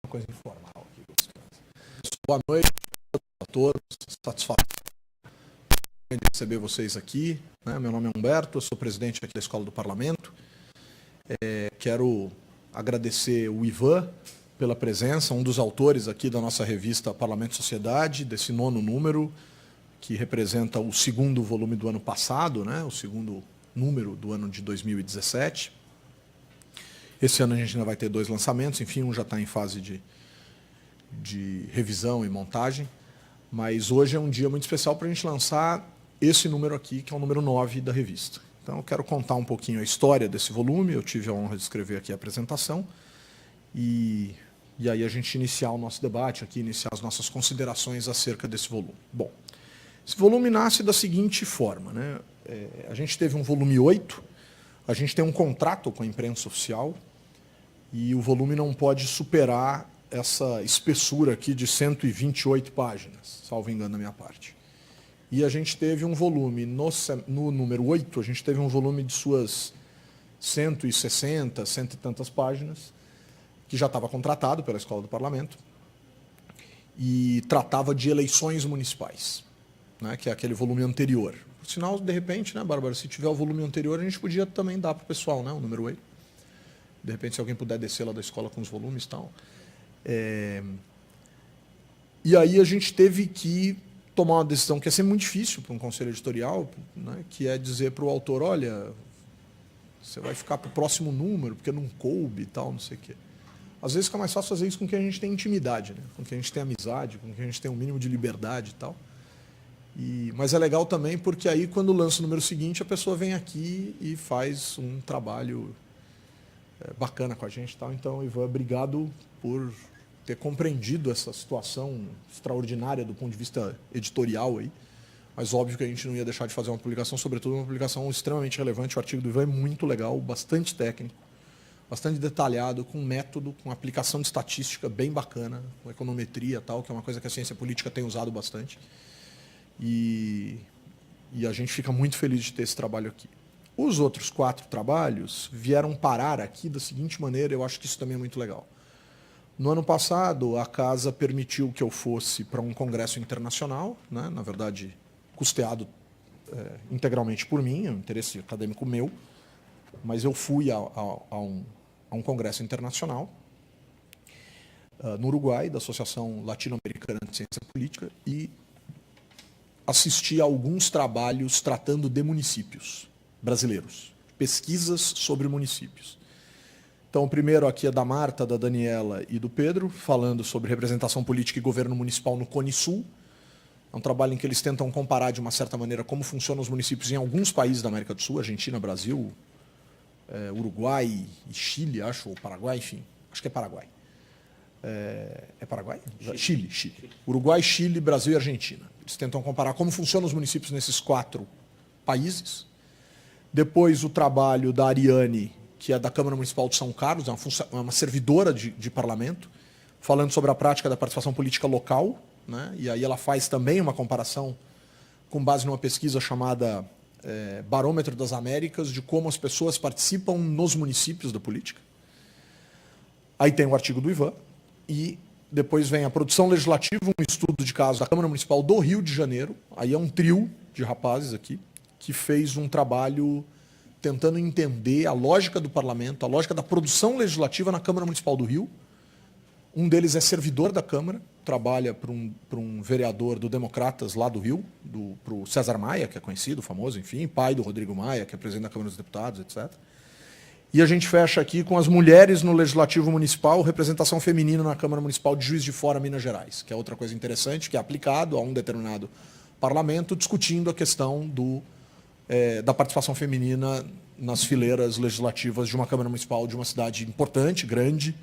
Coisa informal aqui. Boa noite a todos, satisfação de receber vocês aqui. Meu nome é Humberto, eu sou presidente aqui da Escola do Parlamento. Quero agradecer o Ivan pela presença, um dos autores aqui da nossa revista Parlamento e Sociedade, desse 9º número, que representa o 2º volume do ano passado, o 2º número do ano de 2017. Esse ano a gente ainda vai ter 2 lançamentos, enfim, um já está em fase de revisão e montagem, mas hoje é um dia muito especial para a gente lançar esse número aqui, que é o número 9 da revista. Então, eu quero contar um pouquinho a história desse volume, eu tive a honra de escrever aqui a apresentação, e aí a gente iniciar o nosso debate aqui, iniciar as nossas considerações acerca desse volume. Bom, esse volume nasce da seguinte forma, a gente teve um volume 8, a gente tem um contrato com a imprensa oficial, e o volume não pode superar essa espessura aqui de 128 páginas, salvo engano da minha parte. E a gente teve um volume, no número 8, a gente teve um volume de suas 160, cento e tantas páginas, que já estava contratado pela Escola do Parlamento, e tratava de eleições municipais, que é aquele volume anterior. Por sinal, de repente, Bárbara, se tiver o volume anterior, a gente podia também dar para o pessoal, o número 8. De repente, se alguém puder descer lá da escola com os volumes e tal. E aí a gente teve que tomar uma decisão que é sempre muito difícil para um conselho editorial, que é dizer para o autor, olha, você vai ficar para o próximo número, porque não coube e tal, não sei o quê. Às vezes fica mais fácil fazer isso com quem a gente tem intimidade, com quem a gente tem amizade, com quem a gente tem um mínimo de liberdade e tal. Mas é legal também porque aí, quando lança o número seguinte, a pessoa vem aqui e faz um trabalho bacana com a gente e tal. Então, Ivan, obrigado por ter compreendido essa situação extraordinária do ponto de vista editorial aí. Mas óbvio que a gente não ia deixar de fazer uma publicação, sobretudo uma publicação extremamente relevante. O artigo do Ivan é muito legal, bastante técnico, bastante detalhado, com método, com aplicação de estatística bem bacana, com econometria e tal, que é uma coisa que a ciência política tem usado bastante. E a gente fica muito feliz de ter esse trabalho aqui. Os outros 4 trabalhos vieram parar aqui da seguinte maneira, eu acho que isso também é muito legal. No ano passado, a Casa permitiu que eu fosse para um congresso internacional, na verdade, custeado integralmente por mim, é um interesse acadêmico meu, mas eu fui a um congresso internacional no Uruguai, da Associação Latino-Americana de Ciência Política, e assisti a alguns trabalhos tratando de municípios brasileiros, pesquisas sobre municípios. Então, o primeiro aqui é da Marta, da Daniela e do Pedro, falando sobre representação política e governo municipal no Cone Sul. É um trabalho em que eles tentam comparar, de uma certa maneira, como funcionam os municípios em alguns países da América do Sul, Argentina, Brasil, Uruguai e Chile, acho, ou Paraguai, enfim, acho que é Paraguai. É Paraguai? Chile. Uruguai, Chile, Brasil e Argentina. Eles tentam comparar como funcionam os municípios nesses 4 países. Depois, o trabalho da Ariane, que é da Câmara Municipal de São Carlos, é uma servidora de parlamento, falando sobre a prática da participação política local, e aí ela faz também uma comparação com base numa pesquisa chamada Barômetro das Américas, de como as pessoas participam nos municípios da política. Aí tem o artigo do Ivan, e depois vem a produção legislativa, um estudo de caso da Câmara Municipal do Rio de Janeiro, aí é um trio de rapazes aqui, que fez um trabalho tentando entender a lógica do parlamento, a lógica da produção legislativa na Câmara Municipal do Rio. Um deles é servidor da Câmara, trabalha para um vereador do Democratas lá do Rio, para o César Maia, que é conhecido, famoso, enfim, pai do Rodrigo Maia, que é presidente da Câmara dos Deputados, etc. E a gente fecha aqui com as mulheres no Legislativo Municipal, representação feminina na Câmara Municipal de Juiz de Fora, Minas Gerais, que é outra coisa interessante, que é aplicado a um determinado parlamento, discutindo a questão da participação feminina nas fileiras legislativas de uma Câmara Municipal de uma cidade importante, grande,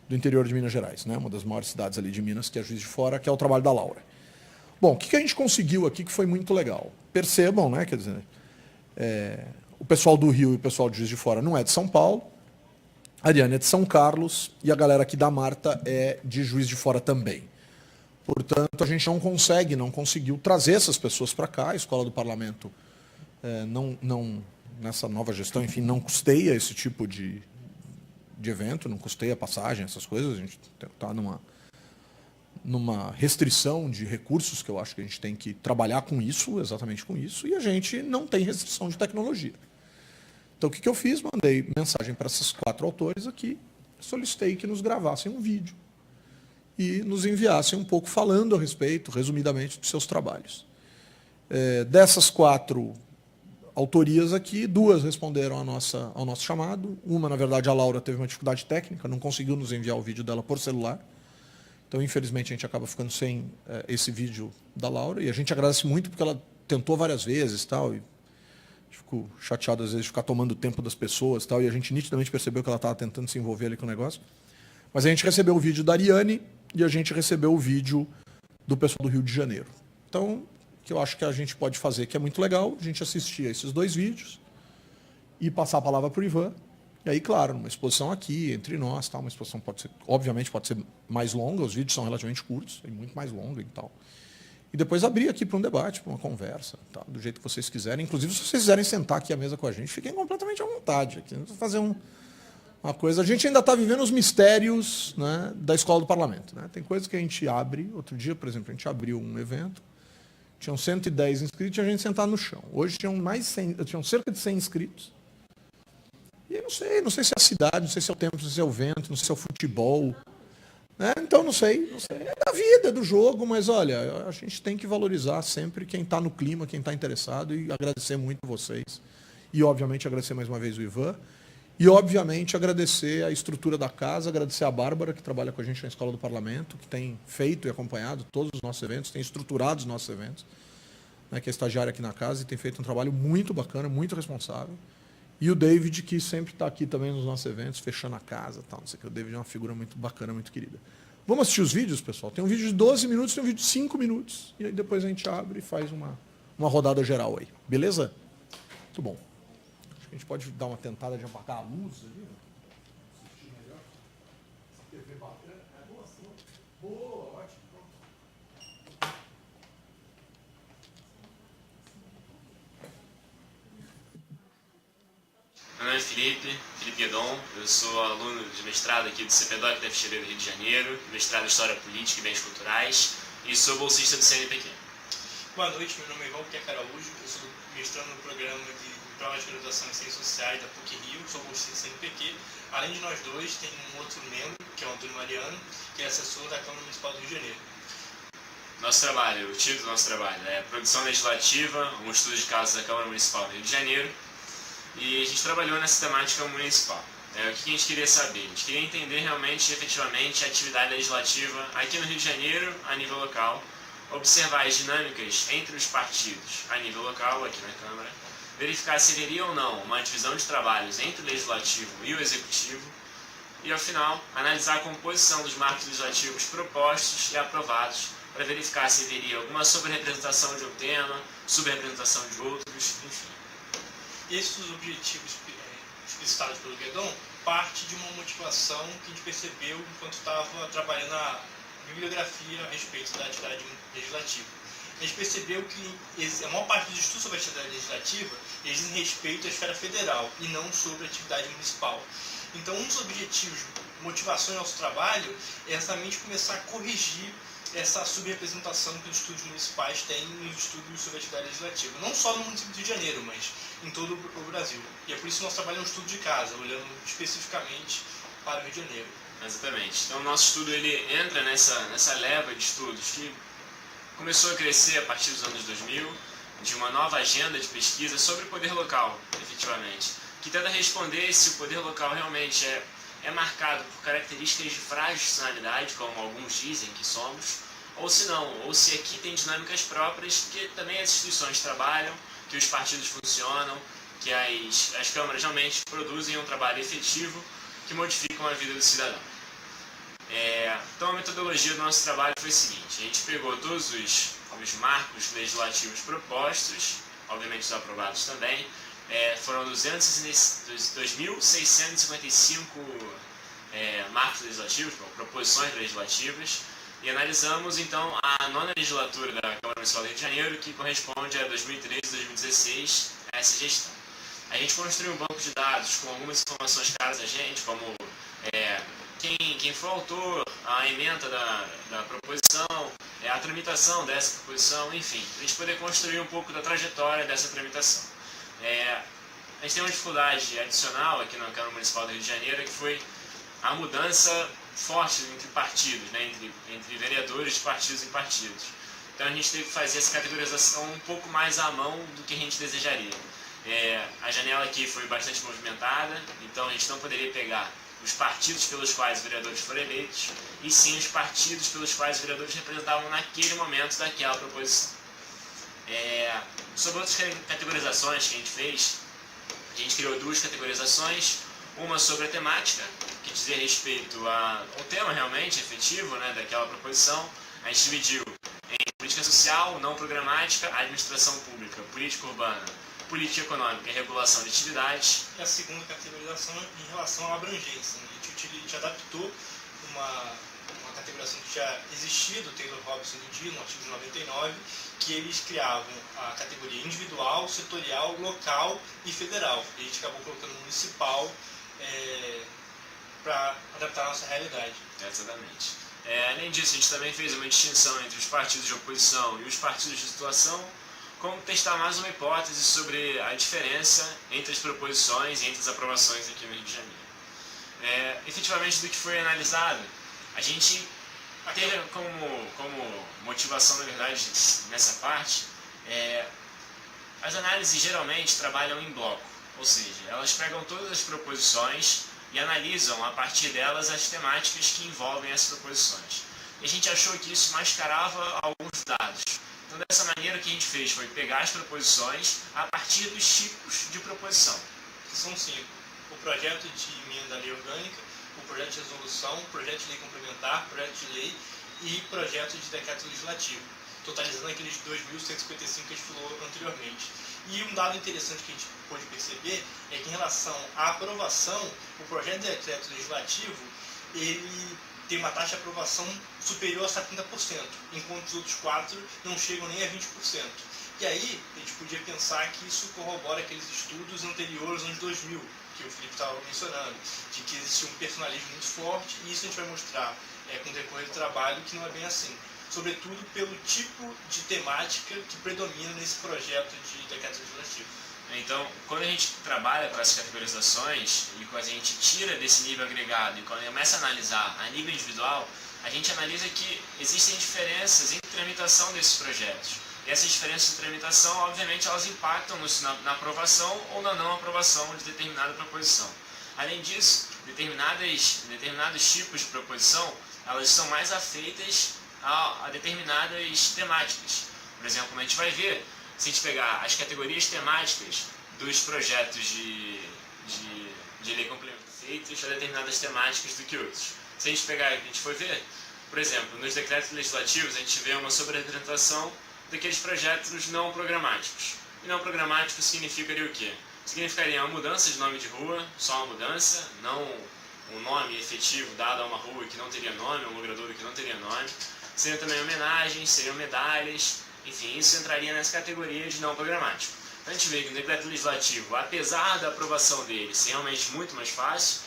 do interior de Minas Gerais, uma das maiores cidades ali de Minas, que é Juiz de Fora, que é o trabalho da Laura. Bom, o que a gente conseguiu aqui que foi muito legal? Percebam, quer dizer, o pessoal do Rio e o pessoal de Juiz de Fora não é de São Paulo, a Ariane é de São Carlos e a galera aqui da Marta é de Juiz de Fora também. Portanto, a gente não conseguiu trazer essas pessoas para cá, a Escola do Parlamento nessa nova gestão, enfim, não custeia esse tipo de de evento, não custeia passagem, essas coisas. A gente está numa restrição de recursos, que eu acho que a gente tem que trabalhar com isso, exatamente com isso, e a gente não tem restrição de tecnologia. Então, o que eu fiz? Mandei mensagem para esses 4 autores aqui, solicitei que nos gravassem um vídeo e nos enviassem um pouco falando a respeito, resumidamente, dos seus trabalhos. Dessas 4 autorias aqui, 2 responderam ao nosso chamado. Uma, na verdade, a Laura teve uma dificuldade técnica, não conseguiu nos enviar o vídeo dela por celular. Então, infelizmente, a gente acaba ficando sem esse vídeo da Laura. E a gente agradece muito porque ela tentou várias vezes, tal, e fico chateado às vezes de ficar tomando o tempo das pessoas, tal, e a gente nitidamente percebeu que ela estava tentando se envolver ali com o negócio. Mas a gente recebeu o vídeo da Ariane e a gente recebeu o vídeo do pessoal do Rio de Janeiro. Então, o que eu acho que a gente pode fazer, que é muito legal, a gente assistir a esses 2 vídeos e passar a palavra para o Ivan. E aí, claro, uma exposição aqui, entre nós, tal, uma exposição obviamente pode ser mais longa, os vídeos são relativamente curtos, é muito mais longa e tal. E depois abrir aqui para um debate, para uma conversa, tá? Do jeito que vocês quiserem. Inclusive, se vocês quiserem sentar aqui à mesa com a gente, fiquem completamente à vontade. Aqui. Vamos fazer uma coisa. A gente ainda está vivendo os mistérios, né, da Escola do Parlamento. Né? Tem coisas que a gente abre. Outro dia, por exemplo, a gente abriu um evento, tinham 110 inscritos e a gente sentava no chão. Hoje tinham cerca de 100 inscritos. E eu não sei se é a cidade, não sei se é o tempo, não sei se é o vento, não sei se é o futebol. Então, não sei. É da vida, é do jogo, mas olha, a gente tem que valorizar sempre quem está no clima, quem está interessado, e agradecer muito vocês. E, obviamente, agradecer mais uma vez o Ivan. E, obviamente, agradecer a estrutura da casa, agradecer a Bárbara, que trabalha com a gente na Escola do Parlamento, que tem feito e acompanhado todos os nossos eventos, tem estruturado os nossos eventos, né, que é estagiária aqui na casa e tem feito um trabalho muito bacana, muito responsável. E o David, que sempre está aqui também nos nossos eventos, fechando a casa, tal, não sei o que. O David é uma figura muito bacana, muito querida. Vamos assistir os vídeos, pessoal? Tem um vídeo de 12 minutos, tem um vídeo de 5 minutos. E aí depois a gente abre e faz uma rodada geral aí. Beleza? Muito bom. Acho que a gente pode dar uma tentada de apagar a luz ali. Assistir melhor. TV bacana. Boa, boa, ótimo. Meu nome é Felipe Guedon, eu sou aluno de mestrado aqui do CPDOC da FGV do Rio de Janeiro, mestrado em História Política e Bens Culturais, e sou bolsista do CNPq. Boa noite, meu nome é Ivan Buquerque Araújo, eu sou mestrando no programa de pós-graduação em Ciências Sociais da PUC-Rio, sou bolsista do CNPq. Além de nós dois, tem um outro membro, que é o Antônio Mariano, que é assessor da Câmara Municipal do Rio de Janeiro. O título do nosso trabalho é Produção Legislativa, um estudo de casos da Câmara Municipal do Rio de Janeiro. E a gente trabalhou nessa temática municipal. O que a gente queria saber? A gente queria entender realmente, efetivamente, a atividade legislativa aqui no Rio de Janeiro, a nível local, observar as dinâmicas entre os partidos a nível local, aqui na Câmara, verificar se haveria ou não uma divisão de trabalhos entre o Legislativo e o Executivo, e, ao final, analisar a composição dos marcos legislativos propostos e aprovados, para verificar se haveria alguma sobre-representação de um tema, subrepresentação de outros, enfim. Esses objetivos explicitados pelo Guedon parte de uma motivação que a gente percebeu enquanto estava trabalhando na bibliografia a respeito da atividade legislativa. A gente percebeu que a maior parte dos estudos sobre a atividade legislativa eles dizem respeito à esfera federal e não sobre a atividade municipal. Então, um dos objetivos, motivações do nosso trabalho é exatamente começar a corrigir essa subrepresentação que os estudos municipais têm nos estudos sobre a atividade legislativa. Não só no município do Rio de Janeiro, mas em todo o Brasil. E é por isso que nós trabalhamos um estudo de casa, olhando especificamente para o Rio de Janeiro. Exatamente. Então, o nosso estudo ele entra nessa leva de estudos que começou a crescer a partir dos anos 2000, de uma nova agenda de pesquisa sobre o poder local, efetivamente, que tenta responder se o poder local realmente é marcado por características de fragilidade, como alguns dizem que somos, ou se não, ou se aqui tem dinâmicas próprias que também as instituições trabalham, que os partidos funcionam, que as câmaras realmente produzem um trabalho efetivo que modificam a vida do cidadão. Então a metodologia do nosso trabalho foi a seguinte: a gente pegou todos os marcos legislativos propostos, obviamente os aprovados também, foram 2.655 marcos legislativos, proposições legislativas, e analisamos então a 9ª legislatura da Câmara Municipal do Rio de Janeiro, que corresponde a 2013 e 2016, a essa gestão. A gente construiu um banco de dados com algumas informações caras a gente, como quem foi o autor, a ementa da proposição, a tramitação dessa proposição, enfim, a gente poder construir um pouco da trajetória dessa tramitação. A gente tem uma dificuldade adicional aqui na Câmara Municipal do Rio de Janeiro, que foi a mudança forte entre partidos, né, entre vereadores de partidos em partidos. Então a gente teve que fazer essa categorização um pouco mais à mão do que a gente desejaria. A janela aqui foi bastante movimentada, então a gente não poderia pegar os partidos pelos quais os vereadores foram eleitos, e sim os partidos pelos quais os vereadores representavam naquele momento daquela proposição. Sobre outras categorizações que a gente fez, a gente criou duas categorizações, uma sobre a temática, que dizia respeito ao tema realmente efetivo, né, daquela proposição. A gente dividiu em política social, não programática, administração pública, política urbana, política econômica e regulação de atividades. E a segunda categorização em relação à abrangência. Né? A gente adaptou uma categorização que já existia do Taylor Robson no artigo 99, que eles criavam a categoria individual, setorial, local e federal. E a gente acabou colocando municipal para adaptar a nossa realidade. Exatamente. Além disso, a gente também fez uma distinção entre os partidos de oposição e os partidos de situação, como testar mais uma hipótese sobre a diferença entre as proposições e entre as aprovações aqui no Rio de Janeiro. Efetivamente, do que foi analisado, a gente teve como motivação, na verdade, nessa parte, as análises geralmente trabalham em bloco, ou seja, elas pegam todas as proposições e analisam a partir delas as temáticas que envolvem essas proposições. E a gente achou que isso mascarava alguns dados. Então, dessa maneira, o que a gente fez foi pegar as proposições a partir dos tipos de proposição. Que são 5. O projeto de emenda à lei orgânica, o projeto de resolução, o projeto de lei complementar, projeto de lei e projeto de decreto legislativo, totalizando aqueles 2.155 que a gente falou anteriormente. E um dado interessante que a gente pôde perceber é que, em relação à aprovação, o projeto de decreto legislativo ele tem uma taxa de aprovação superior a 70%, enquanto os outros 4 não chegam nem a 20%. E aí, a gente podia pensar que isso corrobora aqueles estudos anteriores aos anos 2000, que o Felipe estava mencionando, de que existia um personalismo muito forte, e isso a gente vai mostrar com o decorrer do trabalho que não é bem assim. Sobretudo pelo tipo de temática que predomina nesse projeto de decreto legislativo. Então, quando a gente trabalha com essas categorizações e quando a gente tira desse nível agregado e quando começa a analisar a nível individual, a gente analisa que existem diferenças em tramitação desses projetos. E essas diferenças de tramitação, obviamente, elas impactam na aprovação ou na não aprovação de determinada proposição. Além disso, determinados tipos de proposição, elas são mais afeitas a determinadas temáticas. Por exemplo, como a gente vai ver, se a gente pegar as categorias temáticas dos projetos de lei complementar feitos a determinadas temáticas do que outros. Se a gente pegar, a gente for ver, por exemplo, nos decretos legislativos a gente vê uma sobrerepresentação daqueles projetos não programáticos. E não programático significaria o quê? Significaria uma mudança de nome de rua, só uma mudança, não um nome efetivo dado a uma rua que não teria nome, um logradouro que não teria nome. Seriam também homenagens, seriam medalhas, enfim, isso entraria nessa categoria de não programático. Então a gente vê que o decreto legislativo, apesar da aprovação dele ser realmente muito mais fácil,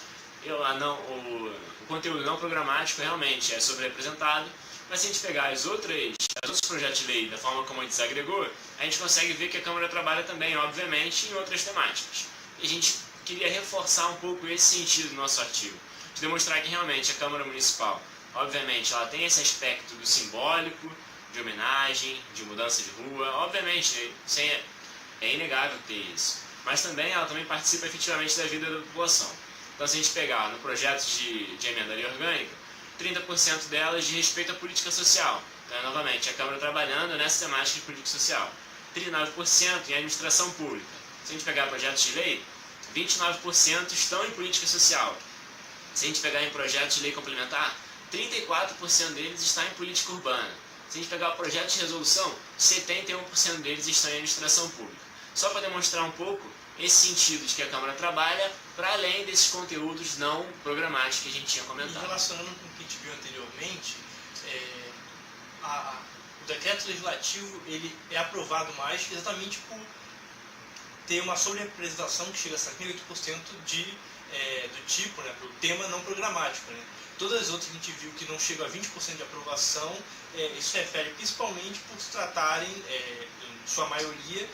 o conteúdo não programático realmente é sobre-representado, mas se a gente pegar os outros projetos de lei da forma como a gente desagregou, a gente consegue ver que a Câmara trabalha também, obviamente, em outras temáticas. E a gente queria reforçar um pouco esse sentido do nosso artigo, de demonstrar que realmente a Câmara Municipal, obviamente, ela tem esse aspecto do simbólico, de homenagem, de mudança de rua, obviamente, é inegável ter isso. Mas também ela também participa efetivamente da vida da população. Então, se a gente pegar no projeto de emenda à lei orgânica, 30% delas de respeito à política social. Então, novamente, a Câmara trabalhando nessa temática de política social. 39% em administração pública. Se a gente pegar projetos de lei, 29% estão em política social. Se a gente pegar em projetos de lei complementar, 34% deles estão em política urbana. Se a gente pegar o projeto de resolução, 71% deles estão em administração pública. Só para demonstrar um pouco esse sentido de que a Câmara trabalha para além desses conteúdos não programáticos que a gente tinha comentado. E relacionando com o que a gente viu anteriormente, o decreto legislativo ele é aprovado mais exatamente por ter uma sobre-representação que chega a 78% de do tipo, né, para o tema não programático, né? Todas as outras que a gente viu que não chegam a 20% de aprovação, isso se refere principalmente por se tratarem, em sua maioria,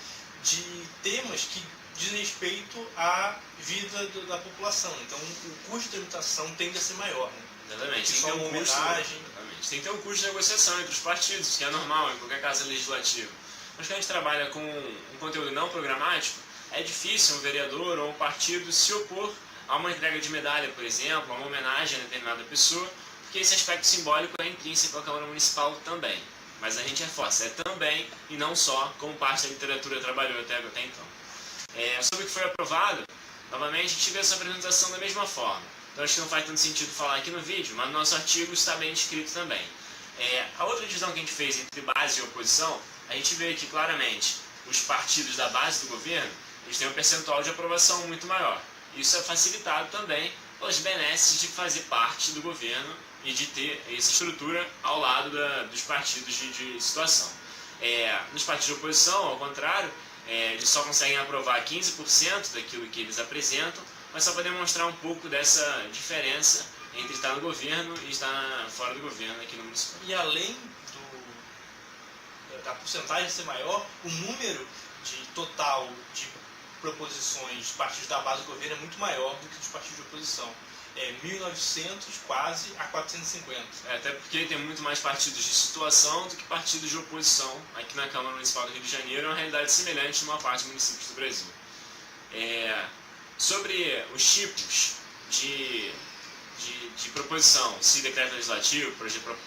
de temas que dizem respeito à vida da população. Então, o custo de tramitação tende a ser maior, né? Exatamente. Tem que ter uma homenagem. Tem que ter um custo de negociação entre os partidos, que é normal em qualquer casa legislativa. Mas quando a gente trabalha com um conteúdo não programático, é difícil um vereador ou um partido se opor a uma entrega de medalha, por exemplo, a uma homenagem a determinada pessoa, porque esse aspecto simbólico é intrínseco à Câmara Municipal também. Mas a gente reforça, é também e não só, como parte da literatura trabalhou até então. Sobre o que foi aprovado, novamente a gente vê essa apresentação da mesma forma. Então acho que não faz tanto sentido falar aqui no vídeo, mas no nosso artigo está bem descrito também. A outra divisão que a gente fez entre base e oposição, a gente vê que claramente os partidos da base do governo, eles têm um percentual de aprovação muito maior. Isso é facilitado também pelas benesses de fazer parte do governo e de ter essa estrutura ao lado dos partidos de situação. Nos partidos de oposição, ao contrário, eles só conseguem aprovar 15% daquilo que eles apresentam, mas só para demonstrar um pouco dessa diferença entre estar no governo e estar fora do governo aqui no município. E além da porcentagem ser maior, o número total de proposições dos partidos da base do governo é muito maior do que dos partidos de oposição. 1.900 quase a 450. Até porque tem muito mais partidos de situação do que partidos de oposição aqui na Câmara Municipal do Rio de Janeiro, é uma realidade semelhante em uma parte dos municípios do Brasil. Sobre os tipos de proposição, se decreto legislativo,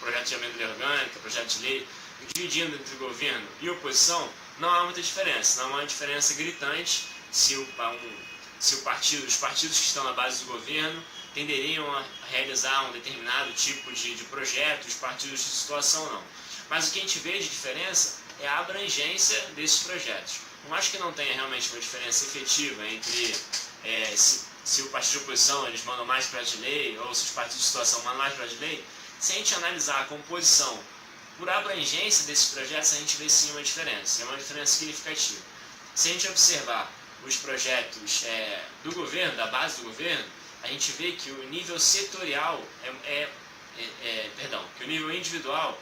projeto de emenda de lei orgânica, projeto de lei, dividindo entre governo e oposição, não há muita diferença, não há uma diferença gritante se os partidos que estão na base do governo tenderiam a realizar um determinado tipo de projeto, os partidos de situação não. Mas o que a gente vê de diferença é a abrangência desses projetos. Por mais que não tenha realmente uma diferença efetiva entre se o partido de oposição eles mandam mais projeto de lei ou se os partidos de situação mandam mais projeto de lei, se a gente analisar a composição por abrangência desses projetos, a gente vê sim uma diferença, é uma diferença significativa. Se a gente observar os projetos do governo, da base do governo, a gente vê que o nível setorial que o nível individual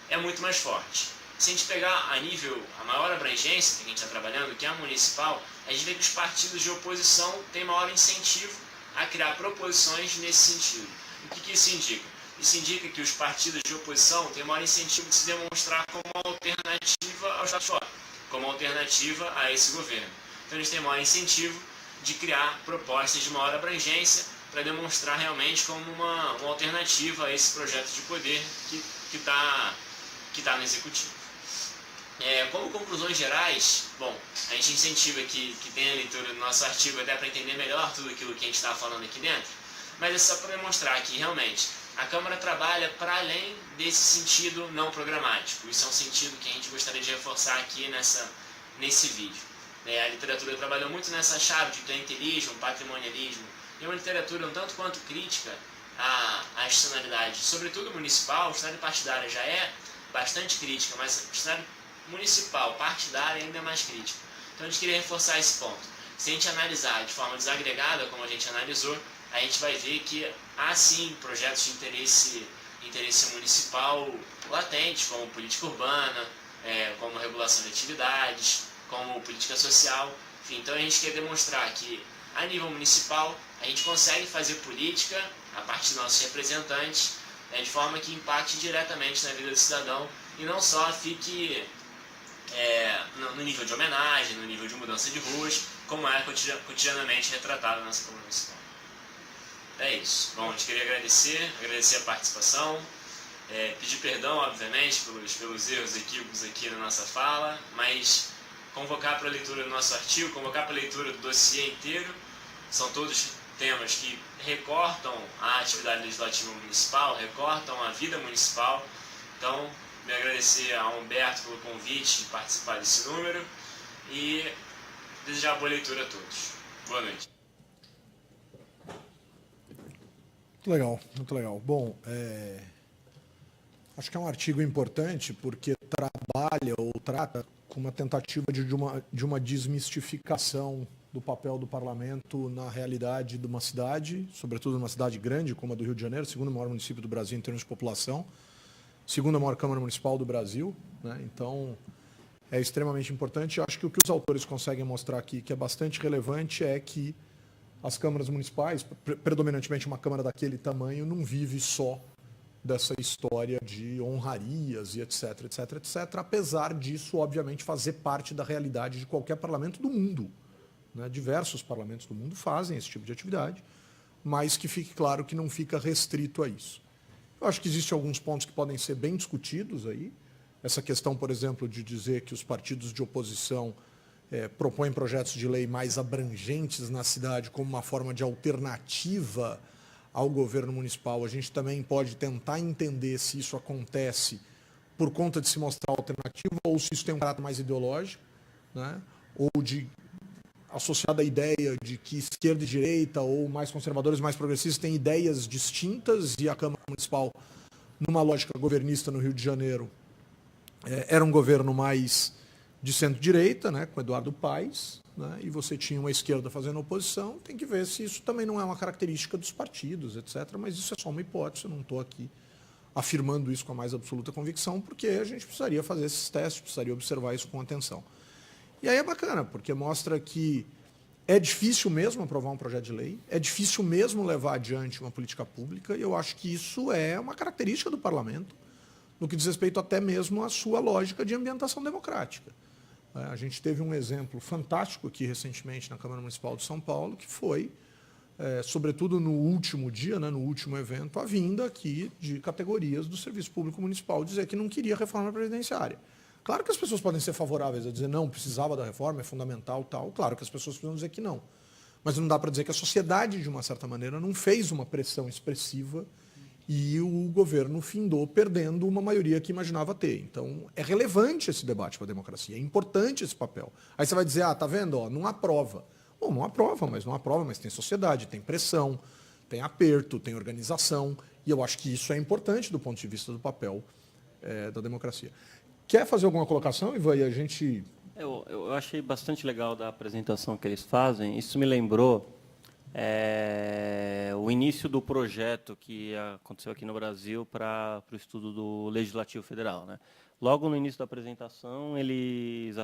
é muito mais forte. Se a gente pegar a maior abrangência que a gente está trabalhando, que é a municipal, a gente vê que os partidos de oposição têm maior incentivo a criar proposições nesse sentido. O que isso indica? Isso indica que os partidos de oposição têm maior incentivo de se demonstrar como alternativa ao Estado fora, como alternativa a esse governo. Então eles têm maior incentivo de criar propostas de maior abrangência para demonstrar realmente como uma alternativa a esse projeto de poder que está no Executivo. Como conclusões gerais, bom, a gente incentiva que tenha a leitura do nosso artigo até para entender melhor tudo aquilo que a gente está falando aqui dentro, mas é só para demonstrar que realmente a Câmara trabalha para além desse sentido não programático. Isso é um sentido que a gente gostaria de reforçar aqui nesse vídeo. A literatura trabalhou muito nessa chave de clientelismo, patrimonialismo, e é uma literatura um tanto quanto crítica à institucionalidade, sobretudo municipal. A institucionalidade partidária já é bastante crítica, mas a institucionalidade municipal, partidária, ainda é mais crítica. Então a gente queria reforçar esse ponto. Se a gente analisar de forma desagregada, como a gente analisou, a gente vai ver que há sim projetos de interesse municipal latentes, como política urbana, como regulação de atividades, como política social. Enfim, então a gente quer demonstrar que a nível municipal a gente consegue fazer política a partir dos nossos representantes, de forma que impacte diretamente na vida do cidadão e não só fique no nível de homenagem, no nível de mudança de ruas, como é cotidianamente retratado na nossa Câmara Municipal. É isso. Bom, a gente queria agradecer a participação, pedir perdão, obviamente, pelos erros equívocos aqui na nossa fala, mas convocar para a leitura do nosso artigo, convocar para a leitura do dossiê inteiro. São todos temas que recortam a atividade legislativa municipal, recortam a vida municipal. Então, me agradecer a Humberto pelo convite de participar desse número e desejar boa leitura a todos. Boa noite. Muito legal, muito legal. Bom, acho que é um artigo importante porque trabalha ou trata com uma tentativa de uma desmistificação do papel do parlamento na realidade de uma cidade, sobretudo numa cidade grande como a do Rio de Janeiro, segundo maior município do Brasil em termos de população, segunda maior Câmara Municipal do Brasil, né? Então, é extremamente importante. Eu acho que o que os autores conseguem mostrar aqui, que é bastante relevante, é que as câmaras municipais, predominantemente uma Câmara daquele tamanho, não vive só dessa história de honrarias e etc, etc, etc, apesar disso, obviamente, fazer parte da realidade de qualquer parlamento do mundo. Né? Diversos parlamentos do mundo fazem esse tipo de atividade, mas que fique claro que não fica restrito a isso. Eu acho que existem alguns pontos que podem ser bem discutidos aí. Essa questão, por exemplo, de dizer que os partidos de oposição propõem projetos de lei mais abrangentes na cidade como uma forma de alternativa ao governo municipal. A gente também pode tentar entender se isso acontece por conta de se mostrar alternativa ou se isso tem um caráter mais ideológico, né? Ou de associado à ideia de que esquerda e direita ou mais conservadores, mais progressistas têm ideias distintas e a Câmara Municipal, numa lógica governista no Rio de Janeiro, era um governo mais de centro-direita, né, com Eduardo Paes, né, e você tinha uma esquerda fazendo oposição. Tem que ver se isso também não é uma característica dos partidos, etc. Mas isso é só uma hipótese, eu não estou aqui afirmando isso com a mais absoluta convicção, porque a gente precisaria fazer esses testes, precisaria observar isso com atenção. E aí é bacana, porque mostra que é difícil mesmo aprovar um projeto de lei, é difícil mesmo levar adiante uma política pública, e eu acho que isso é uma característica do parlamento, no que diz respeito até mesmo à sua lógica de ambientação democrática. A gente teve um exemplo fantástico aqui recentemente na Câmara Municipal de São Paulo, que foi, sobretudo no último dia, né, no último evento, a vinda aqui de categorias do Serviço Público Municipal dizer que não queria reforma previdenciária. Claro que as pessoas podem ser favoráveis a dizer não, precisava da reforma, é fundamental, tal. Claro que as pessoas precisam dizer que não. Mas não dá para dizer que a sociedade, de uma certa maneira, não fez uma pressão expressiva e o governo findou perdendo uma maioria que imaginava ter. Então, é relevante esse debate para a democracia, é importante esse papel. Aí você vai dizer, tá vendo, ó, não aprova. Bom, não aprova, mas tem sociedade, tem pressão, tem aperto, tem organização, e eu acho que isso é importante do ponto de vista do papel da democracia. Quer fazer alguma colocação, Ivan? E a gente... Eu achei bastante legal da apresentação que eles fazem. Isso me lembrou o início do projeto que aconteceu aqui no Brasil para o estudo do Legislativo Federal, né? Logo no início da apresentação, eles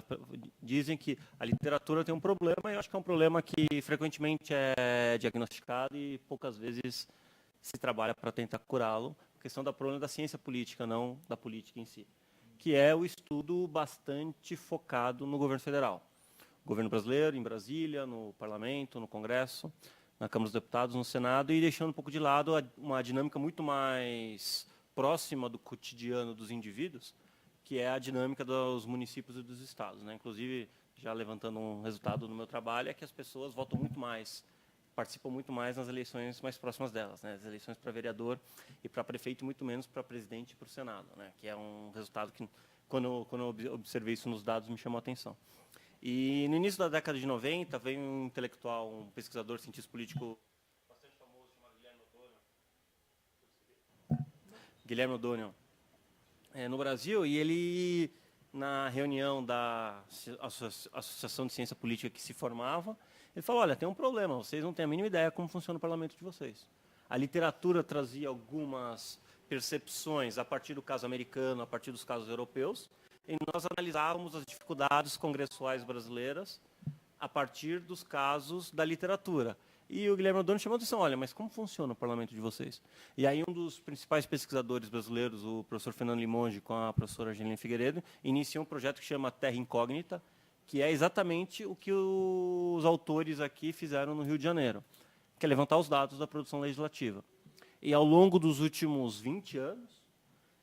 dizem que a literatura tem um problema, e eu acho que é um problema que frequentemente é diagnosticado e poucas vezes se trabalha para tentar curá-lo. A questão do problema da ciência política, não da política em si, que é o estudo bastante focado no governo federal. O governo brasileiro, em Brasília, no Parlamento, no Congresso, na Câmara dos Deputados, no Senado, e deixando um pouco de lado uma dinâmica muito mais próxima do cotidiano dos indivíduos, que é a dinâmica dos municípios e dos estados, né? Inclusive, já levantando um resultado no meu trabalho, é que as pessoas votam muito mais, participam muito mais nas eleições mais próximas delas, né? As eleições para vereador e para prefeito, muito menos para presidente e para o Senado, né? Que é um resultado que, quando eu observei isso nos dados, me chamou a atenção. E no início da década de 90, veio um intelectual, um pesquisador, cientista político bastante famoso, chamado Guilherme O'Donnell, no Brasil, e ele, na reunião da Associação de Ciência Política que se formava, ele falou, olha, tem um problema, vocês não têm a mínima ideia como funciona o parlamento de vocês. A literatura trazia algumas percepções a partir do caso americano, a partir dos casos europeus, e nós analisávamos as dificuldades congressuais brasileiras a partir dos casos da literatura. E o Guilherme O'Donnell chamou a atenção, olha, mas como funciona o parlamento de vocês? E aí um dos principais pesquisadores brasileiros, o professor Fernando Limonge, com a professora Angelina Figueiredo, iniciou um projeto que chama Terra Incógnita, que é exatamente o que os autores aqui fizeram no Rio de Janeiro, que é levantar os dados da produção legislativa. E ao longo dos últimos 20 anos,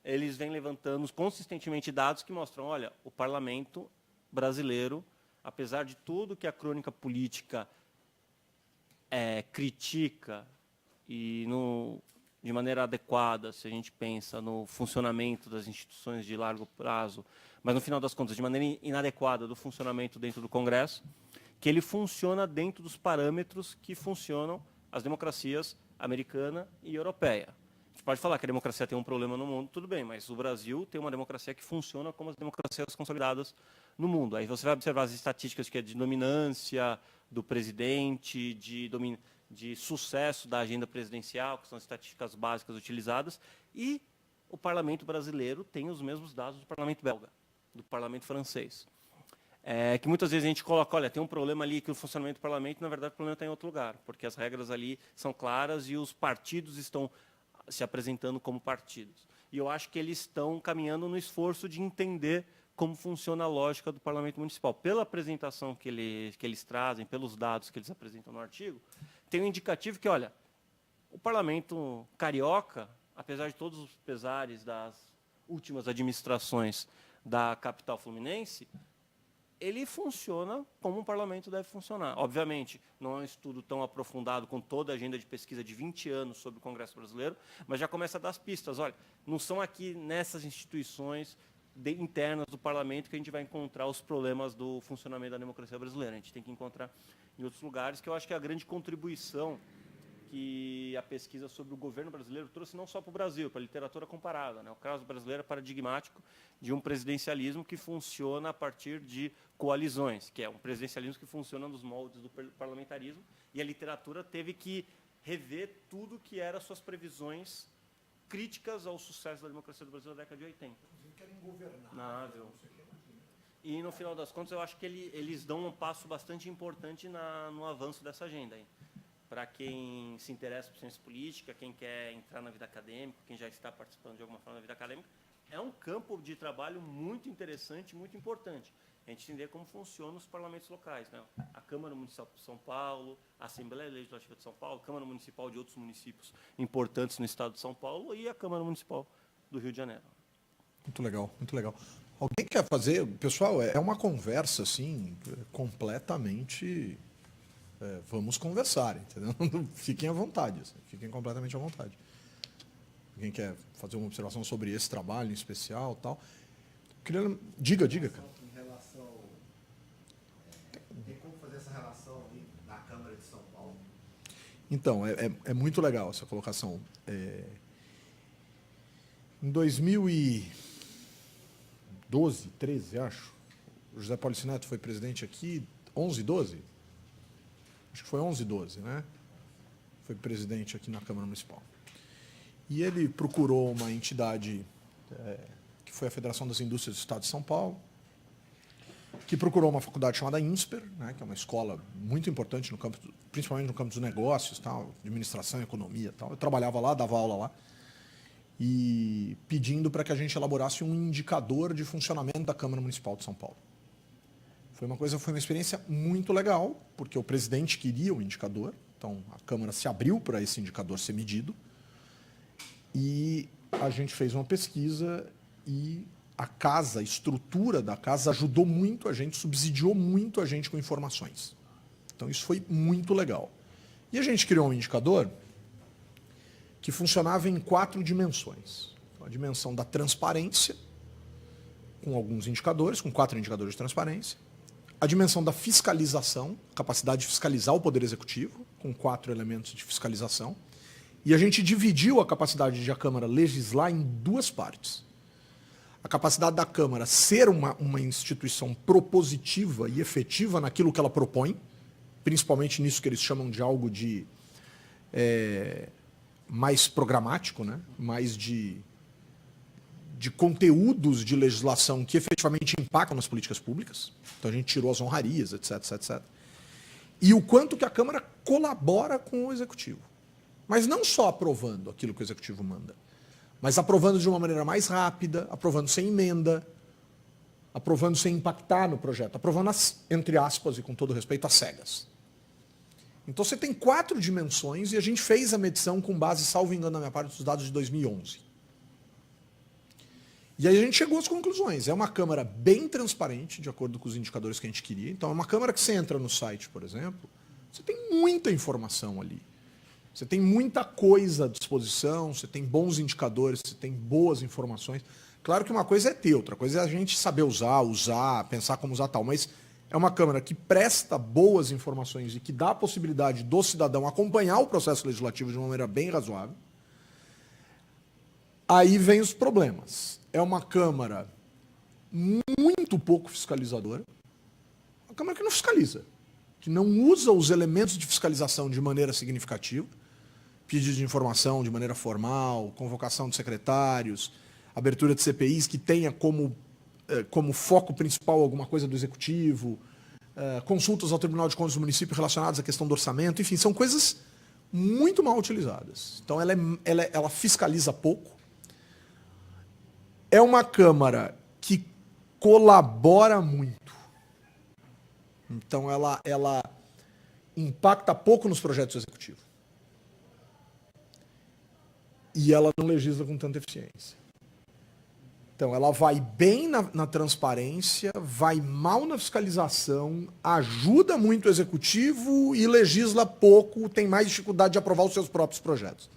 eles vêm levantando consistentemente dados que mostram, olha, o parlamento brasileiro, apesar de tudo que a crônica política critica e de maneira adequada, se a gente pensa no funcionamento das instituições de largo prazo, mas no final das contas, de maneira inadequada do funcionamento dentro do Congresso, que ele funciona dentro dos parâmetros que funcionam as democracias americana e europeia. A gente pode falar que a democracia tem um problema no mundo, tudo bem, mas o Brasil tem uma democracia que funciona como as democracias consolidadas no mundo. Aí você vai observar as estatísticas que é de dominância do presidente, de sucesso da agenda presidencial, que são as estatísticas básicas utilizadas, e o parlamento brasileiro tem os mesmos dados do parlamento belga, do parlamento francês. Que muitas vezes a gente coloca, olha, tem um problema ali que o funcionamento do parlamento, na verdade o problema está em outro lugar, porque as regras ali são claras e os partidos estão se apresentando como partidos. E eu acho que eles estão caminhando no esforço de entender como funciona a lógica do parlamento municipal. Pela apresentação que eles trazem, pelos dados que eles apresentam no artigo, tem um indicativo que, olha, o parlamento carioca, apesar de todos os pesares das últimas administrações da capital fluminense, ele funciona como um parlamento deve funcionar. Obviamente, não é um estudo tão aprofundado com toda a agenda de pesquisa de 20 anos sobre o Congresso brasileiro, mas já começa a dar as pistas. Olha, não são aqui nessas instituições internas do parlamento que a gente vai encontrar os problemas do funcionamento da democracia brasileira. A gente tem que encontrar em outros lugares, que eu acho que é a grande contribuição que a pesquisa sobre o governo brasileiro trouxe não só para o Brasil, para a literatura comparada, né? O caso brasileiro é paradigmático de um presidencialismo que funciona a partir de coalizões, que é um presidencialismo que funciona nos moldes do parlamentarismo, e a literatura teve que rever tudo que eram suas previsões críticas ao sucesso da democracia do Brasil na década de 80. Querem governar. E, no final das contas, eu acho que eles dão um passo bastante importante no avanço dessa agenda aí. Para quem se interessa por ciência política, quem quer entrar na vida acadêmica, quem já está participando de alguma forma da vida acadêmica, é um campo de trabalho muito interessante, muito importante. A gente entender como funcionam os parlamentos locais, né? A Câmara Municipal de São Paulo, a Assembleia Legislativa de São Paulo, a Câmara Municipal de outros municípios importantes no estado de São Paulo e a Câmara Municipal do Rio de Janeiro. Muito legal, muito legal. Alguém quer fazer? Pessoal, é uma conversa assim, completamente... vamos conversar, entendeu? Fiquem à vontade, assim, fiquem completamente à vontade. Alguém quer fazer uma observação sobre esse trabalho em especial, tal? Diga, cara. Em relação, tem como fazer essa relação ali na Câmara de São Paulo? Então, é muito legal essa colocação. Em 2012, 13, acho, o José Paulice Neto foi presidente aqui, 11, 12? Acho que foi 11, 12, né? Foi presidente aqui na Câmara Municipal. E ele procurou uma entidade, que foi a Federação das Indústrias do Estado de São Paulo, que procurou uma faculdade chamada INSPER, né, que é uma escola muito importante, no campo, principalmente no campo dos negócios, tal, administração, economia. Tal. Eu trabalhava lá, dava aula lá, e pedindo para que a gente elaborasse um indicador de funcionamento da Câmara Municipal de São Paulo. Foi uma experiência muito legal, porque o presidente queria o indicador, então a Câmara se abriu para esse indicador ser medido, e a gente fez uma pesquisa e a estrutura da casa ajudou muito a gente, subsidiou muito a gente com informações. Então isso foi muito legal. E a gente criou um indicador que funcionava em 4 dimensões. A dimensão da transparência, com alguns indicadores, com 4 indicadores de transparência. A dimensão da fiscalização, capacidade de fiscalizar o Poder Executivo, com 4 elementos de fiscalização. E a gente dividiu a capacidade de a Câmara legislar em 2 partes. A capacidade da Câmara ser uma instituição propositiva e efetiva naquilo que ela propõe, principalmente nisso que eles chamam de algo de mais programático, né? Mais de conteúdos de legislação que efetivamente impactam nas políticas públicas. Então a gente tirou as honrarias, etc, etc, etc. E o quanto que a Câmara colabora com o Executivo. Mas não só aprovando aquilo que o Executivo manda, mas aprovando de uma maneira mais rápida, aprovando sem emenda, aprovando sem impactar no projeto, aprovando, entre aspas, e com todo respeito, às cegas. Então você tem 4 dimensões e a gente fez a medição com base, salvo engano, na minha parte, dos dados de 2011. E aí a gente chegou às conclusões. É uma Câmara bem transparente, de acordo com os indicadores que a gente queria. Então é uma Câmara que você entra no site, por exemplo, você tem muita informação ali. Você tem muita coisa à disposição, você tem bons indicadores, você tem boas informações. Claro que uma coisa é ter, outra coisa é a gente saber usar, pensar como usar tal, mas é uma Câmara que presta boas informações e que dá a possibilidade do cidadão acompanhar o processo legislativo de uma maneira bem razoável. Aí vem os problemas. É uma Câmara muito pouco fiscalizadora, uma Câmara que não fiscaliza. que não usa os elementos de fiscalização de maneira significativa, pedido de informação de maneira formal, convocação de secretários, abertura de CPIs que tenha como foco principal alguma coisa do executivo, consultas ao Tribunal de Contas do município relacionadas à questão do orçamento, enfim, são coisas muito mal utilizadas. Então ela fiscaliza pouco. É uma Câmara que colabora muito. Então ela impacta pouco nos projetos executivos. E ela não legisla com tanta eficiência. Então, ela vai bem na transparência, vai mal na fiscalização, ajuda muito o executivo e legisla pouco, tem mais dificuldade de aprovar os seus próprios projetos.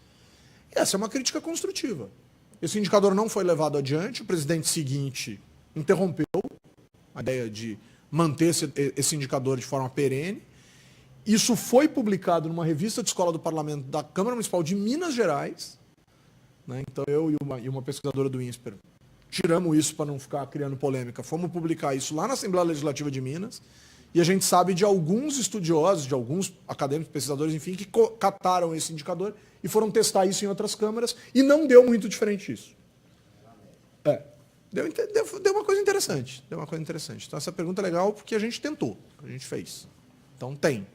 E essa é uma crítica construtiva. Esse indicador não foi levado adiante, o presidente seguinte interrompeu a ideia de manter esse indicador de forma perene. Isso foi publicado numa revista de escola do Parlamento da Câmara Municipal de Minas Gerais. Né? Então, eu e uma pesquisadora do INSPER tiramos isso para não ficar criando polêmica. Fomos publicar isso lá na Assembleia Legislativa de Minas. E a gente sabe de alguns estudiosos, de alguns acadêmicos, pesquisadores, enfim, que cataram esse indicador e foram testar isso em outras câmaras e não deu muito diferente isso. Deu uma coisa interessante. Deu uma coisa interessante. Então, essa pergunta é legal porque a gente tentou, a gente fez. Então, tem.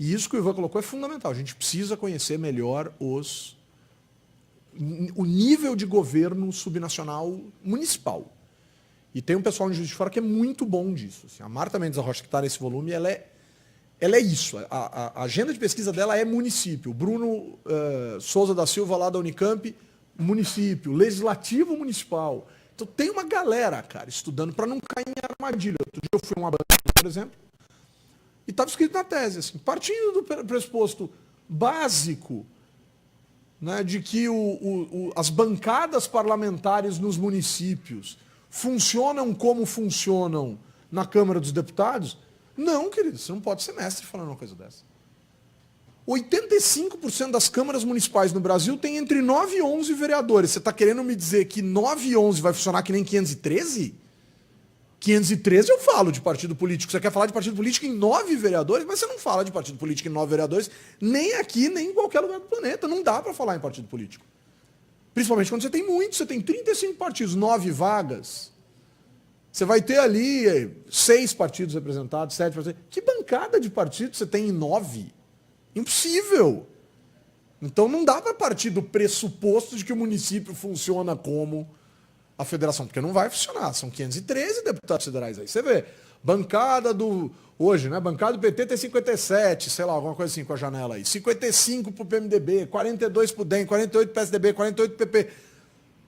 E isso que o Ivan colocou é fundamental. A gente precisa conhecer melhor o nível de governo subnacional municipal. E tem um pessoal em Juiz de Fora que é muito bom disso. Assim, a Marta Mendes da Rocha, que está nesse volume, ela é isso. A agenda de pesquisa dela é município. O Bruno Souza da Silva, lá da Unicamp, município. Legislativo municipal. Então tem uma galera, cara, estudando para não cair em armadilha. Outro dia eu fui a uma banca, por exemplo, e estava escrito na tese, assim, partindo do pressuposto básico, né, de que as bancadas parlamentares nos municípios funcionam como funcionam na Câmara dos Deputados? Não, querido, você não pode ser mestre falando uma coisa dessa. 85% das câmaras municipais no Brasil tem entre 9 e 11 vereadores. Você está querendo me dizer que 9 e 11 vai funcionar que nem 513? 513 eu falo de partido político. Você quer falar de partido político em 9 vereadores, mas você não fala de partido político em 9 vereadores, nem aqui, nem em qualquer lugar do planeta. Não dá para falar em partido político. Principalmente quando você tem muitos. Você tem 35 partidos, 9 vagas. Você vai ter ali 6 partidos representados, 7 partidos. Que bancada de partido você tem em 9? Impossível. Então não dá para partir do pressuposto de que o município funciona como a federação, porque não vai funcionar. São 513 deputados federais aí. Você vê, bancada do... Hoje, né? Bancada do PT tem 57, sei lá, alguma coisa assim com a janela aí. 55 pro PMDB, 42 pro DEM, 48 pro PSDB, 48 pro PP.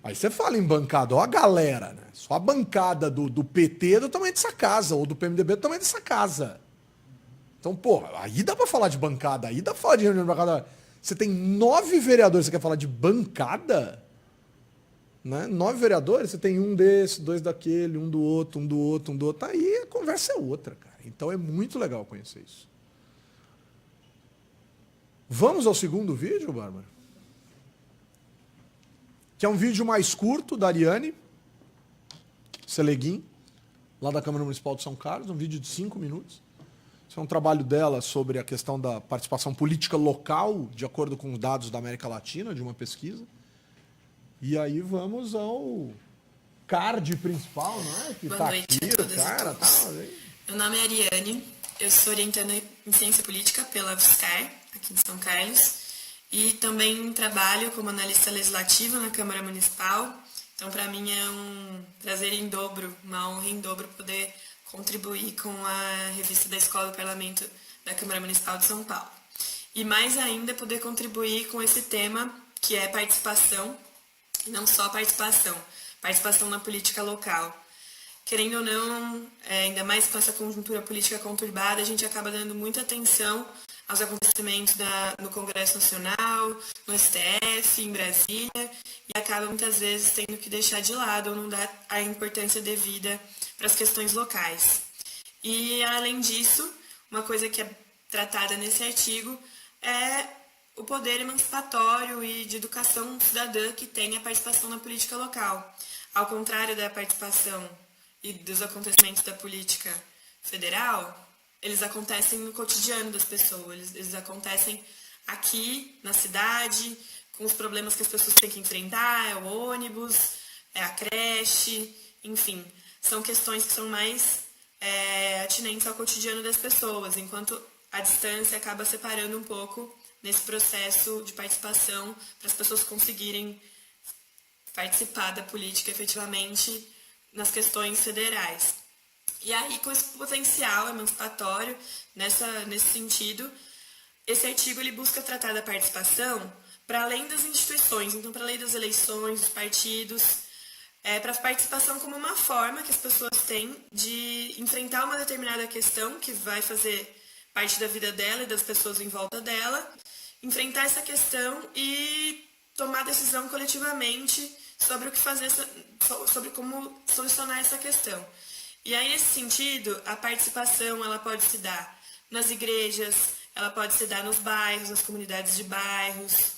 Aí você fala em bancada, ó a galera, né? Só a bancada do PT é do tamanho dessa casa, ou do PMDB é do tamanho dessa casa. Então, porra, aí dá para falar de bancada, aí dá para falar de reunião de bancada. Você tem 9 vereadores, você quer falar de bancada? Né? 9 vereadores, você tem um desse, 2 daquele, um do outro, um do outro, um do outro. Aí a conversa é outra, cara. Então é muito legal conhecer isso. Vamos ao segundo vídeo, Bárbara? Que é um vídeo mais curto da Ariane Seleguin, lá da Câmara Municipal de São Carlos, um vídeo de 5 minutos. Isso é um trabalho dela sobre a questão da participação política local, de acordo com os dados da América Latina, de uma pesquisa. E aí vamos ao card principal, não é? Que Boa noite aqui, a todas cara, e todos. tá, Meu nome é Ariane, eu sou orientanda em Ciência Política pela UFSCar, aqui em São Carlos, e também trabalho como analista legislativa na Câmara Municipal. Então, para mim é um prazer em dobro, uma honra em dobro poder contribuir com a revista da Escola do Parlamento da Câmara Municipal de São Paulo. E mais ainda poder contribuir com esse tema que é participação, e não só participação na política local. Querendo ou não, ainda mais com essa conjuntura política conturbada, a gente acaba dando muita atenção aos acontecimentos no Congresso Nacional, no STF, em Brasília, e acaba muitas vezes tendo que deixar de lado ou não dar a importância devida para as questões locais. E, além disso, uma coisa que é tratada nesse artigo é o poder emancipatório e de educação cidadã que tem a participação na política local. Ao contrário da participação e dos acontecimentos da política federal, eles acontecem no cotidiano das pessoas, eles acontecem aqui na cidade, com os problemas que as pessoas têm que enfrentar, é o ônibus, é a creche, enfim, são questões que são mais atinentes ao cotidiano das pessoas, enquanto a distância acaba separando um pouco nesse processo de participação para as pessoas conseguirem participar da política efetivamente nas questões federais. E aí, com esse potencial emancipatório, nesse sentido, esse artigo ele busca tratar da participação para além das instituições, então para além das eleições, dos partidos, para a participação como uma forma que as pessoas têm de enfrentar uma determinada questão que vai fazer parte da vida dela e das pessoas em volta dela, enfrentar essa questão e tomar decisão coletivamente sobre o que fazer, sobre como solucionar essa questão. E aí, nesse sentido, a participação ela pode se dar nas igrejas, ela pode se dar nos bairros, nas comunidades de bairros.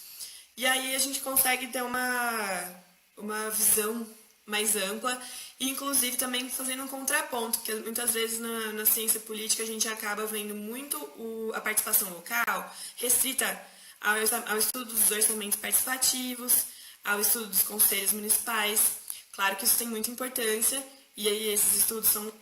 E aí a gente consegue ter uma visão mais ampla e, inclusive, também fazendo um contraponto, porque muitas vezes na ciência política a gente acaba vendo muito a participação local restrita ao estudo dos orçamentos participativos, ao estudo dos conselhos municipais. Claro que isso tem muita importância e aí esses estudos são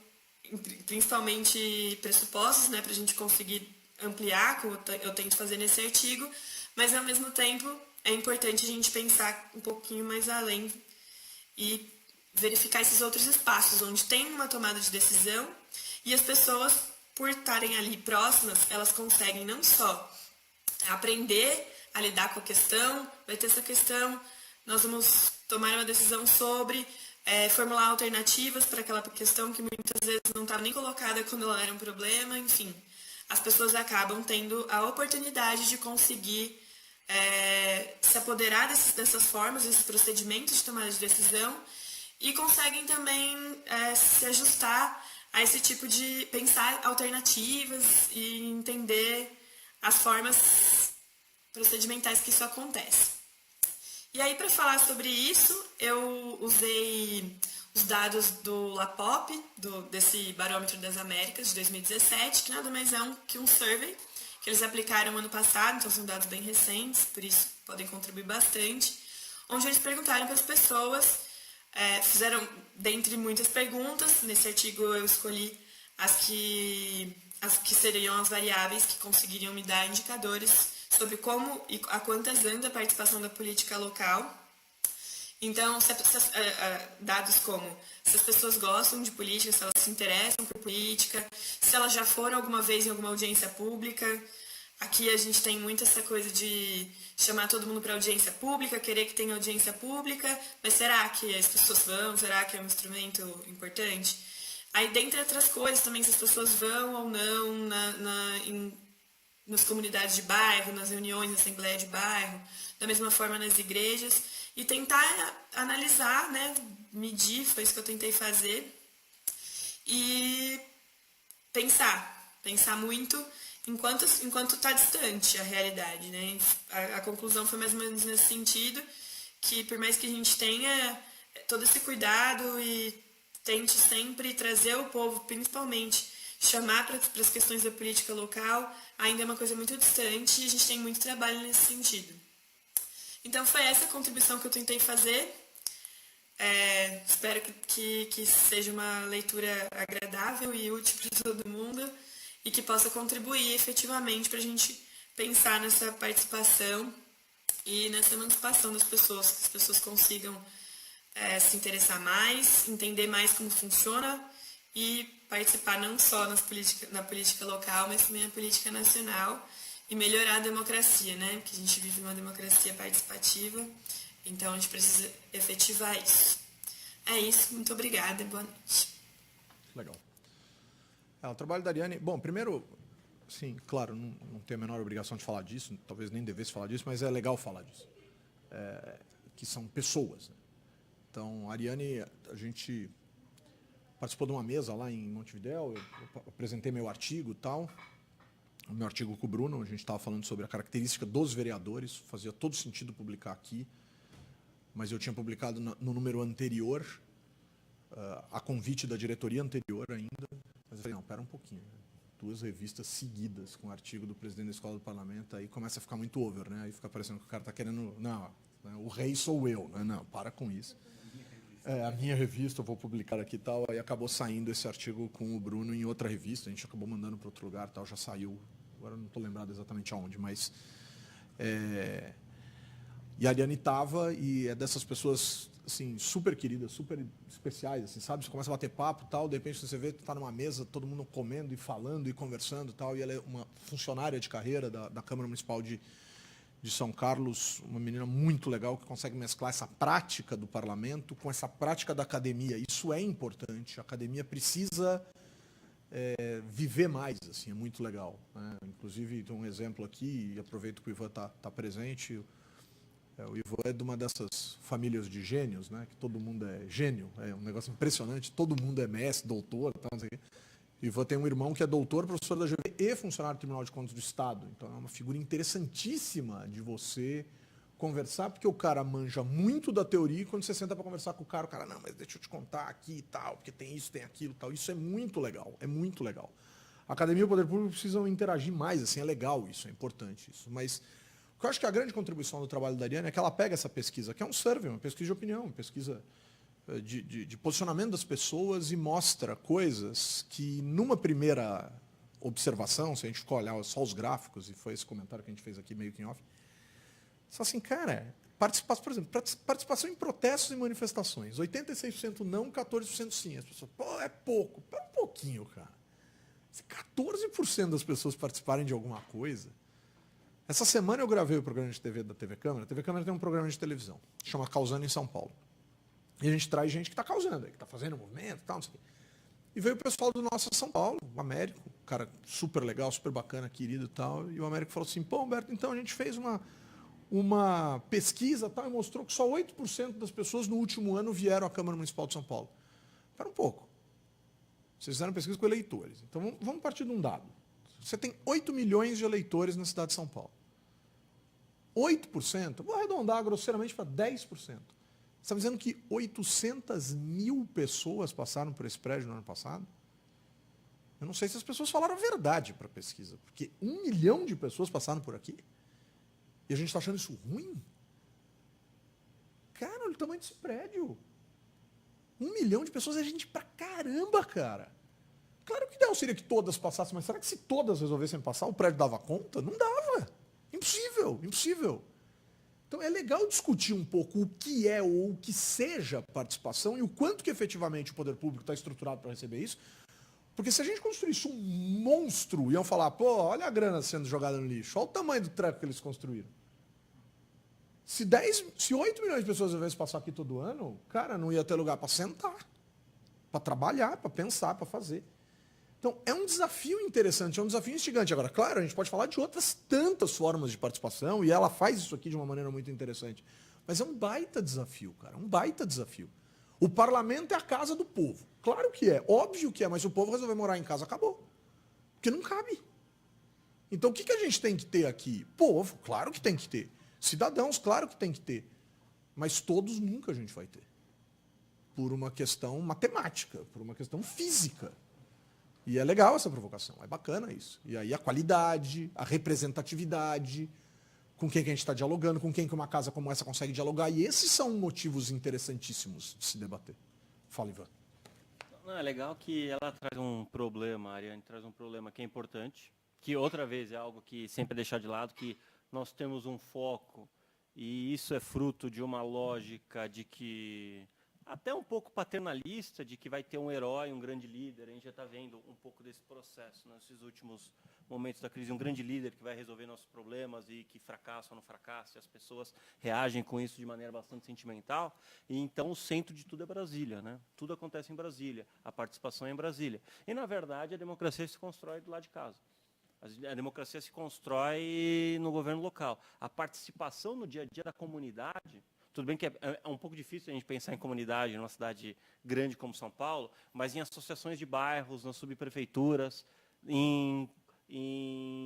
principalmente pressupostos, né, para a gente conseguir ampliar, como eu tento fazer nesse artigo, mas ao mesmo tempo é importante a gente pensar um pouquinho mais além e verificar esses outros espaços onde tem uma tomada de decisão e as pessoas, por estarem ali próximas, elas conseguem não só aprender a lidar com a questão, vai ter essa questão, nós vamos tomar uma decisão sobre, formular alternativas para aquela questão que muitas vezes não estava nem colocada quando ela era um problema, enfim. As pessoas acabam tendo a oportunidade de conseguir se apoderar dessas formas, desses procedimentos de tomada de decisão e conseguem também se ajustar a esse tipo de pensar alternativas e entender as formas procedimentais que isso acontece. E aí, para falar sobre isso, eu usei os dados do LAPOP, desse Barômetro das Américas de 2017, que nada mais é que um survey que eles aplicaram ano passado, então são dados bem recentes, por isso podem contribuir bastante, onde eles perguntaram para as pessoas, fizeram, dentre muitas perguntas, nesse artigo eu escolhi as que seriam as variáveis que conseguiriam me dar indicadores sobre como e a quantas anda a participação da política local. Então, dados como se as pessoas gostam de política, se elas se interessam por política, se elas já foram alguma vez em alguma audiência pública. Aqui a gente tem muito essa coisa de chamar todo mundo para audiência pública, querer que tenha audiência pública, mas será que as pessoas vão? Será que é um instrumento importante? Aí, dentre outras coisas, também se as pessoas vão ou não nas comunidades de bairro, nas reuniões, na assembleia de bairro, da mesma forma nas igrejas, e tentar analisar, né, medir, foi isso que eu tentei fazer, e pensar muito enquanto está distante a realidade, né? A conclusão foi mais ou menos nesse sentido, que por mais que a gente tenha todo esse cuidado e tente sempre trazer o povo, principalmente, chamar para as questões da política local, ainda é uma coisa muito distante e a gente tem muito trabalho nesse sentido. Então foi essa a contribuição que eu tentei fazer. Espero que seja uma leitura agradável e útil para todo mundo e que possa contribuir efetivamente para a gente pensar nessa participação e nessa emancipação das pessoas, que as pessoas consigam se interessar mais, entender mais como funciona e participar não só na política local, mas também na política nacional e melhorar a democracia, né? Porque a gente vive uma democracia participativa, então a gente precisa efetivar isso. É isso, muito obrigada, boa noite. Legal. O trabalho da Ariane... Bom, primeiro, sim, claro, não tenho a menor obrigação de falar disso, talvez nem devesse falar disso, mas é legal falar disso. Que são pessoas, né? Então, a Ariane, a gente participou de uma mesa lá em Montevidéu, eu apresentei meu artigo e tal, o meu artigo com o Bruno, a gente estava falando sobre a característica dos vereadores, fazia todo sentido publicar aqui, mas eu tinha publicado no número anterior, a convite da diretoria anterior ainda, mas eu falei, não, pera um pouquinho, 2 revistas seguidas com o artigo do presidente da Escola do Parlamento, aí começa a ficar muito over, né? Aí fica parecendo que o cara está querendo... Não, né, o rei sou eu. Né? Não, para com isso. A minha revista, eu vou publicar aqui e tal. Aí acabou saindo esse artigo com o Bruno em outra revista. A gente acabou mandando para outro lugar tal, já saiu. Agora não estou lembrado exatamente aonde, mas... E a Ariane estava, e é dessas pessoas assim, super queridas, super especiais, assim, sabe? Você começa a bater papo e tal, de repente você vê que está numa mesa, todo mundo comendo e falando e conversando e tal, e ela é uma funcionária de carreira da Câmara Municipal de São Carlos, uma menina muito legal que consegue mesclar essa prática do parlamento com essa prática da academia. Isso é importante, a academia precisa viver mais, assim, é muito legal. Né? Inclusive, tem um exemplo aqui, e aproveito que o Ivan está presente. O Ivan é de uma dessas famílias de gênios, né? Que todo mundo é gênio, é um negócio impressionante, todo mundo é mestre, doutor, tal, não sei o quê. O Ivan tem um irmão que é doutor, professor da GV e funcionário do Tribunal de Contas do Estado. Então é uma figura interessantíssima de você conversar, porque o cara manja muito da teoria e quando você senta para conversar com o cara, não, mas deixa eu te contar aqui e tal, porque tem isso, tem aquilo e tal. Isso é muito legal, é muito legal. A academia e o poder público precisam interagir mais, assim, é legal isso, é importante isso. Mas o que eu acho que a grande contribuição do trabalho da Ariane é que ela pega essa pesquisa, que é um survey, uma pesquisa de opinião, uma pesquisa de posicionamento das pessoas e mostra coisas que, numa primeira observação, se a gente for olhar só os gráficos, e foi esse comentário que a gente fez aqui meio que em off, só assim, cara, participação, por exemplo, participação em protestos e manifestações, 86% não, 14% sim. As pessoas, pô, é pouco. Pera um pouquinho, cara. Se 14% das pessoas participarem de alguma coisa... Essa semana eu gravei o programa de TV da TV Câmara. A TV Câmara tem um programa de televisão, chama Causando em São Paulo. E a gente traz gente que está causando, que está fazendo movimento e tal, não sei o quê. E veio o pessoal do Nossa São Paulo, o Américo, um cara super legal, super bacana, querido e tal. E o Américo falou assim, pô, Humberto, então a gente fez uma pesquisa tal, e mostrou que só 8% das pessoas no último ano vieram à Câmara Municipal de São Paulo. Espera um pouco. Vocês fizeram pesquisa com eleitores. Então vamos partir de um dado. Você tem 8 milhões de eleitores na cidade de São Paulo. 8%, vou arredondar grosseiramente para 10%. Você está dizendo que 800 mil pessoas passaram por esse prédio no ano passado? Eu não sei se as pessoas falaram a verdade para a pesquisa, porque 1 milhão de pessoas passaram por aqui. E a gente está achando isso ruim? Cara, olha o tamanho desse prédio. 1 milhão de pessoas é gente pra caramba, cara. Claro que o ideal seria que todas passassem, mas será que se todas resolvessem passar, o prédio dava conta? Não dava. Impossível, impossível. Então é legal discutir um pouco o que é ou o que seja participação e o quanto que efetivamente o poder público está estruturado para receber isso. Porque se a gente construísse um monstro, iam falar, pô, olha a grana sendo jogada no lixo, olha o tamanho do treco que eles construíram. Se 8 milhões de pessoas resolvessem passar aqui todo ano, cara, não ia ter lugar para sentar, para trabalhar, para pensar, para fazer. Então, é um desafio interessante, é um desafio instigante. Agora, claro, a gente pode falar de outras tantas formas de participação, e ela faz isso aqui de uma maneira muito interessante. Mas é um baita desafio, cara, um baita desafio. O parlamento é a casa do povo. Claro que é, óbvio que é, mas se o povo resolver morar em casa, acabou. Porque não cabe. Então, o que a gente tem que ter aqui? Povo, claro que tem que ter. Cidadãos, claro que tem que ter. Mas todos nunca a gente vai ter. Por uma questão matemática, por uma questão física. E é legal essa provocação, é bacana isso. E aí a qualidade, a representatividade, com quem que a gente está dialogando, com quem que uma casa como essa consegue dialogar. E esses são motivos interessantíssimos de se debater. Fala, Ivan. Não, é legal que ela traz um problema, a Ariane traz um problema que é importante, que outra vez é algo que sempre é deixar de lado, que nós temos um foco, e isso é fruto de uma lógica de que... até um pouco paternalista, de que vai ter um herói, um grande líder. A gente já está vendo um pouco desse processo nesses últimos momentos da crise. Um grande líder que vai resolver nossos problemas e que fracassa ou não fracassa. E as pessoas reagem com isso de maneira bastante sentimental. E então o centro de tudo é Brasília, né? Tudo acontece em Brasília. A participação é em Brasília. E, na verdade, a democracia se constrói do lado de casa. A democracia se constrói no governo local. A participação no dia a dia da comunidade... Tudo bem que é um pouco difícil a gente pensar em comunidade numa cidade grande como São Paulo, mas em associações de bairros, nas subprefeituras, em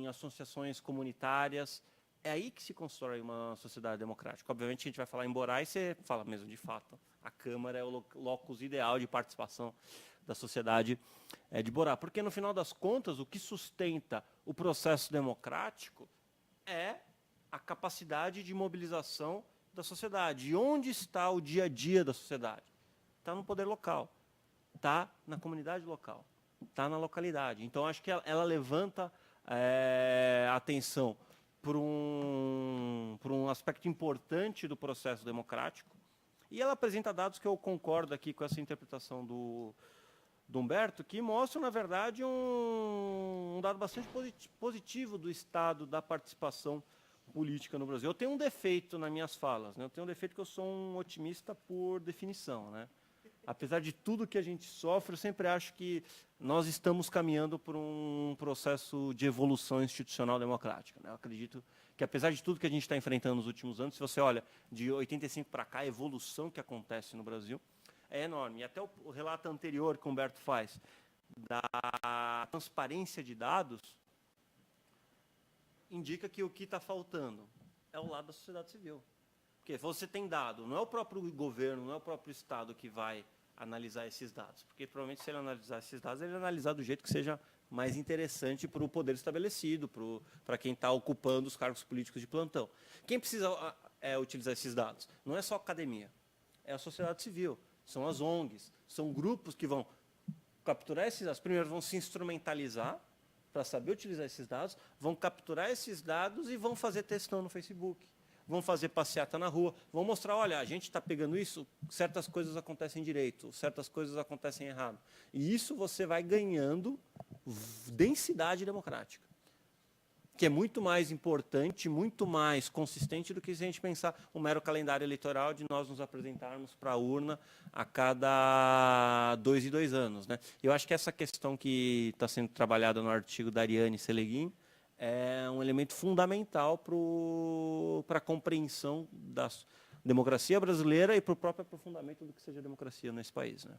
associações comunitárias, É aí que se constrói uma sociedade democrática. Obviamente, a gente vai falar em Borá e você fala mesmo, de fato, a Câmara é o locus ideal de participação da sociedade de Borá. Porque, no final das contas, o que sustenta o processo democrático é a capacidade de mobilização da sociedade. E onde está o dia a dia da sociedade? Está no poder local, está na comunidade local, está na localidade. Então, acho que ela levanta a atenção por um aspecto importante do processo democrático, e ela apresenta dados que eu concordo aqui com essa interpretação do Humberto, que mostram, na verdade, um dado bastante positivo do estado da participação política no Brasil. Eu tenho um defeito nas minhas falas, né? Eu tenho um defeito que eu sou um otimista por definição, né? Apesar de tudo que a gente sofre, eu sempre acho que nós estamos caminhando por um processo de evolução institucional democrática, né? Eu acredito que, apesar de tudo que a gente está enfrentando nos últimos anos, se você olha de 85 para cá, a evolução que acontece no Brasil é enorme. E até o relato anterior que o Humberto faz da transparência de dados indica que o que está faltando é o lado da sociedade civil. Porque você tem dado, não é o próprio governo, não é o próprio Estado que vai analisar esses dados. Porque, provavelmente, se ele analisar esses dados, ele vai analisar do jeito que seja mais interessante para o poder estabelecido, para quem está ocupando os cargos políticos de plantão. Quem precisa utilizar esses dados? Não é só a academia, é a sociedade civil, são as ONGs, são grupos que vão capturar esses dados. Primeiro, vão se instrumentalizar para saber utilizar esses dados, vão capturar esses dados e vão fazer textão no Facebook. Vão fazer passeata na rua, vão mostrar, olha, a gente está pegando isso, certas coisas acontecem direito, certas coisas acontecem errado. E isso você vai ganhando densidade democrática, que é muito mais importante, muito mais consistente do que se a gente pensar um mero calendário eleitoral de nós nos apresentarmos para a urna a cada 2 em 2 anos, né? Eu acho que essa questão que está sendo trabalhada no artigo da Ariane Seleguin é um elemento fundamental para a compreensão da democracia brasileira e para o próprio aprofundamento do que seja democracia nesse país, né?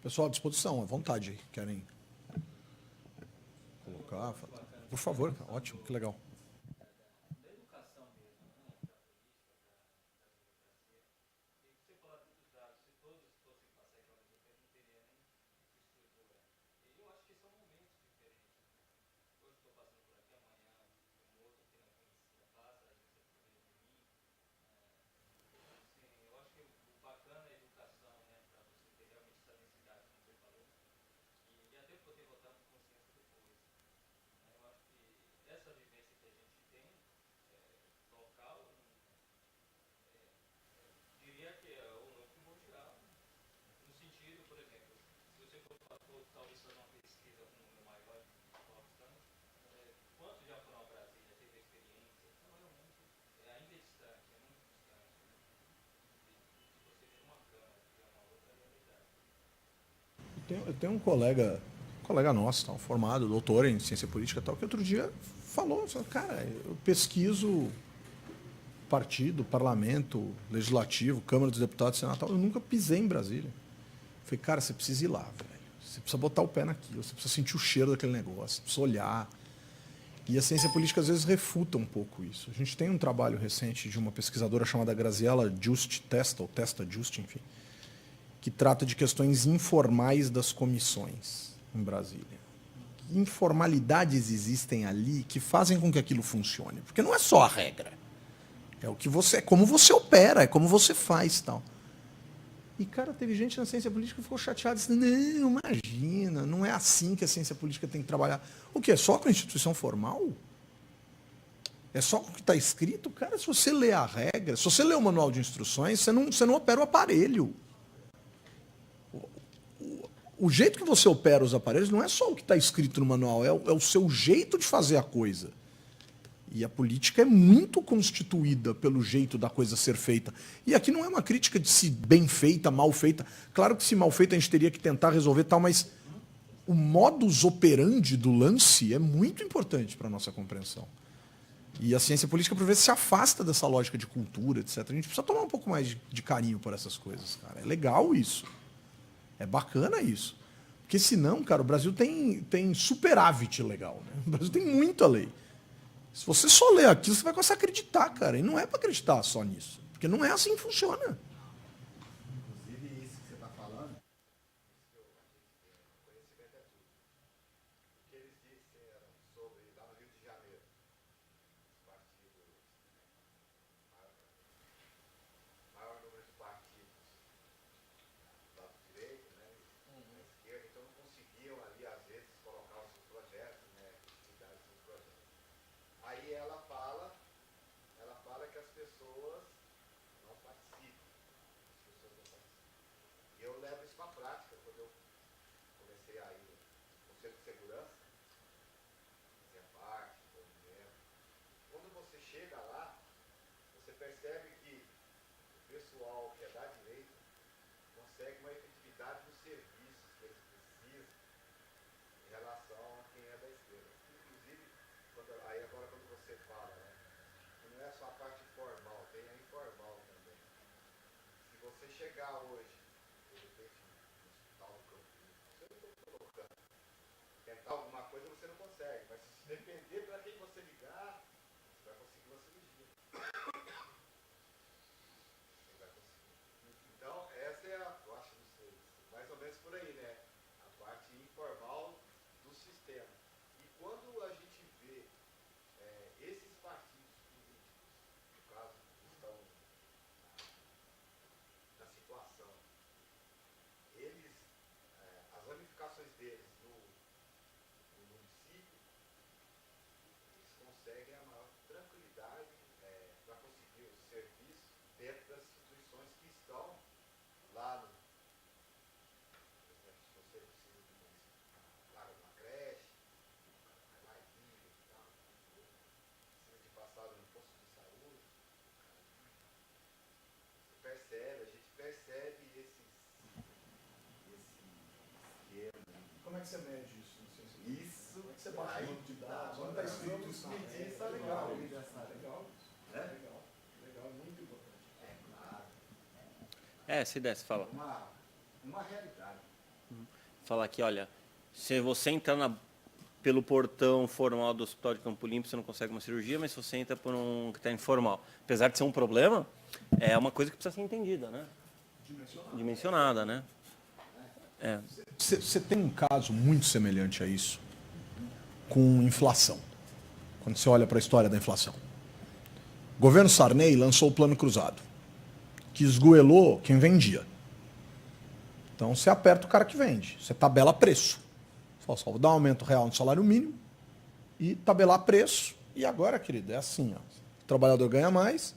Pessoal, à disposição, à vontade. Querem colocar? Por favor, ótimo, que legal. Eu tenho um colega nosso, tal, formado, doutor em ciência política, tal, que outro dia falou, cara, eu pesquiso partido, parlamento, legislativo, Câmara dos Deputados, Senado, tal, eu nunca pisei em Brasília. Eu falei, cara, você precisa ir lá, velho. Você precisa botar o pé naquilo, você precisa sentir o cheiro daquele negócio, você precisa olhar. E a ciência política, às vezes, refuta um pouco isso. A gente tem um trabalho recente de uma pesquisadora chamada Graziella Testa, enfim, que trata de questões informais das comissões em Brasília. Que informalidades existem ali que fazem com que aquilo funcione. Porque não é só a regra. É o que você, é como você opera, é como você faz, tal. E, cara, teve gente na ciência política que ficou chateada, dizendo, não, imagina, não é assim que a ciência política tem que trabalhar. O quê? É só com a instituição formal? É só com o que está escrito? Cara, se você lê a regra, se você lê o manual de instruções, você não opera o aparelho. O jeito que você opera os aparelhos não é só o que está escrito no manual, é o seu jeito de fazer a coisa. E a política é muito constituída pelo jeito da coisa ser feita. E aqui não é uma crítica de se bem feita, mal feita. Claro que se mal feita a gente teria que tentar resolver tal, mas o modus operandi do lance é muito importante para a nossa compreensão. E a ciência política, por vezes, se afasta dessa lógica de cultura, etc. A gente precisa tomar um pouco mais de carinho por essas coisas, cara. É legal isso. É bacana isso. Porque senão, cara, o Brasil tem superávit legal, né? O Brasil tem muita lei. Se você só ler aquilo, você vai começar a acreditar, cara. E não é para acreditar só nisso. Porque não é assim que funciona. Inclusive, isso que você está falando, conhecimento é tudo. O que eles disseram sobre, lá no Rio de Janeiro, os partidos, maior número de partidos do lado direito, né, da esquerda, então não conseguiam ali, às vezes, colocar os seus projetos, né, atividades dos seus projetos. Aí ela fala que as pessoas não participam. As pessoas não participam. E eu levo isso para a prática, quando eu comecei a ir no Conselho de Segurança, fazia parte, movimento. Quando você chega lá, você percebe que o pessoal que é da direita consegue uma efetividade dos serviços que eles precisam em relação a quem é da esquerda. Inclusive, aí agora quando você fala, né, que não é só a parte formal, tem a informal também. Se você chegar hoje, de repente, no hospital do Campo Limpo, você não está colocando, tentar alguma coisa você não consegue, mas se depender para quem você ligar, você vai conseguir uma cirurgia. Você vai conseguir. Então, essa é a, eu acho, não sei, mais ou menos por aí, né? A parte informal do sistema. E quando a gente vê esses partidos políticos, no caso, que estão na situação, eles, as ramificações deles no município, eles conseguem a maior tranquilidade para conseguir o serviço dentro das instituições que estão lá no. Por exemplo, se você precisa de uma creche, vai lá e liga e tal, precisa de passagem no posto de saúde, você percebe, a gente percebe esse esquema. Como é que você mede isso? Isso, Como é que você bate o banco de dados? Onde tá está escrito isso? Isso é legal. Legal. É? Legal, muito importante. É claro, Se desse, fala. uma realidade. Falar aqui, olha, se você entrar pelo portão formal do Hospital de Campo Limpo, você não consegue uma cirurgia, mas se você entra por um que está informal, apesar de ser um problema, é uma coisa que precisa ser entendida, né? Dimensionada, né? Você tem um caso muito semelhante a isso com inflação. Quando você olha para a história da inflação. O governo Sarney lançou o Plano Cruzado, que esgoelou quem vendia. Então você aperta o cara que vende, você tabela preço. Você fala, só vou dar um aumento real no salário mínimo e tabelar preço. E agora, querido, é assim, ó. O trabalhador ganha mais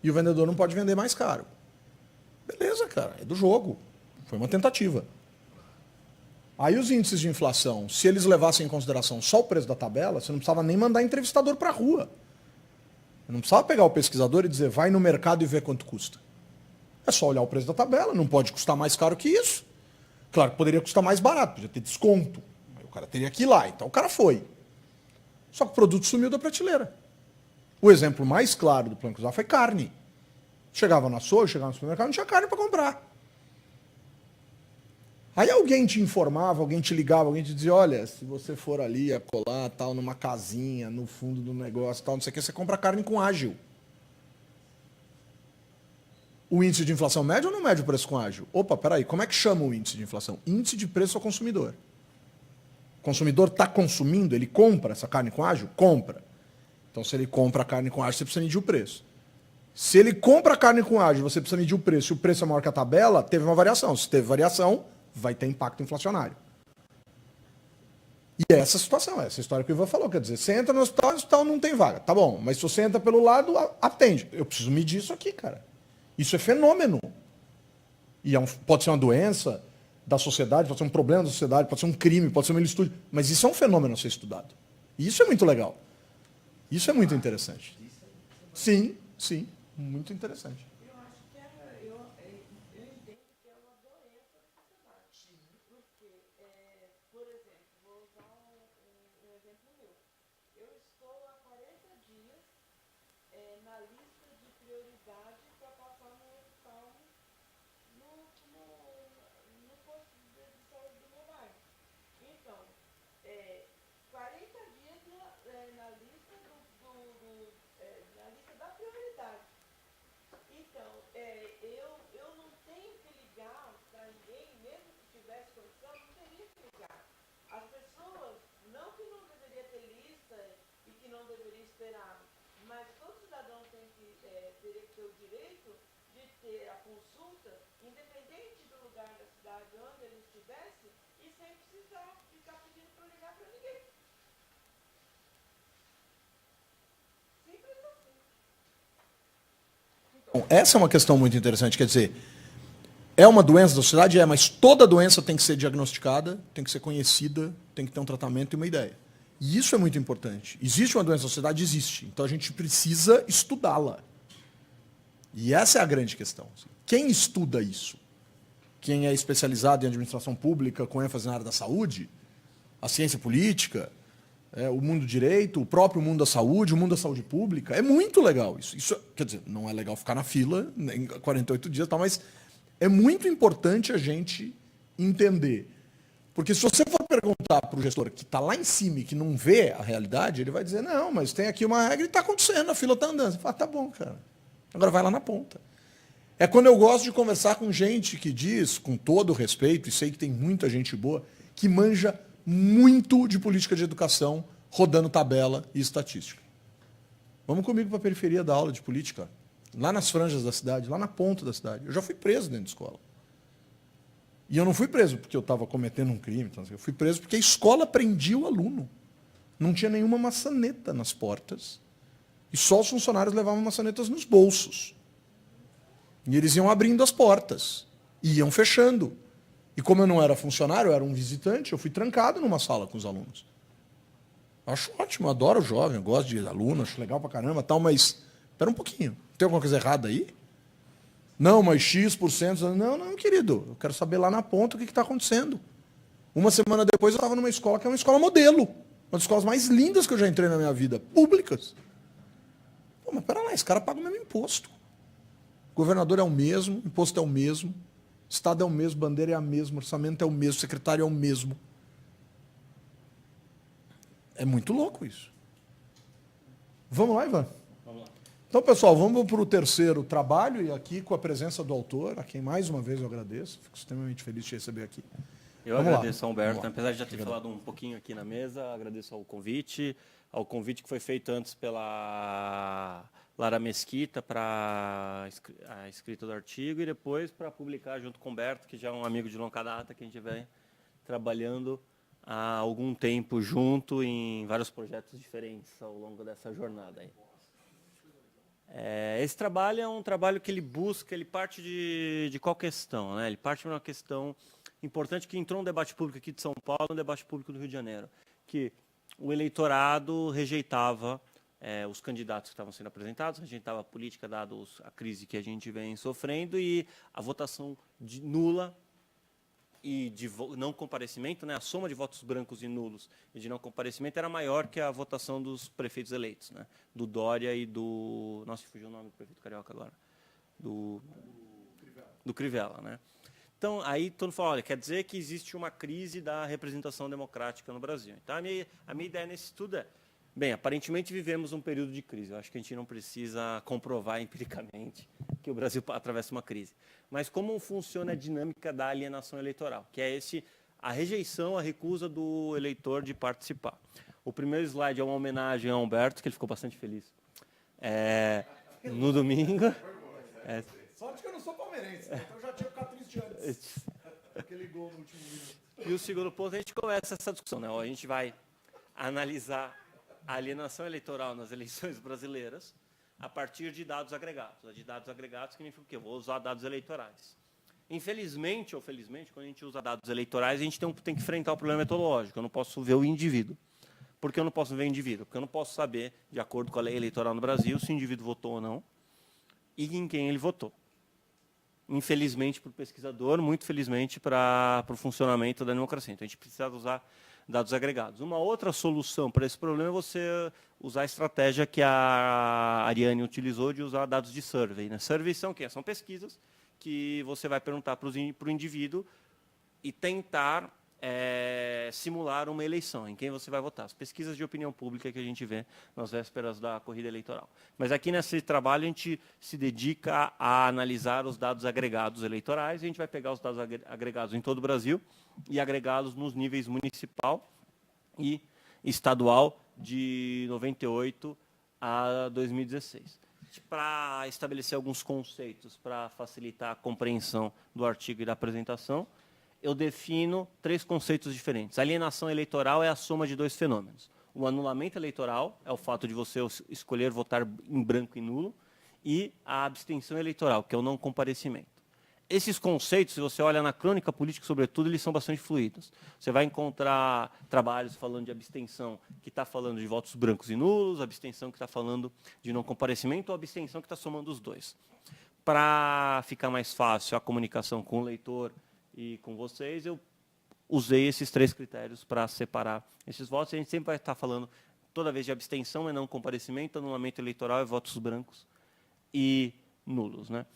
e o vendedor não pode vender mais caro. Beleza, cara, é do jogo. Foi uma tentativa. Aí os índices de inflação, se eles levassem em consideração só o preço da tabela, você não precisava nem mandar entrevistador para a rua. Você não precisava pegar o pesquisador e dizer, vai no mercado e ver quanto custa. É só olhar o preço da tabela, não pode custar mais caro que isso. Claro que poderia custar mais barato, podia ter desconto. Aí o cara teria que ir lá, então o cara foi. Só que o produto sumiu da prateleira. O exemplo mais claro do Plano Cruzado foi carne. Chegava no açougue, chegava no supermercado, não tinha carne para comprar. Aí alguém te informava, alguém te ligava, alguém te dizia, olha, se você for ali, acolá, tal, numa casinha, no fundo do negócio, tal, não sei o que, você compra carne com ágil. O índice de inflação mede ou não mede o preço com ágil? Opa, peraí, como é que chama o índice de inflação? Índice de preço ao consumidor. O consumidor está consumindo, ele compra essa carne com ágil? Compra. Então, se ele compra a carne com ágil, você precisa medir o preço. Se ele compra a carne com ágil, você precisa medir o preço, e o preço é maior que a tabela, teve uma variação. Se teve variação, vai ter impacto inflacionário. E é essa situação, essa história que o Ivan falou. Quer dizer, você entra no hospital não tem vaga. Tá bom, mas se você entra pelo lado, atende. Eu preciso medir isso aqui, cara. Isso é fenômeno. E pode ser uma doença da sociedade, pode ser um problema da sociedade, pode ser um crime, pode ser uma ilicitude. Mas isso é um fenômeno a ser estudado. E isso é muito legal. Isso é muito interessante. Sim, sim. Muito interessante. Eu acho que eu entendo que é uma doença da sociedade. Porque, por exemplo, vou usar um exemplo meu. Eu estou há 40 dias na lista de prioridade para passar no hospital, no posto de saúde do meu bairro. Então, 40 dias na lista do que não deveria esperar. Mas todo cidadão teria que ter o direito de ter a consulta, independente do lugar da cidade onde ele estivesse, e sem precisar ficar pedindo para ligar para ninguém. Simples assim. Então, essa é uma questão muito interessante. Quer dizer, é uma doença da sociedade? É, mas toda doença tem que ser diagnosticada, tem que ser conhecida, tem que ter um tratamento e uma ideia. E isso é muito importante. Existe uma doença da sociedade? Existe. Então a gente precisa estudá-la. E essa é a grande questão. Quem estuda isso? Quem é especializado em administração pública, com ênfase na área da saúde, a ciência política, o mundo do direito, o próprio mundo da saúde, o mundo da saúde pública. É muito legal isso. Isso, quer dizer, não é legal ficar na fila em 48 dias, tal, mas é muito importante a gente entender. Porque se você for perguntar para o gestor que está lá em cima e que não vê a realidade, ele vai dizer, não, mas tem aqui uma regra e está acontecendo, a fila está andando. Você fala, tá bom, cara. Agora vai lá na ponta. É quando eu gosto de conversar com gente que diz, com todo o respeito, e sei que tem muita gente boa, que manja muito de política de educação, rodando tabela e estatística. Vamos comigo para a periferia da aula de política, lá nas franjas da cidade, lá na ponta da cidade. Eu já fui preso dentro de escola. E eu não fui preso porque eu estava cometendo um crime. Então, eu fui preso porque a escola prendia o aluno. Não tinha nenhuma maçaneta nas portas. E só os funcionários levavam maçanetas nos bolsos. E eles iam abrindo as portas. E iam fechando. E como eu não era funcionário, eu era um visitante, eu fui trancado numa sala com os alunos. Acho ótimo, eu adoro jovem, eu gosto de aluno, acho legal pra caramba, tal, mas espera um pouquinho. Tem alguma coisa errada aí? Não, mas X%. Não, querido. Eu quero saber lá na ponta o que está acontecendo. Uma semana depois eu estava numa escola que é uma escola modelo. Uma das escolas mais lindas que eu já entrei na minha vida. Públicas. Pô, mas pera lá, esse cara paga o mesmo imposto. O governador é o mesmo, imposto é o mesmo, Estado é o mesmo, bandeira é a mesma, orçamento é o mesmo, secretário é o mesmo. É muito louco isso. Vamos lá, Ivan? Então, pessoal, vamos para o terceiro trabalho, e aqui com a presença do autor, a quem mais uma vez eu agradeço. Fico extremamente feliz de te receber aqui. Eu agradeço ao Humberto, apesar de já ter falado um pouquinho aqui na mesa, agradeço ao convite que foi feito antes pela Lara Mesquita para a escrita do artigo e depois para publicar junto com o Humberto, que já é um amigo de longa data, que a gente vem trabalhando há algum tempo junto em vários projetos diferentes ao longo dessa jornada aí. Esse trabalho é um trabalho que ele busca, ele parte de qual questão, né? Ele parte de uma questão importante que entrou no debate público aqui de São Paulo, no debate público do Rio de Janeiro, que o eleitorado rejeitava os candidatos que estavam sendo apresentados, rejeitava a política, dado a crise que a gente vem sofrendo, e a votação nula e de não comparecimento, né, a soma de votos brancos e nulos e de não comparecimento era maior que a votação dos prefeitos eleitos, né, do Dória e do... Nossa, fugiu o nome do prefeito carioca agora. Do Crivella, né? Então, aí todo mundo fala, olha, quer dizer que existe uma crise da representação democrática no Brasil. Então, a minha ideia nesse estudo é, bem, aparentemente vivemos um período de crise. Eu acho que a gente não precisa comprovar empiricamente que o Brasil atravessa uma crise. Mas como funciona a dinâmica da alienação eleitoral, que é a rejeição, a recusa do eleitor de participar. O primeiro slide é uma homenagem ao Humberto, que ele ficou bastante feliz. No domingo... Sorte que eu não sou palmeirense, então eu já tinha ficado triste antes. Aquele gol no último minuto. E o segundo ponto, a gente começa essa discussão, né? A gente vai analisar a alienação eleitoral nas eleições brasileiras a partir de dados agregados. De dados agregados significa o quê? Eu vou usar dados eleitorais. Infelizmente ou felizmente, quando a gente usa dados eleitorais, a gente tem que enfrentar o problema metodológico. Eu não posso ver o indivíduo. Por que eu não posso ver o indivíduo? Porque eu não posso saber, de acordo com a lei eleitoral no Brasil, se o indivíduo votou ou não e em quem ele votou. Infelizmente para o pesquisador, muito felizmente para o funcionamento da democracia. Então, a gente precisa usar dados agregados. Uma outra solução para esse problema é você usar a estratégia que a Ariane utilizou de usar dados de survey, né? Surveys são o quê? São pesquisas que você vai perguntar para o indivíduo e tentar simular uma eleição, em quem você vai votar. As pesquisas de opinião pública que a gente vê nas vésperas da corrida eleitoral. Mas aqui nesse trabalho a gente se dedica a analisar os dados agregados eleitorais, e a gente vai pegar os dados agregados em todo o Brasil e agregá-los nos níveis municipal e estadual de 98 a 2016. Para estabelecer alguns conceitos, para facilitar a compreensão do artigo e da apresentação, eu defino 3 conceitos diferentes. A alienação eleitoral é a soma de 2 fenômenos. O anulamento eleitoral é o fato de você escolher votar em branco e nulo, e a abstenção eleitoral, que é o não comparecimento. Esses conceitos, se você olha na crônica política, sobretudo, eles são bastante fluidos. Você vai encontrar trabalhos falando de abstenção que está falando de votos brancos e nulos, abstenção que está falando de não comparecimento, ou abstenção que está somando os 2. Para ficar mais fácil a comunicação com o leitor e com vocês, eu usei esses 3 critérios para separar esses votos. A gente sempre vai estar falando, toda vez, de abstenção é não comparecimento, anulamento eleitoral é votos brancos e nulos, né?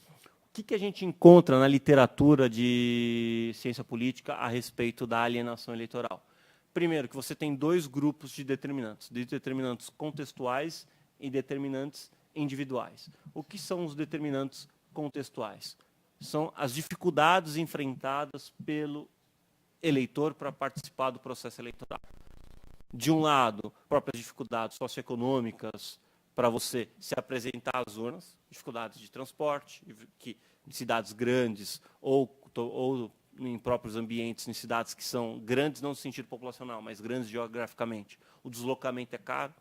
O que a gente encontra na literatura de ciência política a respeito da alienação eleitoral? Primeiro, que você tem 2 grupos de determinantes contextuais e determinantes individuais. O que são os determinantes contextuais? São as dificuldades enfrentadas pelo eleitor para participar do processo eleitoral. De um lado, próprias dificuldades socioeconômicas para você se apresentar às urnas, dificuldades de transporte, que em cidades grandes ou em próprios ambientes, em cidades que são grandes, não no sentido populacional, mas grandes geograficamente, o deslocamento é caro,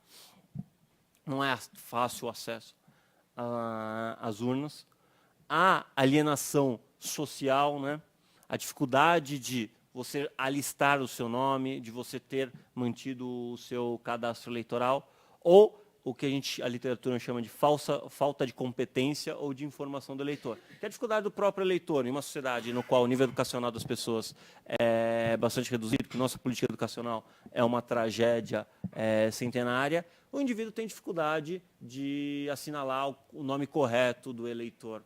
não é fácil o acesso às urnas. A alienação social, né? A dificuldade de você alistar o seu nome, de você ter mantido o seu cadastro eleitoral, ou o que a literatura chama de falta de competência ou de informação do eleitor. Que é a dificuldade do próprio eleitor, em uma sociedade no qual o nível educacional das pessoas é bastante reduzido, porque nossa política educacional é uma tragédia centenária, o indivíduo tem dificuldade de assinalar o nome correto do eleitor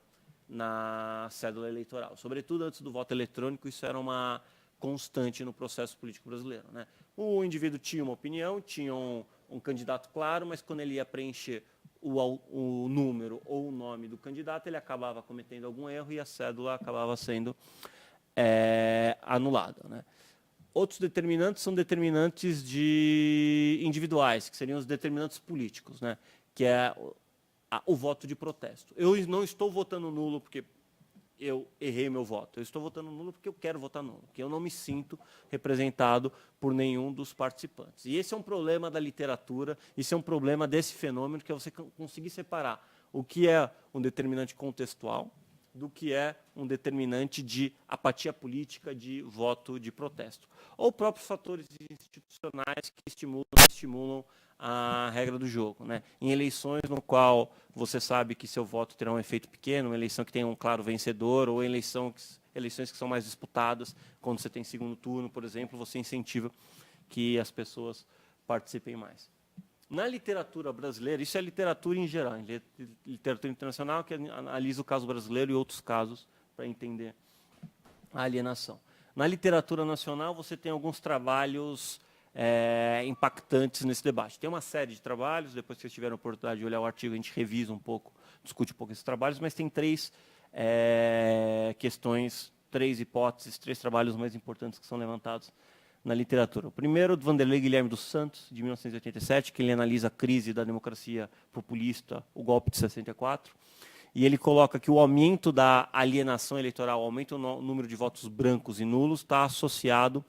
na cédula eleitoral. Sobretudo antes do voto eletrônico, isso era uma constante no processo político brasileiro, né? O indivíduo tinha uma opinião, tinha um candidato claro, mas quando ele ia preencher o número ou o nome do candidato, ele acabava cometendo algum erro e a cédula acabava sendo anulada, né? Outros determinantes são determinantes individuais, que seriam os determinantes políticos, né? Que é o voto de protesto. Eu não estou votando nulo porque eu errei meu voto. Eu estou votando nulo porque eu quero votar nulo, porque eu não me sinto representado por nenhum dos participantes. E esse é um problema da literatura, esse é um problema desse fenômeno, que é você conseguir separar o que é um determinante contextual do que é um determinante de apatia política, de voto de protesto. Ou próprios fatores institucionais que estimulam a regra do jogo, né? Em eleições no qual você sabe que seu voto terá um efeito pequeno, uma eleição que tem um claro vencedor, ou eleições que são mais disputadas, quando você tem segundo turno, por exemplo, você incentiva que as pessoas participem mais. Na literatura brasileira, isso é literatura em geral, literatura internacional, que analisa o caso brasileiro e outros casos para entender a alienação. Na literatura nacional, você tem alguns trabalhos impactantes nesse debate. Tem uma série de trabalhos, depois que vocês tiveram a oportunidade de olhar o artigo, a gente revisa um pouco, discute um pouco esses trabalhos, mas tem 3 questões, 3 hipóteses, 3 trabalhos mais importantes que são levantados na literatura. O primeiro, do Vanderlei Guilherme dos Santos, de 1987, que ele analisa a crise da democracia populista, o golpe de 64, e ele coloca que o aumento da alienação eleitoral, o aumento no número de votos brancos e nulos, está associado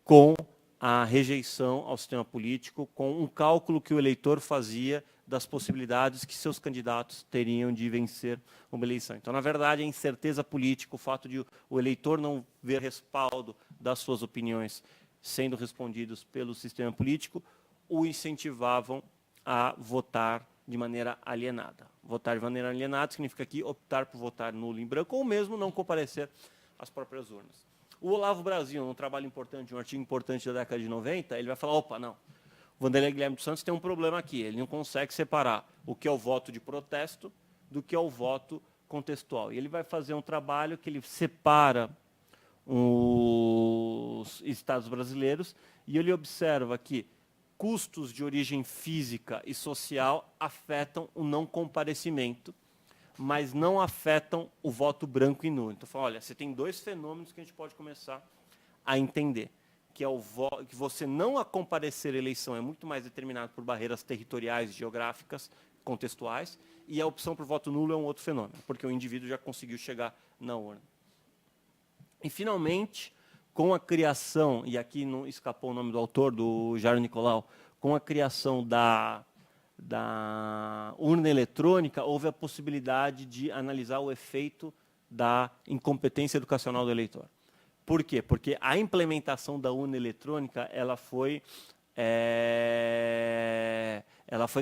com a rejeição ao sistema político, com um cálculo que o eleitor fazia das possibilidades que seus candidatos teriam de vencer uma eleição. Então, na verdade, a incerteza política, o fato de o eleitor não ver respaldo das suas opiniões sendo respondidos pelo sistema político, o incentivavam a votar de maneira alienada. Votar de maneira alienada significa aqui optar por votar nulo em branco ou mesmo não comparecer às próprias urnas. O Olavo Brasil, um trabalho importante, um artigo importante da década de 90, ele vai falar, opa, não, o Vanderlei Guilherme dos Santos tem um problema aqui, ele não consegue separar o que é o voto de protesto do que é o voto contextual. E ele vai fazer um trabalho que ele separa os estados brasileiros e ele observa que custos de origem física e social afetam o não comparecimento, mas não afetam o voto branco e nulo. Então, fala, olha, você tem 2 fenômenos que a gente pode começar a entender, que que você não a comparecer à eleição é muito mais determinado por barreiras territoriais, geográficas, contextuais, e a opção por voto nulo é um outro fenômeno, porque o indivíduo já conseguiu chegar na urna. E, finalmente, com a criação, e aqui não escapou o nome do autor, do Jairo Nicolau, com a criação da urna eletrônica, houve a possibilidade de analisar o efeito da incompetência educacional do eleitor. Por quê? Porque a implementação da urna eletrônica ela foi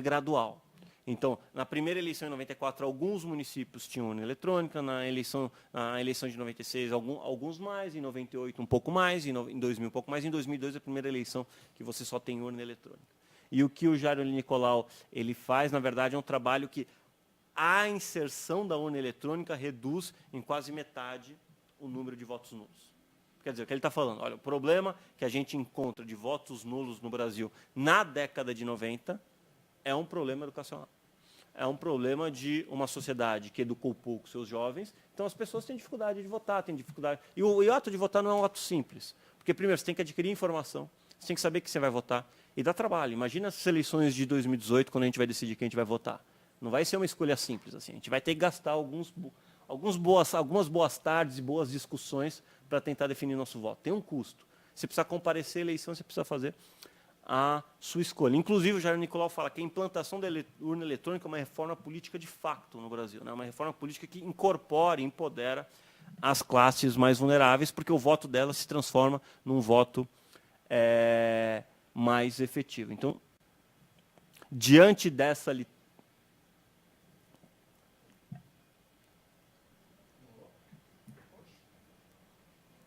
gradual. Então, na primeira eleição em 94, alguns municípios tinham urna eletrônica, na eleição de 96, alguns mais, em 98 um pouco mais, em 2000 um pouco mais, em 2002 a primeira eleição que você só tem urna eletrônica. E o que o Jairo Nicolau ele faz, na verdade, é um trabalho que a inserção da urna eletrônica reduz em quase metade o número de votos nulos. Quer dizer, o que ele está falando? Olha, o problema que a gente encontra de votos nulos no Brasil na década de 90 é um problema educacional. É um problema de uma sociedade que educou pouco seus jovens, então as pessoas têm dificuldade de votar, têm dificuldade. E o ato de votar não é um ato simples, porque, primeiro, você tem que adquirir informação, você tem que saber que você vai votar, e dá trabalho. Imagina as eleições de 2018, quando a gente vai decidir quem a gente vai votar. Não vai ser uma escolha simples assim. A gente vai ter que gastar algumas boas tardes e boas discussões para tentar definir nosso voto. Tem um custo. Você precisa comparecer à eleição, você precisa fazer a sua escolha. Inclusive, o Jairo Nicolau fala que a implantação da urna eletrônica é uma reforma política de facto no Brasil, né? Uma reforma política que incorpora e empodera as classes mais vulneráveis, porque o voto delas se transforma num voto mais efetivo. Então, diante dessa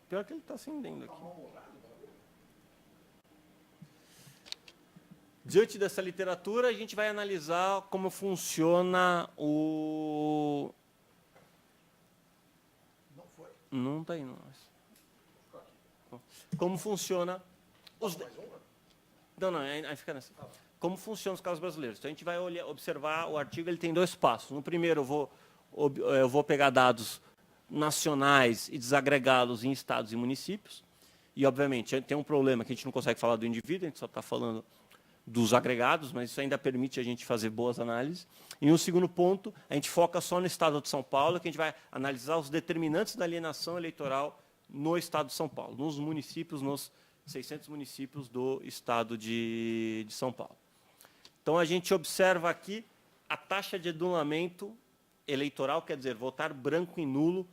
pior que ele está acendendo aqui. Diante dessa literatura, a gente vai analisar como funciona o... Não foi. Não está indo mais. Como funciona os... Não, aí fica nessa. Como funcionam os casos brasileiros. Então, a gente vai observar o artigo, ele tem dois passos. No primeiro, eu vou pegar dados nacionais e desagregá-los em estados e municípios. E, obviamente, tem um problema que a gente não consegue falar do indivíduo, a gente só está falando dos agregados, mas isso ainda permite a gente fazer boas análises. E, no segundo ponto, a gente foca só no estado de São Paulo, que a gente vai analisar os determinantes da alienação eleitoral no estado de São Paulo, nos municípios, nos 600 municípios do estado de São Paulo. Então, a gente observa aqui a taxa de anulamento eleitoral, quer dizer, votar branco e nulo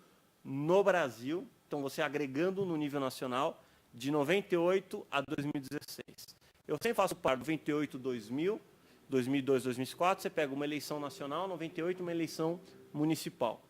no Brasil, então você agregando no nível nacional, de 98 a 2016. Eu sempre faço par 98, 2000, 2002, 2004, você pega uma eleição nacional, 98, uma eleição municipal,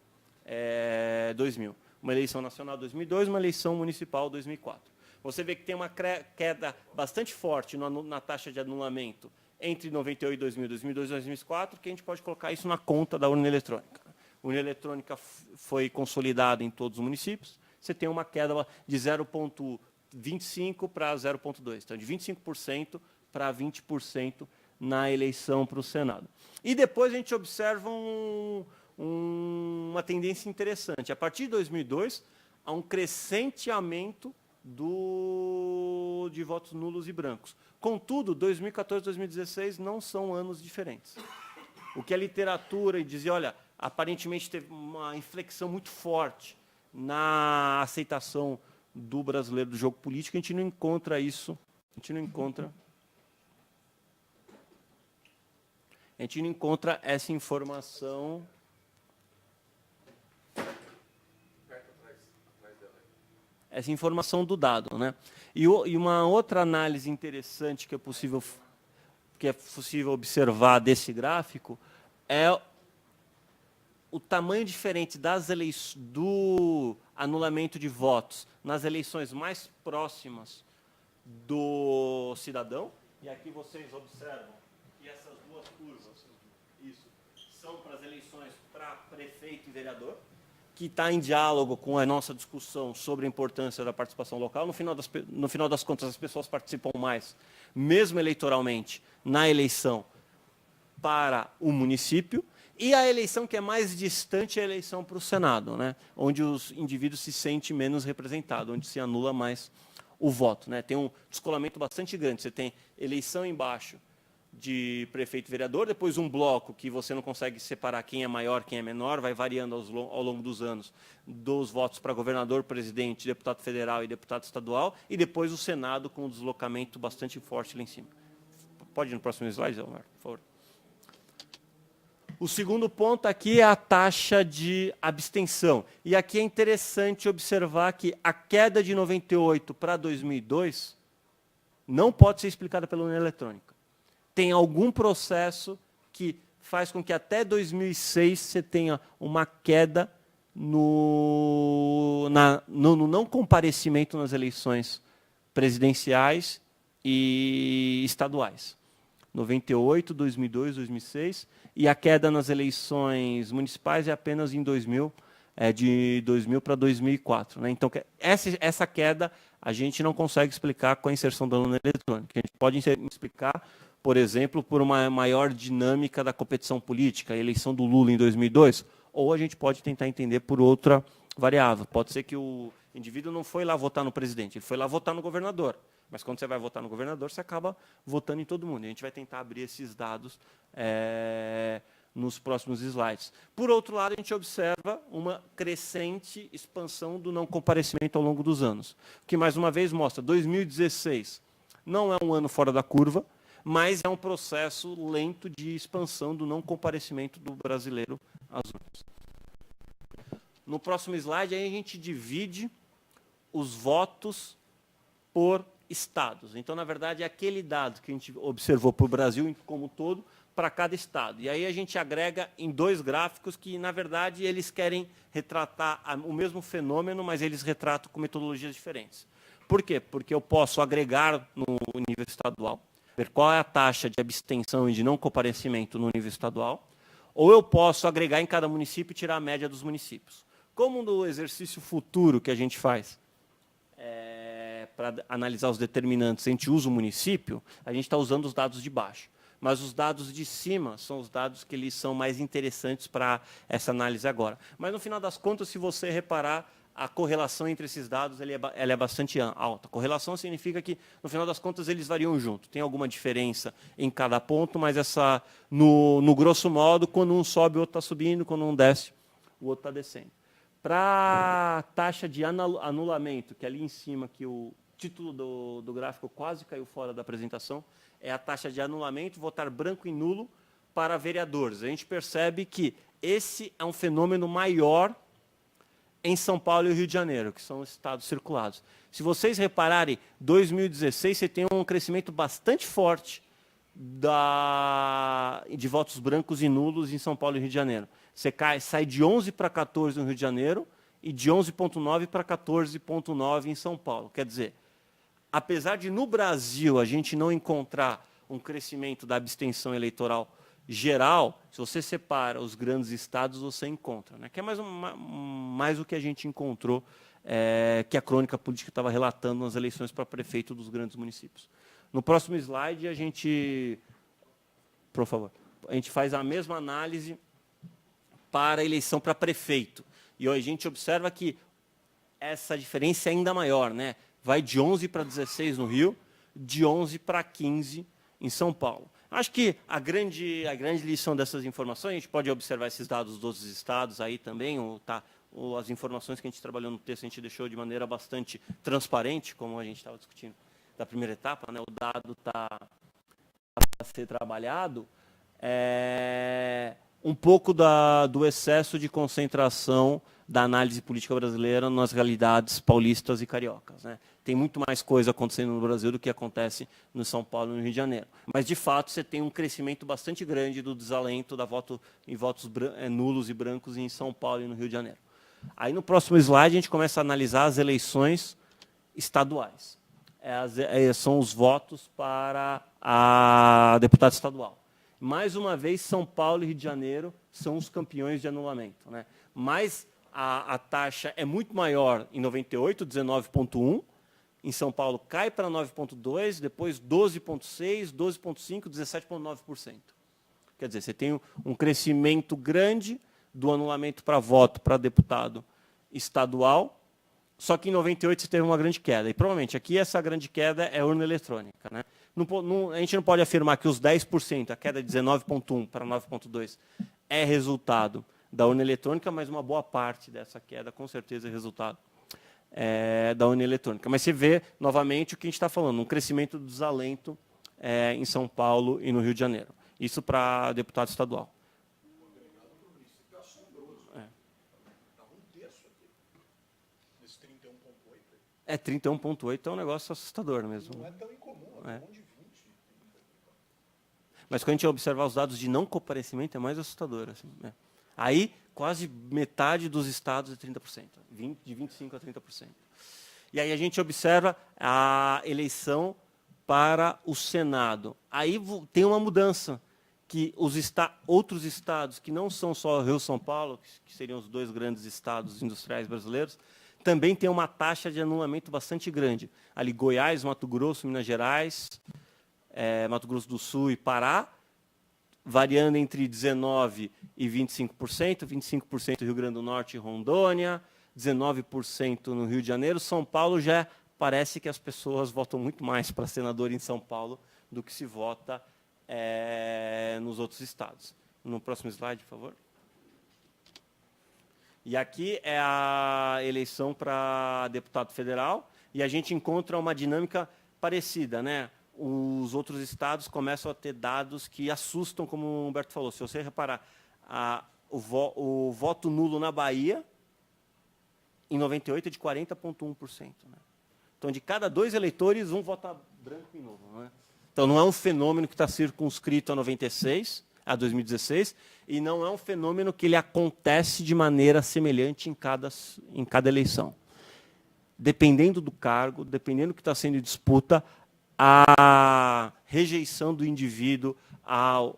2000. Uma eleição nacional, 2002, uma eleição municipal, 2004. Você vê que tem uma queda bastante forte na taxa de anulamento entre 98, 2000, 2002 e 2004, que a gente pode colocar isso na conta da urna eletrônica. A urna eletrônica foi consolidada em todos os municípios, você tem uma queda de 0,25 para 0,2, então de 25% para 20% na eleição para o Senado. E depois a gente observa uma tendência interessante. A partir de 2002, há um crescente aumento de votos nulos e brancos. Contudo, 2014 e 2016 não são anos diferentes. O que a literatura dizia, olha, aparentemente teve uma inflexão muito forte na aceitação do brasileiro do jogo político, a gente não encontra isso, a gente não encontra essa informação. Essa informação do dado, né? E uma outra análise interessante que é possível observar desse gráfico é o tamanho diferente do anulamento de votos nas eleições mais próximas do cidadão. E aqui vocês observam que essas duas curvas são para as eleições para prefeito e vereador, que está em diálogo com a nossa discussão sobre a importância da participação local. No final das contas, as pessoas participam mais, mesmo eleitoralmente, na eleição para o município. E a eleição que é mais distante é a eleição para o Senado, né? Onde os indivíduos se sentem menos representados, onde se anula mais o voto, né? Tem um descolamento bastante grande. Você tem eleição embaixo de prefeito e vereador, depois um bloco que você não consegue separar quem é maior, quem é menor, vai variando ao longo dos anos, dos votos para governador, presidente, deputado federal e deputado estadual, e depois o Senado com um deslocamento bastante forte lá em cima. Pode ir no próximo slide, Omar, por favor. O segundo ponto aqui é a taxa de abstenção. E aqui é interessante observar que a queda de 98 para 2002 não pode ser explicada pela urna eletrônica. Tem algum processo que faz com que até 2006 você tenha uma queda no não comparecimento nas eleições presidenciais e estaduais. 98, 2002, 2006, e a queda nas eleições municipais é apenas em 2000, de 2000 para 2004. Né? Então, essa queda a gente não consegue explicar com a inserção da urna eletrônica. A gente pode explicar, por exemplo, por uma maior dinâmica da competição política, a eleição do Lula em 2002, ou a gente pode tentar entender por outra variável. Pode ser que o indivíduo não foi lá votar no presidente, ele foi lá votar no governador. Mas quando você vai votar no governador, você acaba votando em todo mundo. E a gente vai tentar abrir esses dados nos próximos slides. Por outro lado, a gente observa uma crescente expansão do não comparecimento ao longo dos anos, o que, mais uma vez, mostra 2016 não é um ano fora da curva, mas é um processo lento de expansão do não comparecimento do brasileiro às urnas. No próximo slide, aí a gente divide os votos por estados. Então, na verdade, é aquele dado que a gente observou para o Brasil como um todo, para cada estado. E aí a gente agrega em dois gráficos que, na verdade, eles querem retratar o mesmo fenômeno, mas eles retratam com metodologias diferentes. Por quê? Porque eu posso agregar no nível estadual, ver qual é a taxa de abstenção e de não comparecimento no nível estadual, ou eu posso agregar em cada município e tirar a média dos municípios. Como no exercício futuro que a gente faz, para analisar os determinantes, a gente usa o município, a gente está usando os dados de baixo. Mas os dados de cima são os dados que eles são mais interessantes para essa análise agora. Mas, no final das contas, se você reparar, a correlação entre esses dados ela é bastante alta. Correlação significa que, no final das contas, eles variam junto. Tem alguma diferença em cada ponto, mas no grosso modo, quando um sobe, o outro está subindo, quando um desce, o outro está descendo. Para a taxa de anulamento, que é ali em cima, que o título do gráfico quase caiu fora da apresentação, é a taxa de anulamento, votar branco e nulo para vereadores. A gente percebe que esse é um fenômeno maior em São Paulo e Rio de Janeiro, que são os estados circulados. Se vocês repararem, 2016 você tem um crescimento bastante forte de votos brancos e nulos em São Paulo e Rio de Janeiro. Você sai de 11 para 14 no Rio de Janeiro e de 11,9 para 14,9 em São Paulo. Quer dizer, apesar de, no Brasil, a gente não encontrar um crescimento da abstenção eleitoral geral, se você separa os grandes estados, você encontra. Né? Que é mais o que a gente encontrou, que a crônica política estava relatando nas eleições para prefeito dos grandes municípios. No próximo slide, a gente, por favor, a gente faz a mesma análise para a eleição para prefeito. E a gente observa que essa diferença é ainda maior, né? Vai de 11 para 16 no Rio, de 11 para 15 em São Paulo. Acho que a grande lição dessas informações, a gente pode observar esses dados dos estados aí também, as informações que a gente trabalhou no texto, a gente deixou de maneira bastante transparente, como a gente estava discutindo da primeira etapa, né? O dado está a ser trabalhado, um pouco do excesso de concentração da análise política brasileira nas realidades paulistas e cariocas. Né? Tem muito mais coisa acontecendo no Brasil do que acontece no São Paulo e no Rio de Janeiro. Mas, de fato, você tem um crescimento bastante grande do desalento em votos nulos e brancos em São Paulo e no Rio de Janeiro. Aí, no próximo slide, a gente começa a analisar as eleições estaduais. São os votos para a deputada estadual. Mais uma vez, São Paulo e Rio de Janeiro são os campeões de anulamento. Né? Mas a taxa é muito maior em 98, 19,1%. Em São Paulo cai para 9,2%, depois 12,6%, 12,5%, 17,9%. Quer dizer, você tem um crescimento grande do anulamento para voto para deputado estadual, Só que em 98 você teve uma grande queda. E provavelmente aqui essa grande queda é urna eletrônica, né? A gente não pode afirmar que os 10%, a queda de 19,1 para 9,2, é resultado da urna eletrônica, mas uma boa parte dessa queda, com certeza, é resultado da urna eletrônica. Mas você vê, novamente, o que a gente está falando, um crescimento do desalento em São Paulo e no Rio de Janeiro. Isso para deputado estadual. Esse 31,8 31,8 é um negócio assustador mesmo. não é tão incomum, é um de 20. Mas quando a gente observar os dados de não comparecimento, é mais assustador. Assim, né? Aí, quase metade dos estados é 30%, de 25% a 30%. E aí a gente observa a eleição para o Senado. Aí tem uma mudança, que outros estados, que não são só Rio e São Paulo, que seriam os 2 grandes estados industriais brasileiros, também tem uma taxa de anulamento bastante grande. Ali Goiás, Mato Grosso, Minas Gerais, Mato Grosso do Sul e Pará, variando entre 19% e 25%, 25% no Rio Grande do Norte e Rondônia, 19% no Rio de Janeiro. São Paulo já parece que as pessoas votam muito mais para senador em São Paulo do que se vota nos outros estados. No próximo slide, por favor. E aqui é a eleição para deputado federal, e a gente encontra uma dinâmica parecida, né? Os outros estados começam a ter dados que assustam, como o Humberto falou. Se você reparar, o voto nulo na Bahia, em 98, é de 40,1%. Né? Então, de cada 2 eleitores, um vota branco e nulo. Né? Então, não é um fenômeno que está circunscrito a 96, a 2016, e não é um fenômeno que ele acontece de maneira semelhante em cada eleição. Dependendo do cargo, dependendo do que está sendo em disputa, a rejeição do indivíduo ao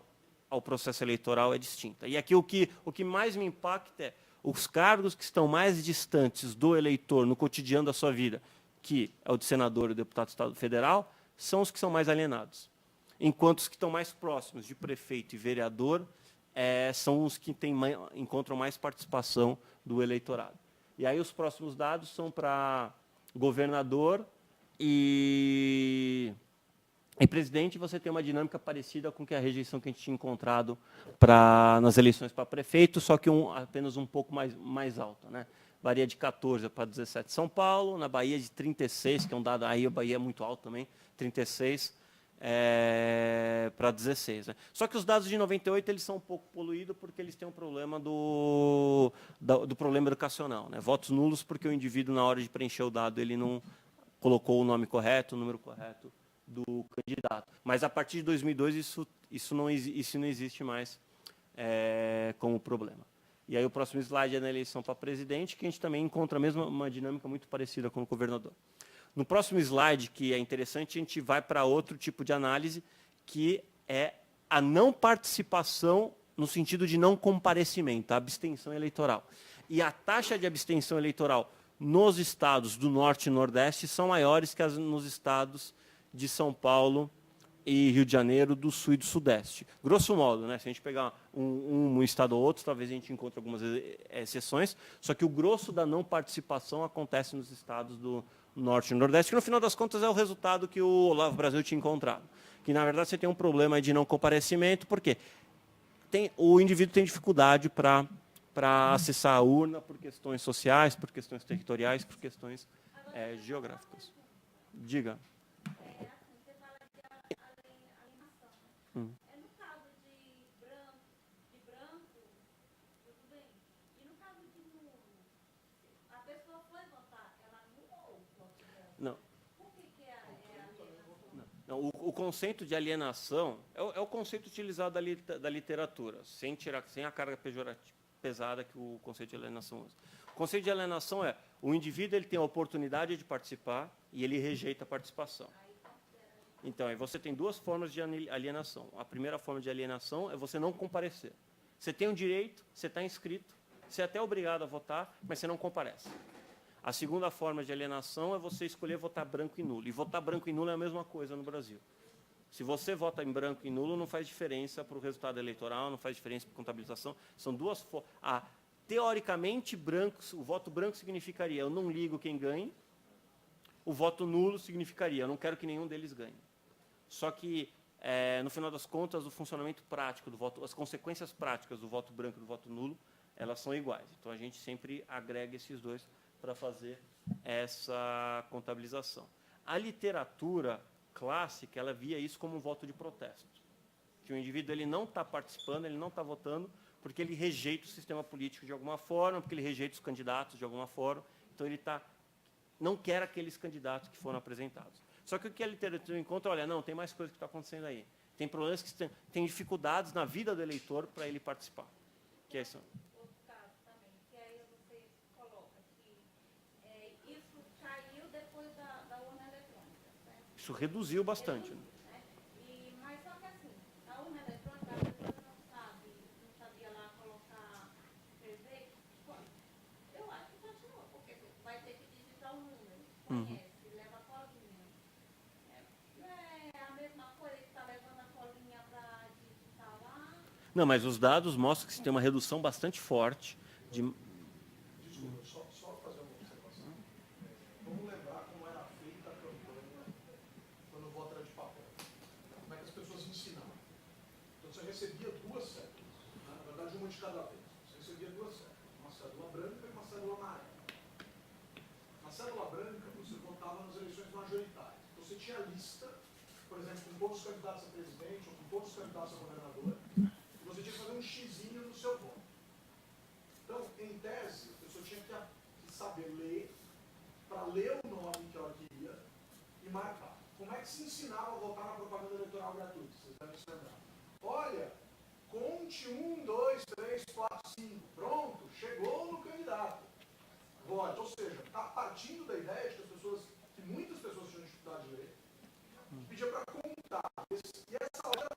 processo eleitoral é distinta. E aqui o que mais me impacta é os cargos que estão mais distantes do eleitor no cotidiano da sua vida, que é o de senador e o deputado estadual federal, são os que são mais alienados. Enquanto os que estão mais próximos de prefeito e vereador são os que encontram mais participação do eleitorado. E aí os próximos dados são para governador e presidente. Você tem uma dinâmica parecida com a rejeição que a gente tinha encontrado nas eleições para prefeito, só que apenas um pouco mais alta. Né? Varia de 14 para 17 São Paulo, na Bahia de 36, que é um dado, aí a Bahia é muito alto também, 36 para 16. Né? Só que os dados de 98 eles são um pouco poluídos porque eles têm um problema do problema educacional. Né? Votos nulos porque o indivíduo, na hora de preencher o dado, ele não colocou o nome correto, o número correto do candidato. Mas, a partir de 2002, isso não existe mais como problema. E aí o próximo slide é na eleição para presidente, que a gente também encontra uma dinâmica muito parecida com o governador. No próximo slide, que é interessante, a gente vai para outro tipo de análise, que é a não participação no sentido de não comparecimento, a abstenção eleitoral. E a taxa de abstenção eleitoral nos estados do Norte e Nordeste são maiores que nos estados de São Paulo e Rio de Janeiro, do Sul e do Sudeste. Grosso modo, né? Se a gente pegar um estado ou outro, talvez a gente encontre algumas exceções, só que o grosso da não participação acontece nos estados do Norte e Nordeste, que no final das contas é o resultado que o Olavo Brasil tinha encontrado. Que, na verdade, você tem um problema de não comparecimento, porque o indivíduo tem dificuldade para acessar a urna por questões sociais, por questões territoriais, por questões geográficas. Diga. Você fala de alienação. No caso de branco, tudo bem. E no caso de nulo, a pessoa foi votar, ela anulou o voto dela. Não. Por que é alienação? Não, o conceito de alienação é o conceito utilizado da literatura, sem a carga pesada que o conceito de alienação usa. O conceito de alienação é o indivíduo ele tem a oportunidade de participar e ele rejeita a participação. Então, aí você tem 2 formas de alienação. A primeira forma de alienação é você não comparecer. Você tem um direito, você está inscrito, você é até obrigado a votar, mas você não comparece. A segunda forma de alienação é você escolher votar branco e nulo. E votar branco e nulo é a mesma coisa no Brasil. Se você vota em branco e nulo, não faz diferença para o resultado eleitoral, não faz diferença para a contabilização. São 2 formas. teoricamente, o voto branco significaria eu não ligo quem ganhe, o voto nulo significaria eu não quero que nenhum deles ganhe. Só que, no final das contas, o funcionamento prático do voto, as consequências práticas do voto branco e do voto nulo, elas são iguais. Então, a gente sempre agrega esses dois para fazer essa contabilização. A literatura clássica, ela via isso como um voto de protesto. Que o indivíduo ele não está participando, ele não está votando, porque ele rejeita o sistema político de alguma forma, porque ele rejeita os candidatos de alguma forma. Então, ele não quer aqueles candidatos que foram apresentados. Só que o que a literatura encontra, olha, não, tem mais coisa que está acontecendo aí. Tem problemas que tem dificuldades na vida do eleitor para ele participar. Que é isso. Outro caso também, que aí você coloca que isso caiu depois da urna eletrônica, certo? Isso reduziu bastante. Né? Mas só que assim, a urna eletrônica, a pessoa não sabia lá colocar, escrever. Eu acho que continua, porque vai ter que digitar o número, conhece, leva a colinha. Não é a mesma coisa que está levando a colinha para digitar lá? Não, mas os dados mostram que tem uma redução bastante forte de... Desculpa, só fazer uma observação. Vamos lembrar como era feita a campanha quando o voto era de papel. Como é que as pessoas ensinavam. Então você recebia duas cédulas, né? Na verdade uma de cada vez. Você recebia duas cédulas, uma cédula branca e uma cédula amarela. Na cédula branca você votava nas eleições majoritárias. Então você tinha a lista, por exemplo, com todos os candidatos a presidente ou com todos os candidatos a governador, e você tinha que fazer um xizinho no seu voto. Então, em tese, a pessoa tinha que saber ler, para ler o nome que ela queria e marcar. Como é que se ensinava a votar na propaganda eleitoral gratuita? Vocês devem se lembrar. Olha, conte 1, 2, 3, 4, 5. Pronto, chegou no candidato. Vote. Ou seja, está partindo da ideia de que muitas pessoas tinham dificuldade de ler, que pedia para contar. E essa hora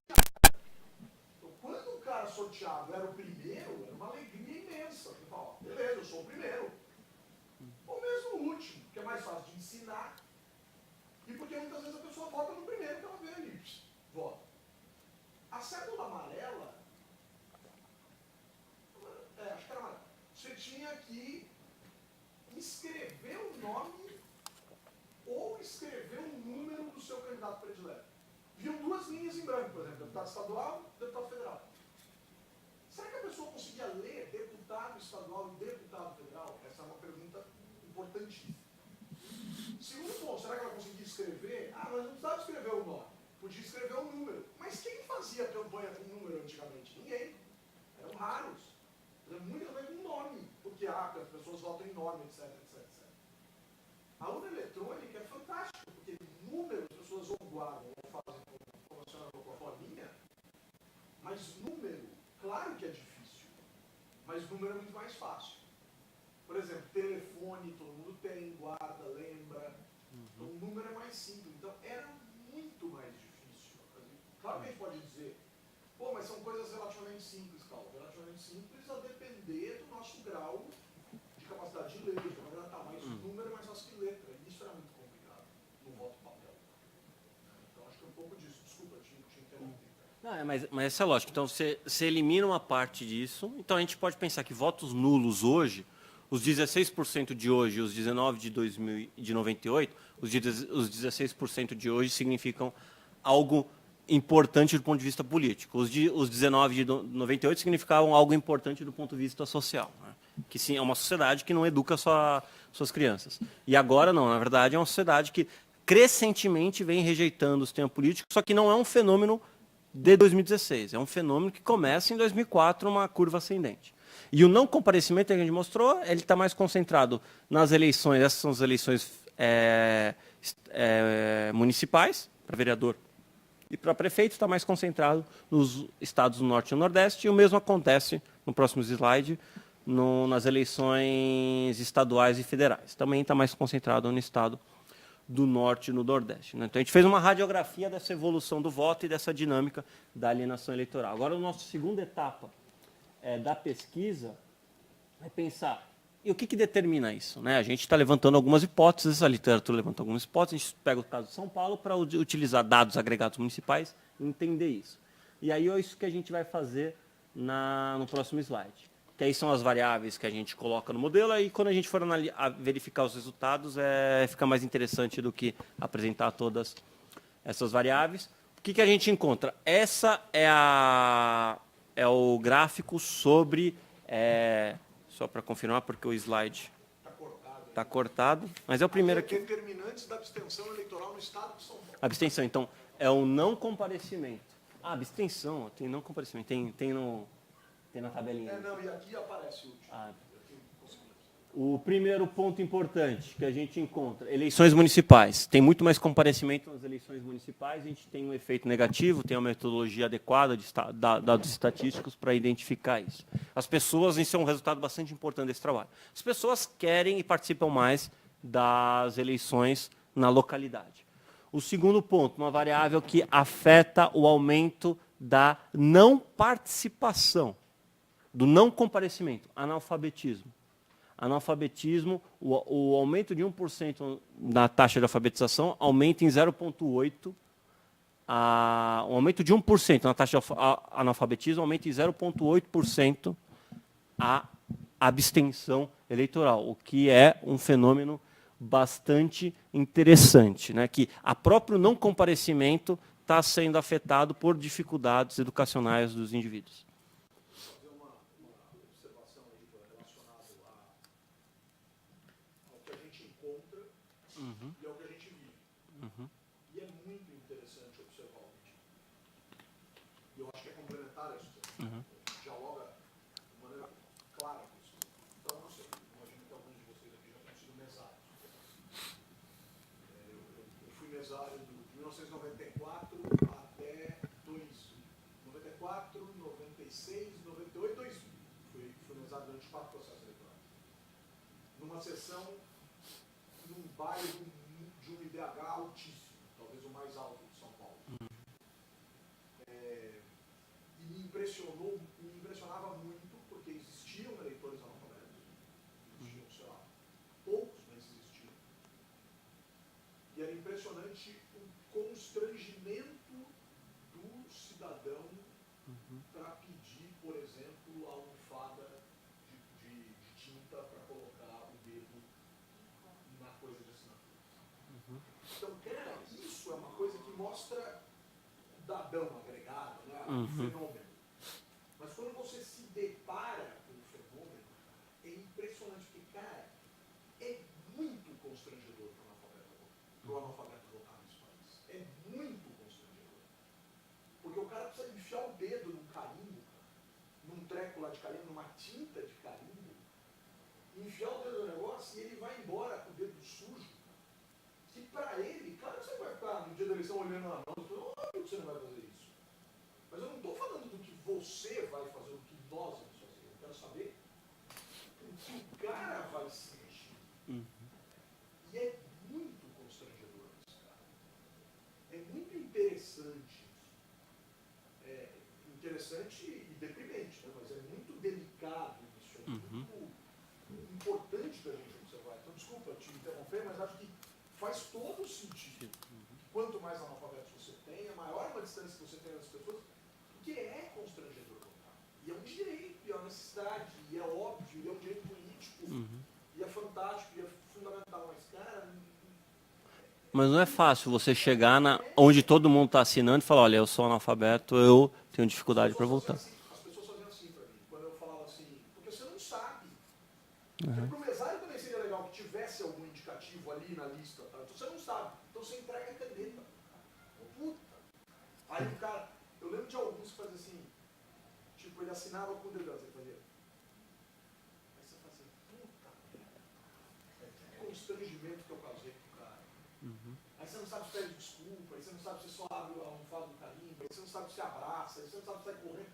então, quando o cara sorteado era o primeiro, era uma alegria imensa. Você fala, ó, beleza, eu sou o primeiro. Ou mesmo o último, que é mais fácil de ensinar. E porque muitas vezes a pessoa vota no primeiro que ela vê ali. Vota. A cédula amarela, acho que era amarela, você tinha que escrever o nome ou escrever o número do seu candidato predileto. Viam duas linhas em branco, por exemplo, deputado estadual e deputado federal. Será que a pessoa conseguia ler deputado estadual e deputado federal? Essa é uma pergunta importantíssima. Segundo ponto, será que ela conseguia escrever? Mas não precisava escrever o nome, podia escrever o número. Mas quem fazia campanha com número antigamente? Ninguém. Eram raros. Era muitas vezes com nome, porque as pessoas votam em nome, etc, etc, etc. A urna eletrônica é fantástica, porque número as pessoas ou guardam ou fazem como a senhora colocou a folhinha, mas número, claro que é difícil, mas número é muito mais fácil. Por exemplo, telefone, todo mundo tem, guarda, lembra. Então o número é mais simples. Então era muito mais difícil. Claro que a gente pode dizer, pô, mas são coisas relativamente simples, Paulo. Relativamente simples a depender do nosso grau de capacidade de ler, de maneira mas o número é mais fácil que letra. E isso era muito complicado no voto papel. Então acho que é um pouco disso. Desculpa, te interromper. Não, mas essa é a lógica. Então, você elimina uma parte disso. Então, a gente pode pensar que votos nulos hoje, os 16% de hoje e os 19% de 98, os 16% de hoje significam algo importante do ponto de vista político. Os 19% de 98 significavam algo importante do ponto de vista social. Né? Que sim, é uma sociedade que não educa suas crianças. E agora não, na verdade é uma sociedade que crescentemente vem rejeitando o sistema político, só que não é um fenômeno de 2016, é um fenômeno que começa em 2004, uma curva ascendente. E o não comparecimento que a gente mostrou, ele está mais concentrado nas eleições, essas são as eleições municipais, para vereador e para prefeito, está mais concentrado nos estados do Norte e do Nordeste, e o mesmo acontece, no próximo slide, nas eleições estaduais e federais. Também está mais concentrado no estado do Norte e no Nordeste. Né? Então, a gente fez uma radiografia dessa evolução do voto e dessa dinâmica da alienação eleitoral. Agora, a nossa segunda etapa da pesquisa é pensar, e o que determina isso? Né? A gente está levantando algumas hipóteses, a literatura levanta algumas hipóteses, a gente pega o caso de São Paulo para utilizar dados agregados municipais e entender isso. E aí é isso que a gente vai fazer no próximo slide. que aí são as variáveis que a gente coloca no modelo, aí quando a gente for verificar os resultados, fica mais interessante do que apresentar todas essas variáveis. O que a gente encontra? Essa é o gráfico sobre... só para confirmar, porque o slide está cortado, mas é o primeiro aqui. Determinantes da abstenção eleitoral no estado de São Paulo. Abstenção, então, é o não comparecimento. Ah, abstenção, tem não comparecimento, tem na tabelinha. Não, e aqui aparece o último. O primeiro ponto importante que a gente encontra, eleições municipais. Tem muito mais comparecimento nas eleições municipais, a gente tem um efeito negativo, tem uma metodologia adequada de dados estatísticos para identificar isso. As pessoas, isso é um resultado bastante importante desse trabalho. As pessoas querem e participam mais das eleições na localidade. O segundo ponto, uma variável que afeta o aumento da não participação, do não comparecimento, analfabetismo. Analfabetismo, o aumento de 1% na taxa de alfabetização aumenta em 0,8%. O aumento de 1% na taxa de analfabetismo aumenta em 0,8% a abstenção eleitoral, o que é um fenômeno bastante interessante, né? Que a próprio não comparecimento está sendo afetado por dificuldades educacionais dos indivíduos. E é o que a gente vive. E é muito interessante observar o vídeo. E eu acho que é complementar isso. Dialoga de maneira clara com isso. Então, não sei, imagino que alguns de vocês aqui já tenham sido mesários. Eu fui mesário de 1994 até 94, 96, 98, 2000. Fui mesário durante 4 processos eleitorais. Numa sessão num bairro de um IDH altíssimo, talvez o mais alto de São Paulo. E me impressionava muito, porque existiam eleitores analfabetos. Existiam, sei lá, poucos, mas existiam. E era impressionante o constrangimento do cidadão para pedir, por exemplo, a almofada de tinta para colocar o dedo na coisa de assinatura. Então, cara, isso é uma coisa que mostra o dadão agregado, né? O fenômeno. Mas quando você se depara com o fenômeno, é impressionante, porque, cara, é muito constrangedor para o analfabeto votar nesse país. É muito constrangedor. Porque o cara precisa enfiar o dedo num carimbo, num treco lá de carimbo, numa tinta de carimbo, enfiar o dedo no negócio e ele vai embora com o dedo sujo. Que pra ele, claro que você vai ficar no dia da eleição olhando na mão e falando, óbvio que você não vai fazer isso. Mas eu não estou falando do que você vai fazer, do que nós vamos fazer. Eu quero saber o que o cara vai sentir. E é muito constrangedor isso, cara. É muito interessante isso. É interessante e deprimente, né? Mas é muito delicado isso. É muito importante da gente observar. Então, desculpa te interromper, mas acho que faz todo sentido. Quanto mais analfabetos você tem, maior a distância que você tem das pessoas, porque é constrangedor votar. E é um direito, e é uma necessidade, e é óbvio, e é um direito político, e é fantástico, e é fundamental. Mas, cara... Mas não é fácil você chegar onde todo mundo está assinando e falar, olha, eu sou analfabeto, eu tenho dificuldade para votar. As pessoas faziam assim para mim, quando eu falava assim, porque você não sabe. Para o mesário também seria legal que tivesse algum indicativo ali na lista, tá? Então você não sabe, então você entrega a caneta. Puta. Aí o cara, eu lembro de alguns que faziam assim, tipo, ele assinava com o dedão, você fazia. Aí você fazia, puta, que constrangimento que eu causei pro cara. Aí você não sabe se pede desculpa, aí você não sabe se só abre a almofada do carimbo, aí você não sabe se abraça, aí você não sabe se sai correndo.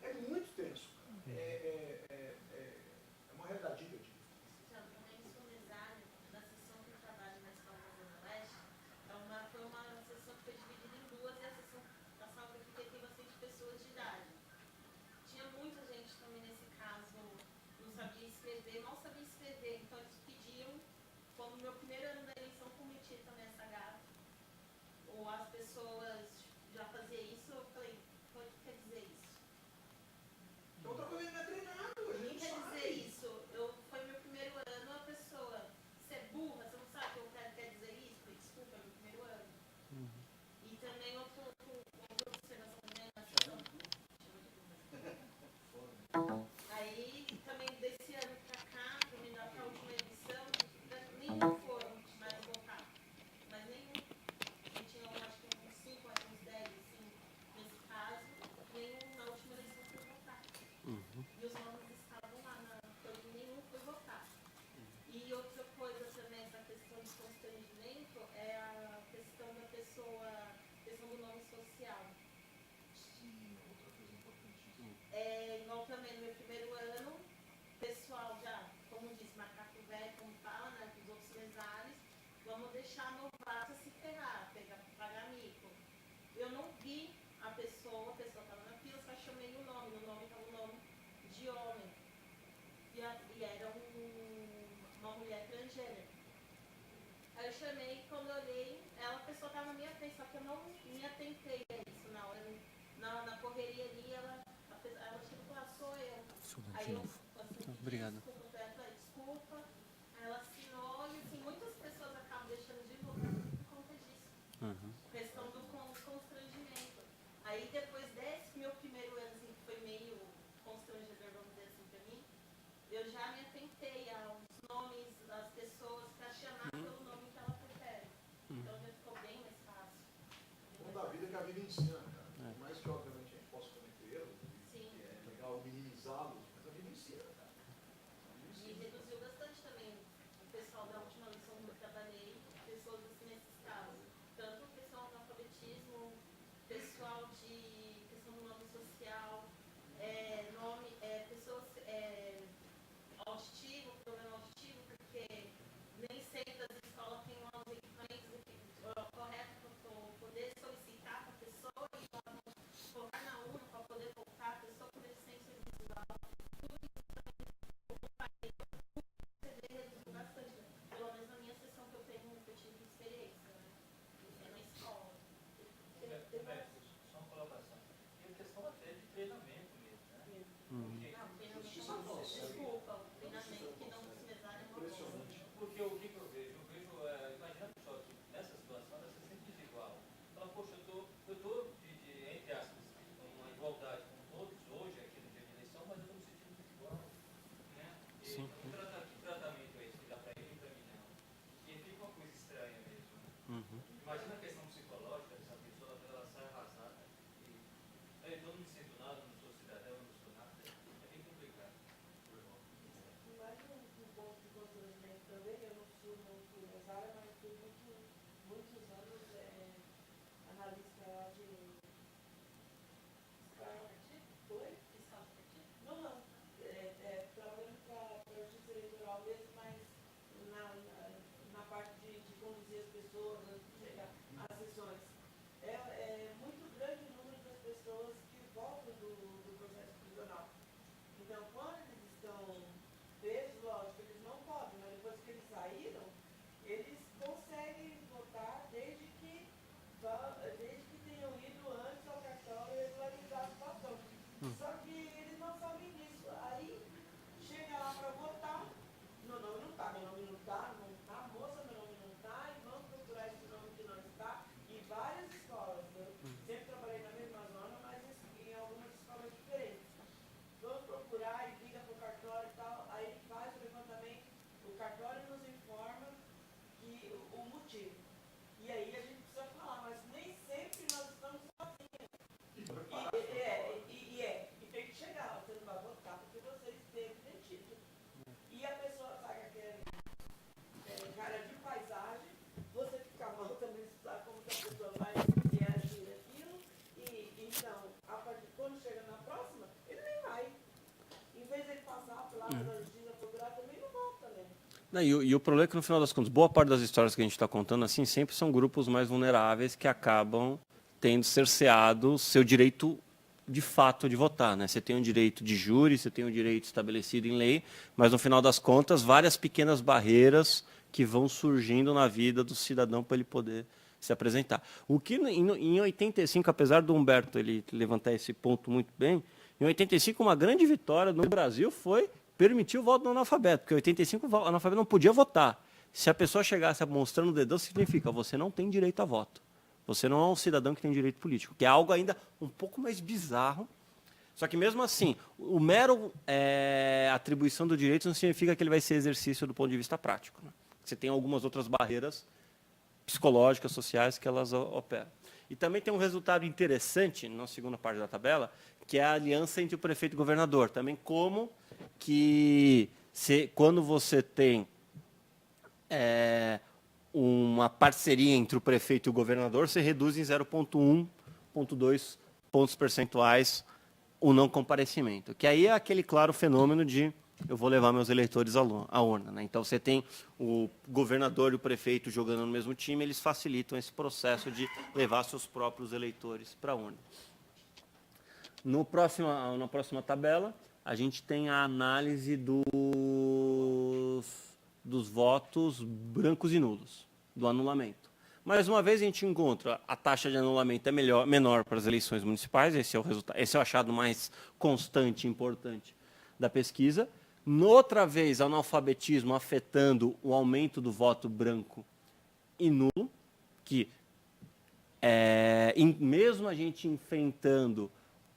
É muito tenso, cara. É uma realidade gigante. Já também sou mesária da sessão que eu trabalho na Escola da Zona Oeste. Então, foi uma sessão que foi dividida em duas, e a sessão da sala que eu fiquei tem bastante pessoas de idade. Tinha muita gente também nesse caso, não sabia escrever, mal sabia escrever, então eles pediam, como meu primeiro ano da eleição, cometi também essa gafe, ou as pessoas já faziam isso, eu falei, o que quer dizer isso? Outra coisa, ele não é treinado, a gente não deixar a novata se ferrar, pagar mico. Eu não vi a pessoa estava na fila, só chamei o nome. No nome estava o nome de homem. E era uma mulher transgênero. Aí eu chamei, quando eu olhei, a pessoa estava na minha frente, só que eu não me atentei a isso na hora. Na correria ali, ela chegou e falou, sou eu. Aí eu assim, Obrigado. Desculpa. Aí ela assinou e assim, muitas pessoas acabam deixando de votar por conta disso. Questão do constrangimento. Aí depois desse meu primeiro ano, assim, que foi meio constrangedor, vamos dizer assim, pra mim, eu já me atentei aos nomes das pessoas para chamar pelo nome que ela prefere. Então já ficou bem mais fácil. Bom da vida que a vida ensina, cara. Por mais que, obviamente, a gente possa cometer erros, Sim. que é legal minimizá-los, mas a vida ensina, cara. E reduziu bastante também o pessoal da última lição que eu trabalhei, pessoas assim nesses casos. Tanto questão do analfabetismo, pessoal de questão do nome social, pessoas auditivo, problema auditivo, porque nem sempre as escolas têm os equipamentos corretos para poder solicitar para a pessoa e ela não colocar na urna para poder voltar a pessoa com deficiência visual. Tudo isso reduziu bastante, pelo menos na minha sessão que eu tive experiência, né? É na escola. Só uma colocação. E a questão até de treinamento mesmo, né? Porque, Não, treinamento é uma coisa, desculpa, o treinamento que não se mesário é uma coisa. porque o que eu vejo? Imagina só que nessa situação ela é sempre desigual. Fala, poxa, eu tô entre aspas, uma igualdade com todos hoje aqui no dia de eleição, mas eu estou me sentindo desigual. Né? E Sim. que tratamento é esse que dá para ele e para mim não? E fica uma coisa estranha mesmo. Né? Imagina a questão psicológica dessa pessoa, ela sai arrasada e eu não me sinto nada, não sou cidadão, não sou nada. É bem complicado. Mais um ponto de constrangimento também, eu não sou muito mesária, mas fui muitos anos analista lá de foi? Fiscal de partido? Não. Trabalhando para a justiça eleitoral mesmo, mas na parte de conduzir as pessoas, chegar às sessões. É muito grande o número das pessoas que voltam do processo prisional. Então, quando eles estão presos, lógico, eles não podem, mas depois que eles saíram, eles conseguem votar desde que tenham ido antes ao cartório regularizar a situação. Só que eles não sabem disso. Aí, chega lá para votar, meu nome não está, moça, meu nome não está, e vamos procurar esse nome que não está, em várias escolas. Eu sempre trabalhei na mesma zona, mas em algumas escolas diferentes. Vamos procurar e liga para o cartório e tal, aí faz o levantamento, o cartório nos informa que o motivo. E aí a gente precisa falar, mas nem sempre nós estamos sozinhos. E tem que chegar, você não vai votar porque você esteve detido. E a pessoa sai com aquele cara de paisagem, você fica mal também, você sabe como que a pessoa vai reagir aquilo, e então, quando chega na próxima, ele nem vai. Em vez de ele passar pela justiça procurar, também não volta, né? Não, e o problema é que, no final das contas, boa parte das histórias que a gente está contando assim sempre são grupos mais vulneráveis que acabam tendo cerceado seu direito de fato de votar. Né? Você tem um direito de júri, você tem um direito estabelecido em lei, mas, no final das contas, várias pequenas barreiras que vão surgindo na vida do cidadão para ele poder se apresentar. O que, em 85, apesar do Humberto ele levantar esse ponto muito bem, em 85, uma grande vitória no Brasil foi permitir o voto do analfabeto, porque em 85 o analfabeto não podia votar. Se a pessoa chegasse mostrando o dedão, significa você não tem direito a voto. Você não é um cidadão que tem direito político, que é algo ainda um pouco mais bizarro. Só que, mesmo assim, o mero atribuição do direito não significa que ele vai ser exercício do ponto de vista prático. Né? Você tem algumas outras barreiras psicológicas, sociais, que elas operam. E também tem um resultado interessante, na segunda parte da tabela, que é a aliança entre o prefeito e o governador. Também como que, quando você tem uma parceria entre o prefeito e o governador, você reduz em 0,1, 0,2 pontos percentuais o não comparecimento. Que aí é aquele claro fenômeno de eu vou levar meus eleitores à urna, né? Então, você tem o governador e o prefeito jogando no mesmo time, eles facilitam esse processo de levar seus próprios eleitores para a urna. Na próxima tabela, a gente tem a análise dos votos brancos e nulos, do anulamento. Mais uma vez, a gente encontra a taxa de anulamento é menor para as eleições municipais, esse é o achado mais constante e importante da pesquisa. Outra vez, analfabetismo afetando o aumento do voto branco e nulo, que mesmo a gente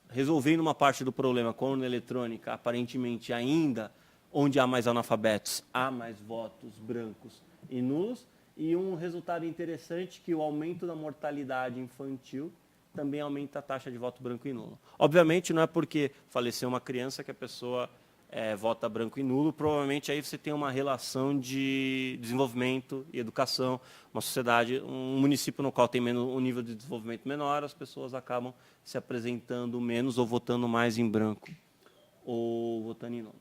resolvendo uma parte do problema com a urna eletrônica, aparentemente ainda, onde há mais analfabetos, há mais votos brancos e nulos. E um resultado interessante que o aumento da mortalidade infantil também aumenta a taxa de voto branco e nulo. Obviamente, não é porque faleceu uma criança que a pessoa vota branco e nulo. Provavelmente aí você tem uma relação de desenvolvimento e educação, uma sociedade, um município no qual tem um nível de desenvolvimento menor, as pessoas acabam se apresentando menos ou votando mais em branco ou votando em nulo.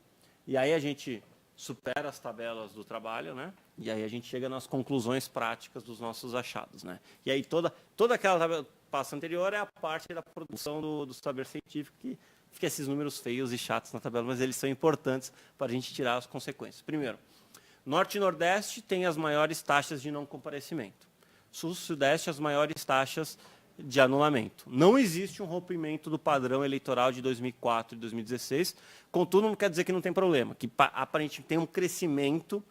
E aí a gente supera as tabelas do trabalho, né? E aí a gente chega nas conclusões práticas dos nossos achados, né? E aí toda aquela tabela passo anterior é a parte da produção do saber científico, que fica esses números feios e chatos na tabela, mas eles são importantes para a gente tirar as consequências. Primeiro, Norte e Nordeste têm as maiores taxas de não comparecimento. Sul e Sudeste, as maiores taxas de anulamento. Não existe um rompimento do padrão eleitoral de 2004 e 2016, contudo, não quer dizer que não tem problema, que aparentemente tem um crescimento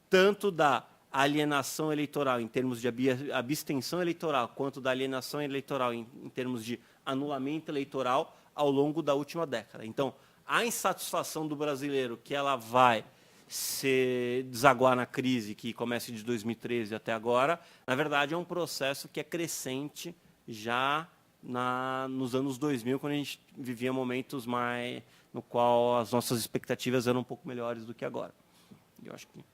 tanto da alienação eleitoral em termos de abstenção eleitoral, quanto da alienação eleitoral em termos de anulamento eleitoral ao longo da última década. Então, a insatisfação do brasileiro que ela vai se desaguar na crise que começa de 2013 até agora, na verdade é um processo que é crescente já nos anos 2000, quando a gente vivia momentos no qual as nossas expectativas eram um pouco melhores do que agora. Eu acho que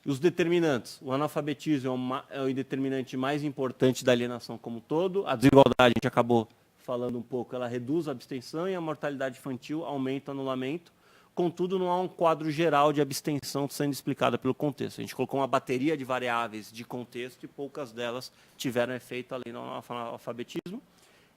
os determinantes. O analfabetismo é o determinante mais importante da alienação como um todo. A desigualdade, a gente acabou falando um pouco, ela reduz a abstenção e a mortalidade infantil aumenta o anulamento. Contudo, não há um quadro geral de abstenção sendo explicada pelo contexto. A gente colocou uma bateria de variáveis de contexto e poucas delas tiveram efeito além do analfabetismo.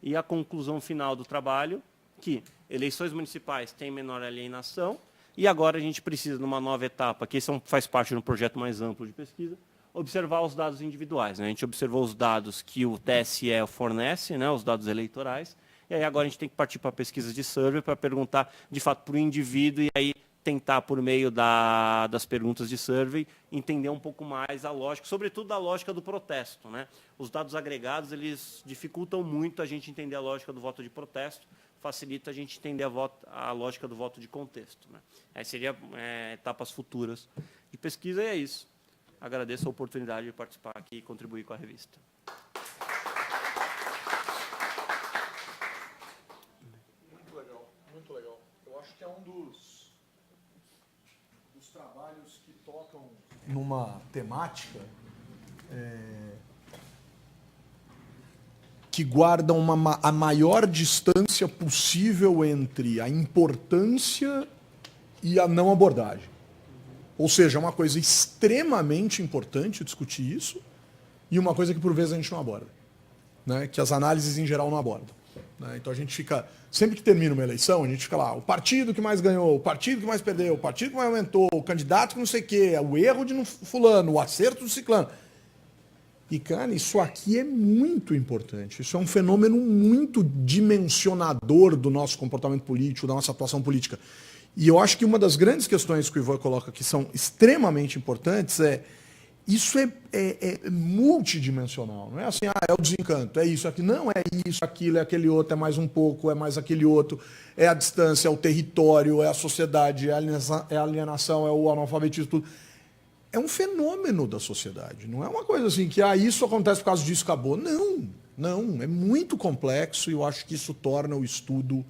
E a conclusão final do trabalho, que eleições municipais têm menor alienação, e agora a gente precisa, numa nova etapa, que isso faz parte de um projeto mais amplo de pesquisa, observar os dados individuais, né? A gente observou os dados que o TSE fornece, né, os dados eleitorais, e aí agora a gente tem que partir para pesquisas de survey para perguntar, de fato, para o indivíduo, e aí tentar, por meio das perguntas de survey, entender um pouco mais a lógica, sobretudo a lógica do protesto, né? Os dados agregados, eles dificultam muito a gente entender a lógica do voto de protesto, facilita a gente entender a lógica do voto de contexto, né? Aí seria etapas futuras de pesquisa, e é isso. Agradeço a oportunidade de participar aqui e contribuir com a revista. Muito legal, muito legal. Eu acho que é um dos trabalhos que tocam numa temática que guardam a maior distância possível entre a importância e a não abordagem. Ou seja, é uma coisa extremamente importante discutir isso e uma coisa que, por vezes, a gente não aborda, né? Que as análises, em geral, não abordam, né? Então, a gente fica... Sempre que termina uma eleição, a gente fica lá, o partido que mais ganhou, o partido que mais perdeu, o partido que mais aumentou, o candidato que não sei o quê, o erro de fulano, o acerto do ciclano. E, cara, isso aqui é muito importante. Isso é um fenômeno muito dimensionador do nosso comportamento político, da nossa atuação política. E eu acho que uma das grandes questões que o Ivan coloca que são extremamente importantes isso é multidimensional. Não é assim, é o desencanto, é isso aqui. Não, é isso, aquilo, é aquele outro, é mais um pouco, é mais aquele outro. É a distância, é o território, é a sociedade, é a alienação, é o analfabetismo, tudo. É um fenômeno da sociedade. Não é uma coisa assim que isso acontece por causa disso, acabou. Não, não. É muito complexo e eu acho que isso torna o estudo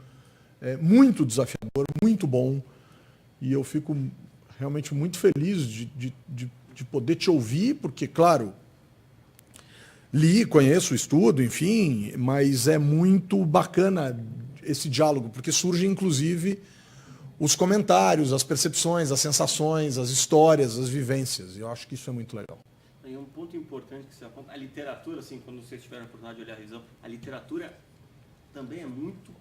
muito desafiador, muito bom. E eu fico realmente muito feliz de poder te ouvir, porque, claro, conheço o estudo, enfim, mas é muito bacana esse diálogo, porque surge, inclusive, os comentários, as percepções, as sensações, as histórias, as vivências. E eu acho que isso é muito legal. E um ponto importante que você aponta, a literatura, assim, quando vocês tiverem a oportunidade de olhar a revisão, a literatura também é muito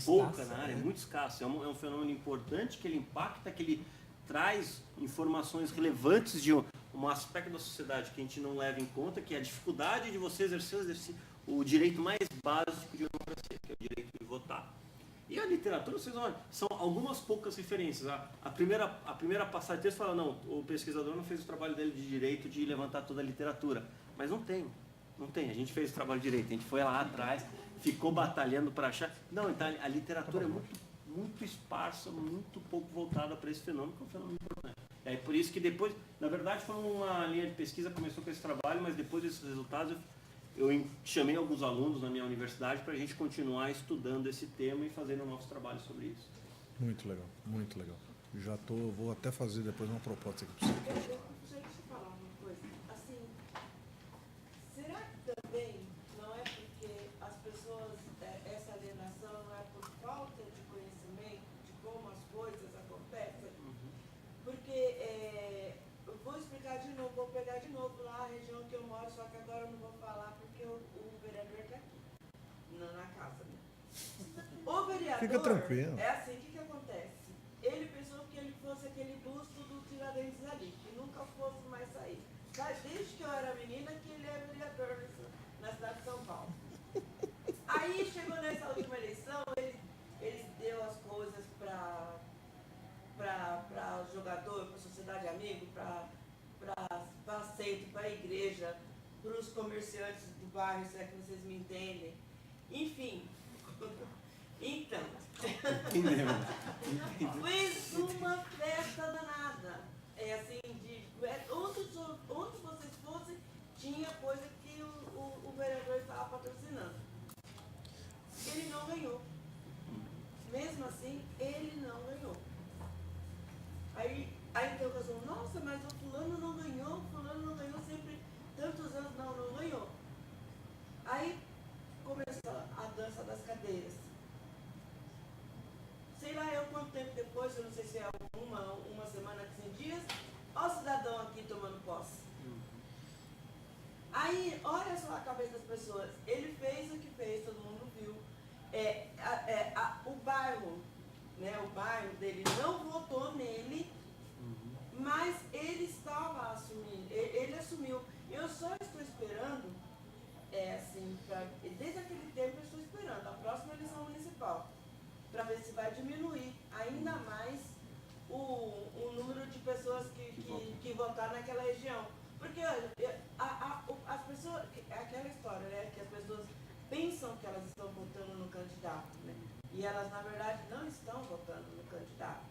pouca na área, é muito escassa. É um fenômeno importante que ele impacta, que ele traz informações relevantes de um aspecto da sociedade que a gente não leva em conta, que é a dificuldade de você exercer o direito mais básico de democracia, que é o direito de votar. E a literatura, vocês olham, são algumas poucas referências. A primeira passagem de texto fala, não, o pesquisador não fez o trabalho dele de direito de levantar toda a literatura. Mas não tem. A gente fez o trabalho de direito, a gente foi lá atrás, ficou batalhando para achar. Não, então a literatura é muito esparsa, muito pouco voltada para esse fenômeno, que é um fenômeno importante. É por isso que depois, na verdade, foi uma linha de pesquisa, começou com esse trabalho, mas depois desses resultados eu chamei alguns alunos na minha universidade para a gente continuar estudando esse tema e fazendo o nosso trabalho sobre isso. Muito legal, muito legal. Vou até fazer depois uma proposta aqui para você. Deixa eu falar uma coisa. Assim, será que também não é porque as pessoas, essa alienação não é por falta de conhecimento de como as coisas acontecem? Porque, eu vou explicar de novo, vou pegar de novo lá a região que eu moro, só que agora eu não vou falar porque o vereador está aqui, na casa. Né? O vereador, fica tranquilo. é assim, o que acontece? Ele pensou que ele fosse aquele busto do Tiradentes ali, que nunca fosse mais sair. Mas desde que eu era menina que ele é vereador na cidade de São Paulo. Aí chegou nessa última eleição, ele deu as coisas para jogador, para sociedade amigo, para centro, para a igreja, para os comerciantes do bairro, se é que vocês me entendem. Enfim. Então. Fez uma festa danada. É assim, onde vocês fossem, tinha coisa que o vereador estava patrocinando. Ele não ganhou. Mesmo assim, ele não ganhou. Aí tem o pessoal, nossa, mas o fulano não ganhou sempre tantos anos, não ganhou. Aí começou a dança das cadeiras. Sei lá eu quanto tempo depois, eu não sei se é uma semana, 15 dias, olha o cidadão aqui tomando posse. Aí, olha só a cabeça das pessoas. Ele fez o que fez, todo mundo viu. O bairro, né, o bairro dele não votou nele, mas ele estava assumindo, ele assumiu. Eu só estou esperando, desde aquele tempo eu estou esperando a próxima eleição municipal, para ver se vai diminuir ainda mais o número de pessoas que votaram naquela região. Porque olha, as pessoas, é aquela história, né, que as pessoas pensam que elas estão votando no candidato, né, e elas na verdade não estão votando no candidato.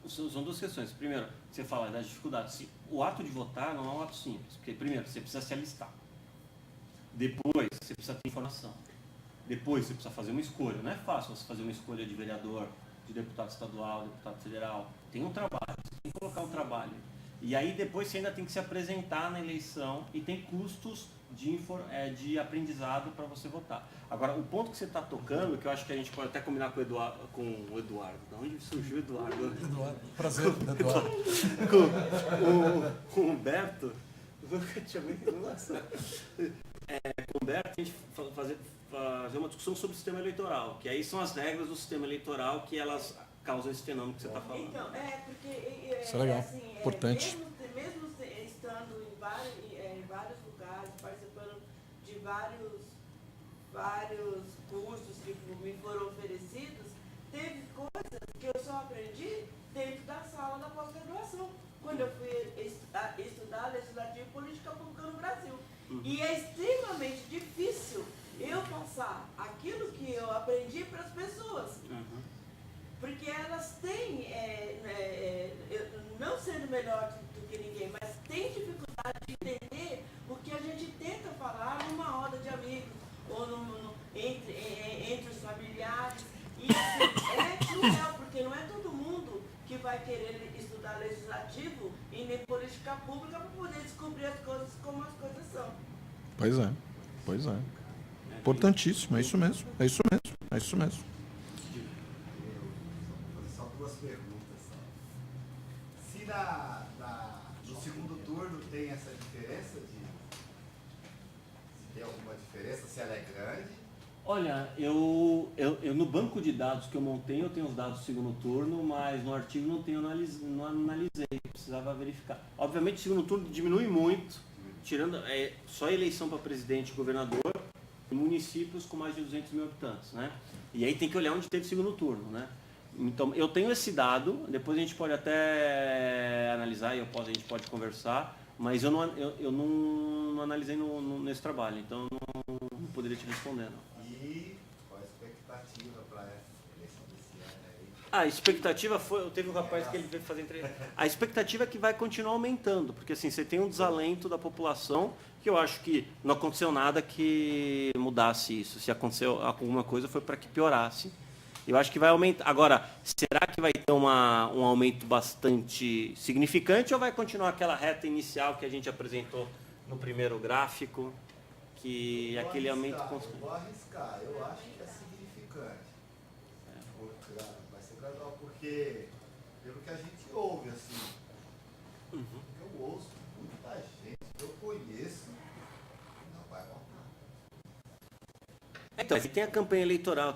São duas questões. Primeiro, você fala das dificuldades. O ato de votar não é um ato simples, porque primeiro você precisa se alistar. Depois você precisa ter informação. Depois você precisa fazer uma escolha. Não é fácil você fazer uma escolha de vereador, de deputado estadual, deputado federal. Tem um trabalho, você tem que colocar um trabalho. E aí depois você ainda tem que se apresentar na eleição e tem custos de aprendizado para você votar. Agora, o ponto que você está tocando, que eu acho que a gente pode até combinar com o Eduardo. Da onde surgiu o Eduardo? Eduardo, prazer, Eduardo. Com o Humberto, nunca tinha visto. Nossa. Com o Humberto, a gente fazer uma discussão sobre o sistema eleitoral, que aí são as regras do sistema eleitoral que elas causam esse fenômeno que você está falando. Então, porque isso é legal, assim, importante. Mesmo estando em vários lugares, participando de vários cursos que me foram oferecidos, teve coisas que eu só aprendi dentro da sala da pós-graduação, quando eu fui estudar legislativo e política pública no Brasil. E é extremamente difícil eu passar aquilo que eu aprendi para as pessoas. Porque elas têm, não sendo melhor do que ninguém, mas têm dificuldade de entender o que a gente tenta falar numa roda de amigos, ou entre os familiares. E assim, é cruel, porque não é todo mundo que vai querer estudar legislativo e nem política pública para poder descobrir as coisas como as coisas são. Pois é. Importantíssimo, é isso mesmo. tem essa diferença se tem alguma diferença, se ela é grande? Olha, eu no banco de dados que eu montei, eu tenho os dados do segundo turno, mas no artigo não analisei, precisava verificar. Obviamente o segundo turno diminui muito, tirando só a eleição para presidente e governador em municípios com mais de 200 mil habitantes, né? E aí tem que olhar onde teve segundo turno, né? Então, eu tenho esse dado, depois a gente pode até analisar e a gente pode conversar, mas eu não analisei nesse trabalho, então eu não poderia te responder, não. E qual a expectativa para essa eleição desse ano aí? A expectativa foi, teve um rapaz que ele veio fazer entrevista. A expectativa é que vai continuar aumentando, porque assim, você tem um desalento da população, que eu acho que não aconteceu nada que mudasse isso. Se aconteceu alguma coisa foi para que piorasse. Eu acho que vai aumentar. Agora, será que vai ter um aumento bastante significante ou vai continuar aquela reta inicial que a gente apresentou no primeiro gráfico, que aquele aumento constante? Eu vou arriscar, eu acho que é significante. Vai ser gradual, porque pelo que a gente ouve, assim, eu ouço muita gente que eu conheço, não vai votar. Então, tem a campanha eleitoral,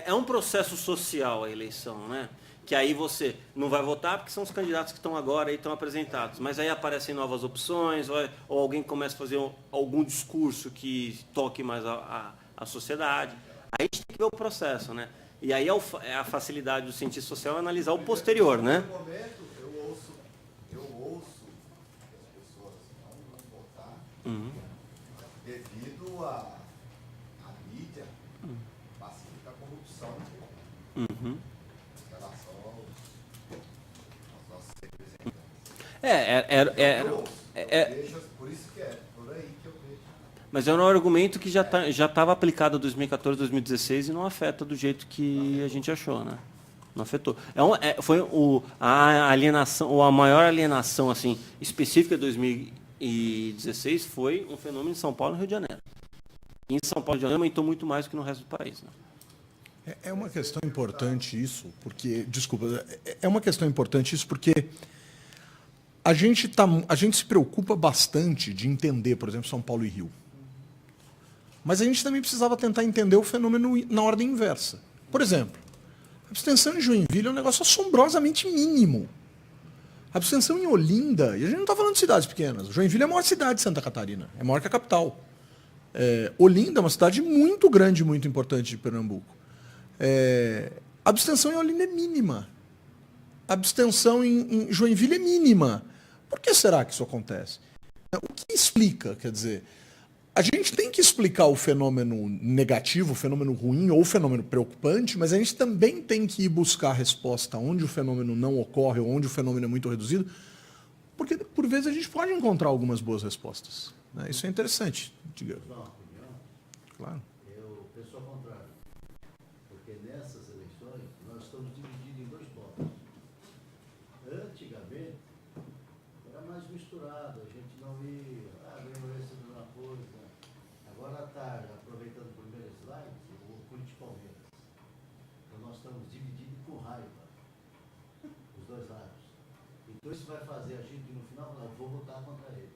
é um processo social a eleição, né? Que aí você não vai votar porque são os candidatos que estão agora e estão apresentados. Mas aí aparecem novas opções, ou alguém começa a fazer algum discurso que toque mais a sociedade. Aí a gente tem que ver o processo, né? E aí a facilidade do cientista social é analisar o posterior, né? No momento, eu ouço que as pessoas não vão votar devido à mídia pacifica a corrupção em relação aos nossos representantes. Eu vejo, por isso que é por aí que eu vejo. Mas é um argumento que já estava aplicado em 2014, 2016 e não afeta do jeito que a gente achou, né? Não afetou. Foi a alienação, ou a maior alienação assim, específica de 2016 foi um fenômeno em São Paulo e Rio de Janeiro. E em São Paulo e Rio de Janeiro aumentou muito mais do que no resto do país, né? É uma questão importante isso, porque... Desculpa, é uma questão importante isso porque a gente se preocupa bastante de entender, por exemplo, São Paulo e Rio. Mas a gente também precisava tentar entender o fenômeno na ordem inversa. Por exemplo, a abstenção em Joinville é um negócio assombrosamente mínimo. A abstenção em Olinda, e a gente não está falando de cidades pequenas, Joinville é a maior cidade de Santa Catarina, é maior que a capital. Olinda é uma cidade muito grande, muito importante de Pernambuco. A abstenção em Olinda é mínima. A abstenção em Joinville é mínima. Por que será que isso acontece? O que explica? Quer dizer, a gente tem que explicar o fenômeno negativo, o fenômeno ruim ou o fenômeno preocupante, mas a gente também tem que ir buscar a resposta onde o fenômeno não ocorre ou onde o fenômeno é muito reduzido, porque, por vezes, a gente pode encontrar algumas boas respostas. Né? Isso é interessante. Diga. Claro. Eu penso ao contrário. Porque nessas eleições nós estamos divididos em dois blocos. Antigamente era mais misturado, a gente não ia, ganhou esse de uma coisa. Agora está, aproveitando o primeiro slide, o Curitiba Palmeiras. Então nós estamos divididos com raiva, os dois lados. Então isso vai fazer a gente no final falar, vou votar contra ele.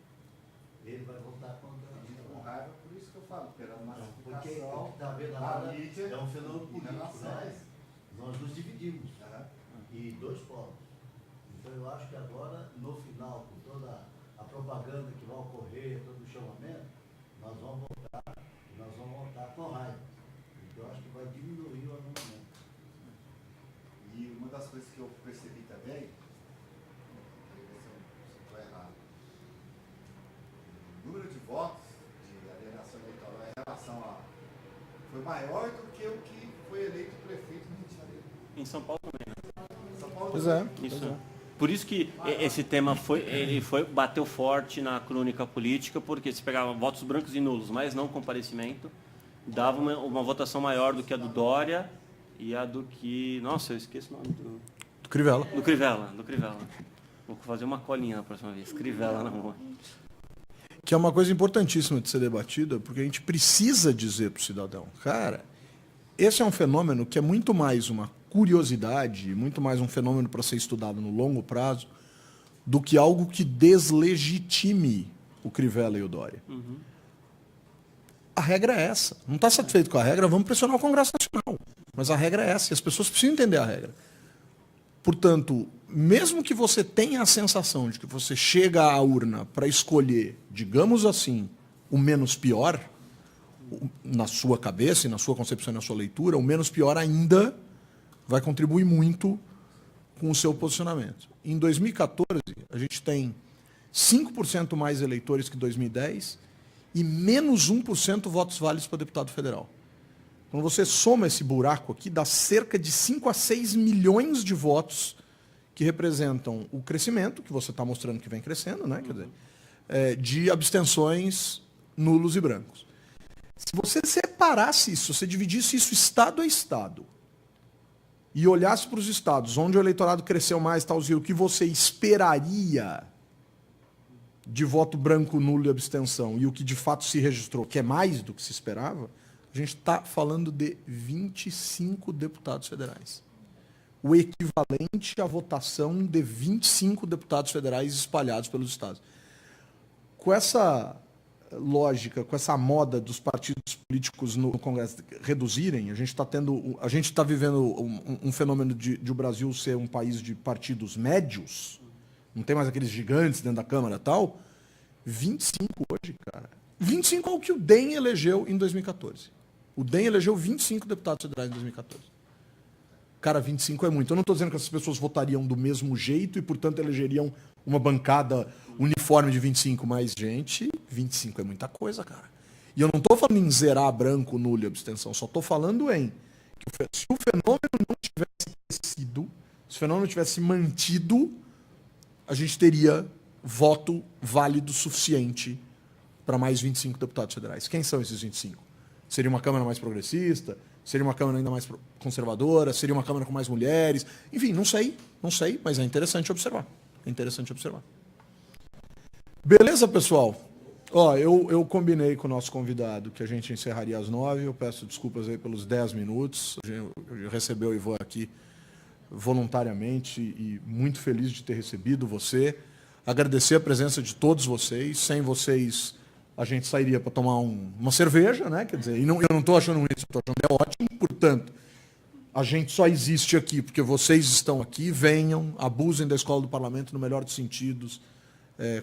Ele vai votar contra a gente. Com raiva, por isso que eu falo, pela Porque massificação, está vendo a agora, mídia é um fenômeno e político, relações. né? Nós nos dividimos em dois polos. Então eu acho que agora, no final, com toda a propaganda que vai ocorrer, todo o chamamento, nós vamos votar com raiva. Então eu acho que vai diminuir o armamento. E uma das coisas que eu percebi também, se eu estou errado, o número de votos de alienação eleitoral em relação a... foi maior do que o que foi eleito prefeito no Rio de Janeiro. Em São Paulo também, né? São Paulo Pois é. Isso. Por isso que esse tema bateu forte na crônica política, porque se pegava votos brancos e nulos, mas não comparecimento, dava uma votação maior do que a do Dória e a do que... Nossa, eu esqueço o nome Do Crivella. do Crivella. Vou fazer uma colinha na próxima vez. Crivella na rua. Que é uma coisa importantíssima de ser debatida, porque a gente precisa dizer para o cidadão, cara, esse é um fenômeno que é muito mais uma curiosidade, muito mais um fenômeno para ser estudado no longo prazo, do que algo que deslegitime o Crivella e o Dória. A regra é essa. Não está satisfeito com a regra, vamos pressionar o Congresso Nacional. Mas a regra é essa, e as pessoas precisam entender a regra. Portanto, mesmo que você tenha a sensação de que você chega à urna para escolher, digamos assim, o menos pior, na sua cabeça e na sua concepção e na sua leitura, o menos pior ainda vai contribuir muito com o seu posicionamento. Em 2014, a gente tem 5% mais eleitores que 2010 e menos 1% votos válidos para deputado federal. Quando você soma esse buraco aqui, dá cerca de 5 a 6 milhões de votos que representam o crescimento, que você está mostrando que vem crescendo, né? Quer dizer, de abstenções nulos e brancos. Se você separasse isso, se você dividisse isso estado a estado, e olhasse para os estados onde o eleitorado cresceu mais, talvez, o que você esperaria de voto branco, nulo e abstenção, e o que de fato se registrou, que é mais do que se esperava, a gente está falando de 25 deputados federais. O equivalente à votação de 25 deputados federais espalhados pelos estados. Com essa lógica, com essa moda dos partidos políticos no Congresso reduzirem, a gente está vivendo um fenômeno de o Brasil ser um país de partidos médios, não tem mais aqueles gigantes dentro da Câmara e tal. 25 hoje, cara. 25 é o que o DEM elegeu em 2014. O DEM elegeu 25 deputados federais em 2014. Cara, 25 é muito. Eu não estou dizendo que essas pessoas votariam do mesmo jeito e, portanto, elegeriam uma bancada uniforme de 25, mas, gente, 25 é muita coisa, cara. E eu não estou falando em zerar branco, nulo e abstenção, só estou falando em que se o fenômeno não tivesse crescido, se o fenômeno tivesse mantido, a gente teria voto válido suficiente para mais 25 deputados federais. Quem são esses 25? Seria uma Câmara mais progressista? Seria uma Câmara ainda mais conservadora? Seria uma Câmara com mais mulheres? Enfim, não sei, mas é interessante observar. Beleza, pessoal? Ó, eu combinei com o nosso convidado que a gente encerraria às 9h. Eu peço desculpas aí pelos 10 minutos. Eu recebi o Ivan aqui voluntariamente e muito feliz de ter recebido você. Agradecer a presença de todos vocês. Sem vocês, a gente sairia para tomar uma cerveja, né? Quer dizer, eu não estou achando ruim, estou achando que é ótimo. Portanto, a gente só existe aqui porque vocês estão aqui. Venham, abusem da Escola do Parlamento no melhor dos sentidos.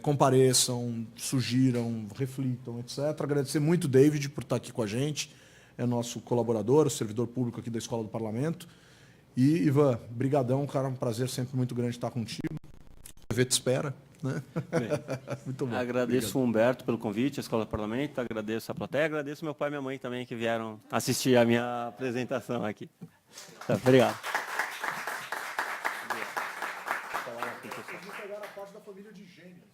Compareçam, sugiram, reflitam, etc. Agradecer muito o David por estar aqui com a gente. É nosso colaborador, o servidor público aqui da Escola do Parlamento. E, Ivan, brigadão, cara, um prazer sempre muito grande estar contigo. A TV te espera. Né? Bem, muito bom. Agradeço o Humberto pelo convite, a Escola do Parlamento, agradeço a plateia, agradeço meu pai e minha mãe também que vieram assistir a minha apresentação aqui. Tá, obrigado. Vamos pegar a parte da família de gêmeos.